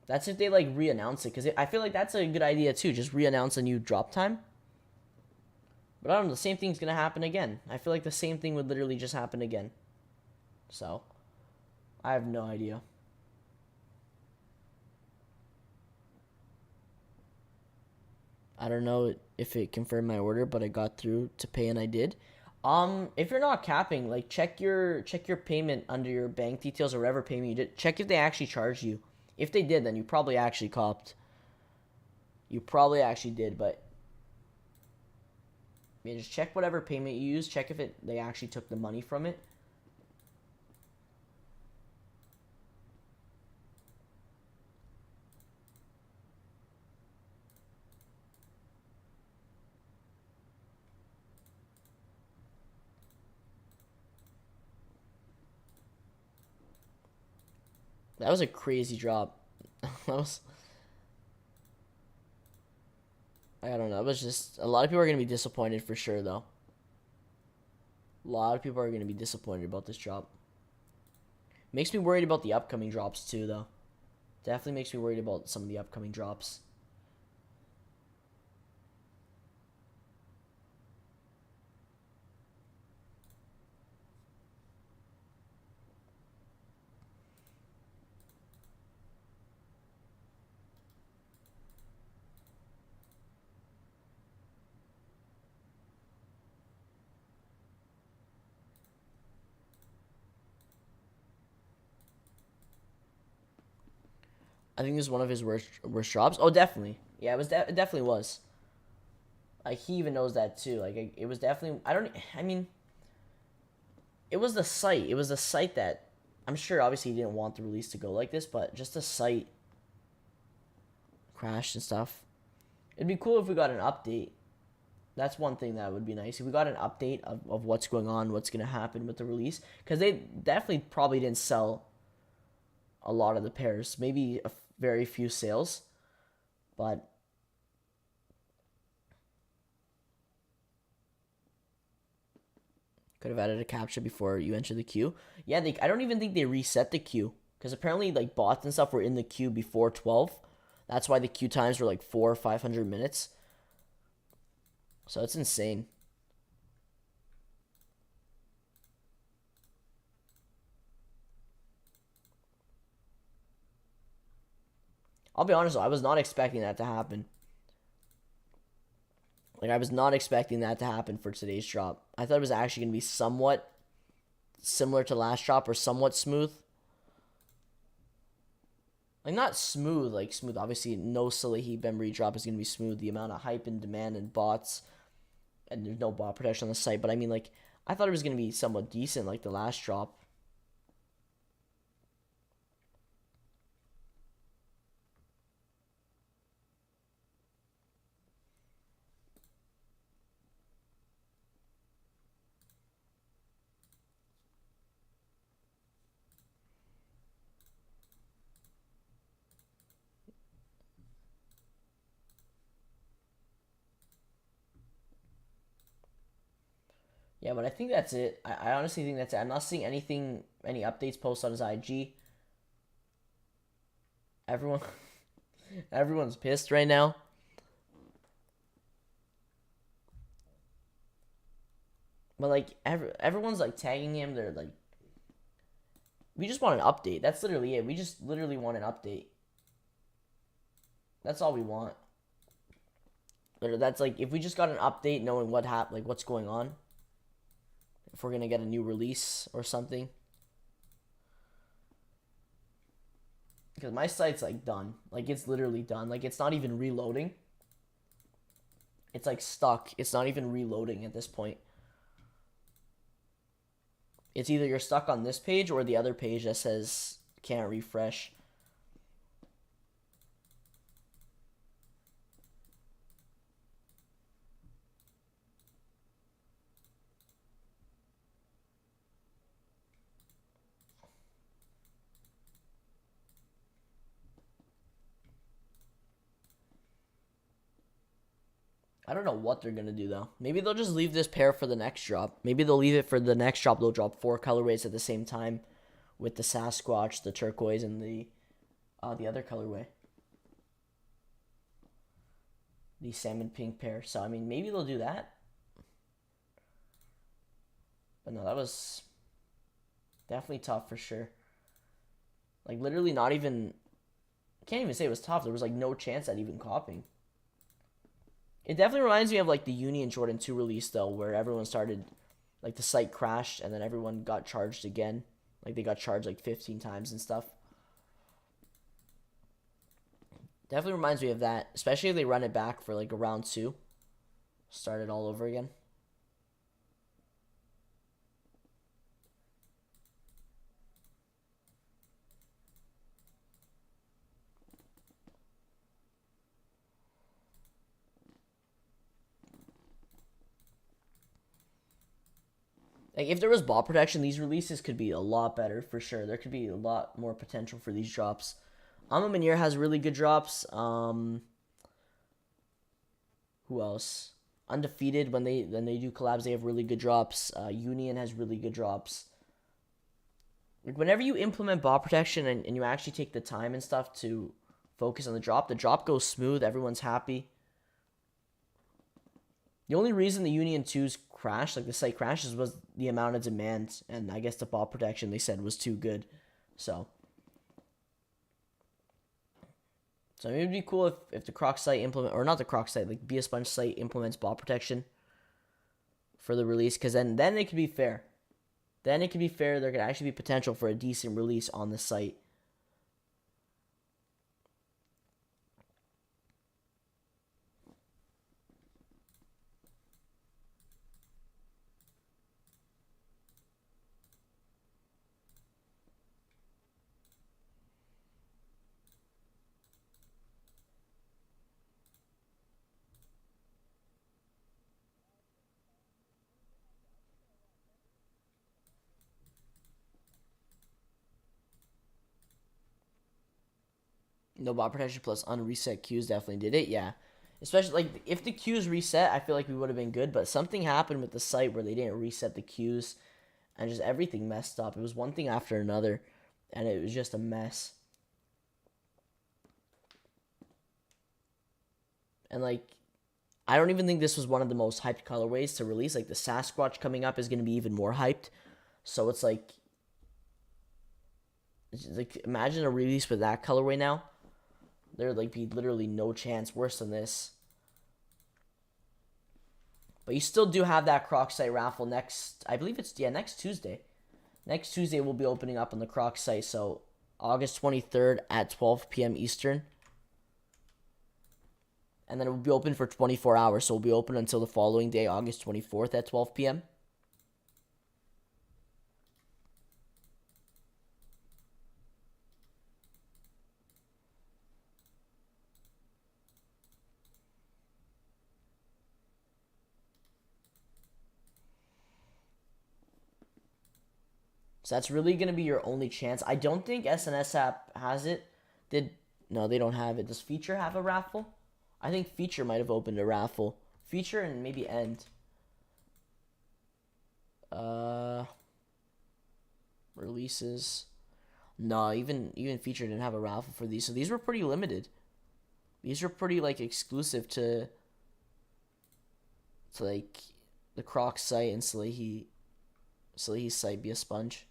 Speaker 1: That's if they like re-announce it, because I feel like that's a good idea too. Just re-announce a new drop time. But I don't know, the same thing's gonna happen again. I feel like the same thing would literally just happen again. So, I have no idea. I don't know if it confirmed my order, but I got through to pay and I did. If you're not capping, like check your payment under your bank details or whatever payment you did. Check if they actually charged you. If they did, then you probably actually copped. You probably actually did, but yeah, just check whatever payment you use. Check if they actually took the money from it. That was a crazy drop. That was, I don't know. It was just, a lot of people are going to be disappointed for sure, though. A lot of people are going to be disappointed about this drop. Makes me worried about the upcoming drops, too, though. Definitely makes me worried about some of the upcoming drops. I think this is one of his worst drops. Oh, definitely. Yeah, it definitely was. Like, he even knows that, too. Like, it was definitely, I mean, it was the site. It was the site that, I'm sure, obviously, he didn't want the release to go like this, but just the site crashed and stuff. It'd be cool if we got an update. That's one thing that would be nice. If we got an update of what's going on, what's going to happen with the release. Because they definitely probably didn't sell a lot of the pairs. Maybe very few sales. But could have added a captcha before you enter the queue. Yeah, I don't even think they reset the queue. Because apparently like bots and stuff were in the queue before 12. That's why the queue times were like 400 or 500 minutes. So it's insane. I'll be honest though, I was not expecting that to happen. Like, I was not expecting that to happen for today's drop. I thought it was actually going to be somewhat similar to last drop or somewhat smooth. Like, not smooth, like smooth. Obviously, no Salehe Bembury drop is going to be smooth. The amount of hype and demand and bots, and there's no bot protection on the site. But I mean, like, I thought it was going to be somewhat decent, like the last drop. Yeah, but I think that's it. I honestly think that's it. I'm not seeing anything, any updates posted on his IG. Everyone, everyone's pissed right now. But like everyone's like tagging him. They're like, we just want an update. That's literally it. We just literally want an update. That's all we want. That's like, if we just got an update knowing what happened, like what's going on. If we're gonna get a new release or something. Because my site's like done. Like, it's literally done. Like, it's not even reloading. It's like stuck. It's not even reloading at this point. It's either you're stuck on this page or the other page that says can't refresh. I don't know what they're going to do, though. Maybe they'll just leave this pair for the next drop. Maybe they'll leave it for the next drop. They'll drop 4 colorways at the same time with the Sasquatch, the turquoise, and the the other colorway. The salmon pink pair. So, I mean, maybe they'll do that. But no, that was definitely tough for sure. Like, literally not even... I can't even say it was tough. There was, like, no chance at even copying. It definitely reminds me of, like, the Union Jordan 2 release, though, where everyone started... Like, the site crashed, and then everyone got charged again. Like, they got charged, like, 15 times and stuff. Definitely reminds me of that. Especially if they run it back for, like, a round 2. Start it all over again. Like, if there was ball protection, these releases could be a lot better, for sure. There could be a lot more potential for these drops. Manir has really good drops. Who else? Undefeated, when they do collabs, they have really good drops. Union has really good drops. Like, whenever you implement ball protection and you actually take the time and stuff to focus on the drop goes smooth. Everyone's happy. The only reason the Union 2s crashed, like the site crashes, was the amount of demand, and I guess the ball protection they said was too good. So I mean, it'd be cool if the Crocs site implement, or not the Crocs site, like beaspunge site implements ball protection for the release, because then it could be fair. Then it could be fair. There could actually be potential for a decent release on the site. No ball protection plus unreset cues definitely did it, yeah. Especially, like, if the cues reset, I feel like we would have been good, but something happened with the site where they didn't reset the cues, and just everything messed up. It was one thing after another, and it was just a mess. And, like, I don't even think this was one of the most hyped colorways to release. Like, the Sasquatch coming up is going to be even more hyped. So it's like, imagine a release with that colorway now. There'd, like, be literally no chance worse than this. But you still do have that Crocs site raffle next, I believe it's, next Tuesday. Next Tuesday we'll be opening up on the Crocs site. So August 23rd at 12 p.m. Eastern. And then it will be open for 24 hours. So it will be open until the following day, August 24th at 12 p.m. So that's really going to be your only chance. I don't think SNS app has it. No, they don't have it. Does Feature have a raffle? I think Feature might have opened a raffle. Feature and maybe End. Releases. No, even Feature didn't have a raffle for these. So these were pretty limited. These were pretty, like, exclusive to like the Crocs site and Salehe's site, beaspunge.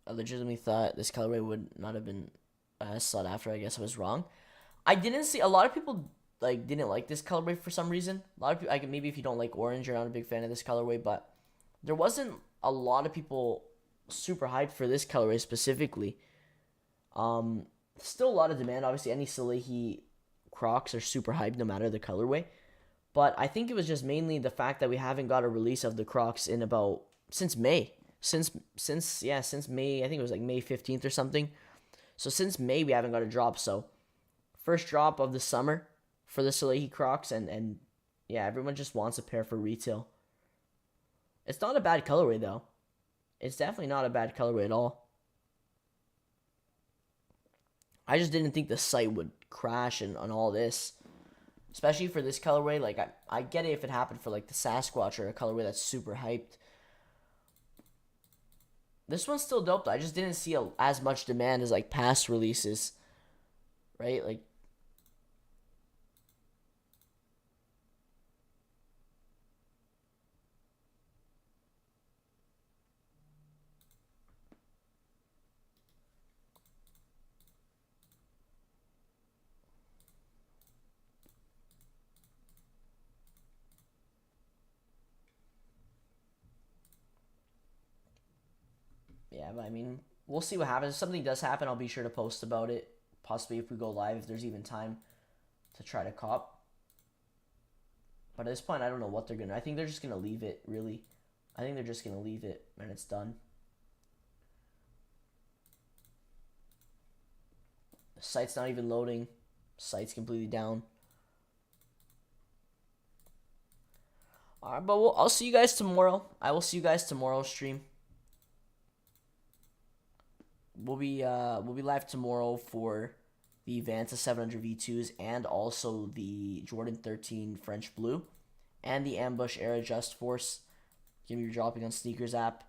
Speaker 1: I legitimately thought this colorway would not have been sought after. I guess I was wrong. I didn't see a lot of people didn't like this colorway for some reason. A lot of people, maybe if you don't like orange, you're not a big fan of this colorway, but there wasn't a lot of people super hyped for this colorway specifically. Still a lot of demand. Obviously, any Salehe Crocs are super hyped no matter the colorway. But I think it was just mainly the fact that we haven't got a release of the Crocs in since May. Since May, I think it was like May 15th or something. So since May, we haven't got a drop. So first drop of the summer for the Salehe Crocs, and yeah, everyone just wants a pair for retail. It's not a bad colorway though. It's definitely not a bad colorway at all. I just didn't think the site would crash and on all this. especially for this colorway. Like I get it if it happened for like the Sasquatch or a colorway that's super hyped. This one's still dope though. I just didn't see as much demand as like past releases, right? Like, yeah, but I mean, we'll see what happens. If something does happen, I'll be sure to post about it. Possibly if we go live, if there's even time to try to cop. But at this point, I don't know what they're gonna. I think they're just gonna leave it. Really, I think they're just gonna leave it and it's done. The site's not even loading. Site's completely down. Alright, but I'll see you guys tomorrow. I will see you guys tomorrow stream. We'll be live tomorrow for the Vanta 700 V2s and also the Jordan 13 French Blue and the Ambush Air Adjust Force. Gonna be dropping on Sneakers app.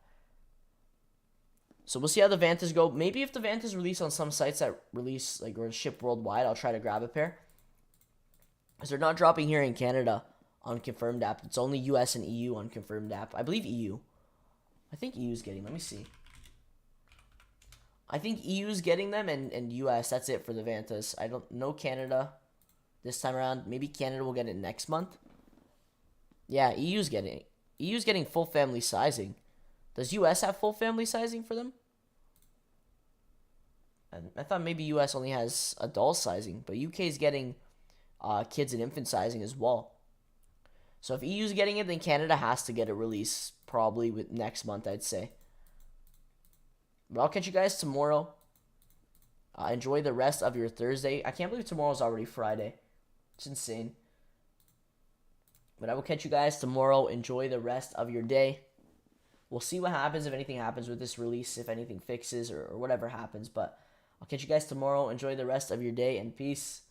Speaker 1: So we'll see how the Vantas go. Maybe if the Vantas release on some sites that release like or ship worldwide, I'll try to grab a pair. Because they're not dropping here in Canada on Confirmed app. It's only US and EU on Confirmed app. I believe EU. I think EU is getting. Let me see. I think EU is getting them and US. That's it for the Vantas. I don't know Canada this time around. Maybe Canada will get it next month. Yeah, EU's getting it. EU's getting full family sizing. Does US have full family sizing for them? I thought maybe US only has adult sizing, but UK is getting kids and infant sizing as well. So if EU's getting it, then Canada has to get a release probably with next month, I'd say. But I'll catch you guys tomorrow. Enjoy the rest of your Thursday. I can't believe tomorrow's already Friday. It's insane. But I will catch you guys tomorrow. Enjoy the rest of your day. We'll see what happens, if anything happens with this release, if anything fixes or whatever happens. But I'll catch you guys tomorrow. Enjoy the rest of your day and peace.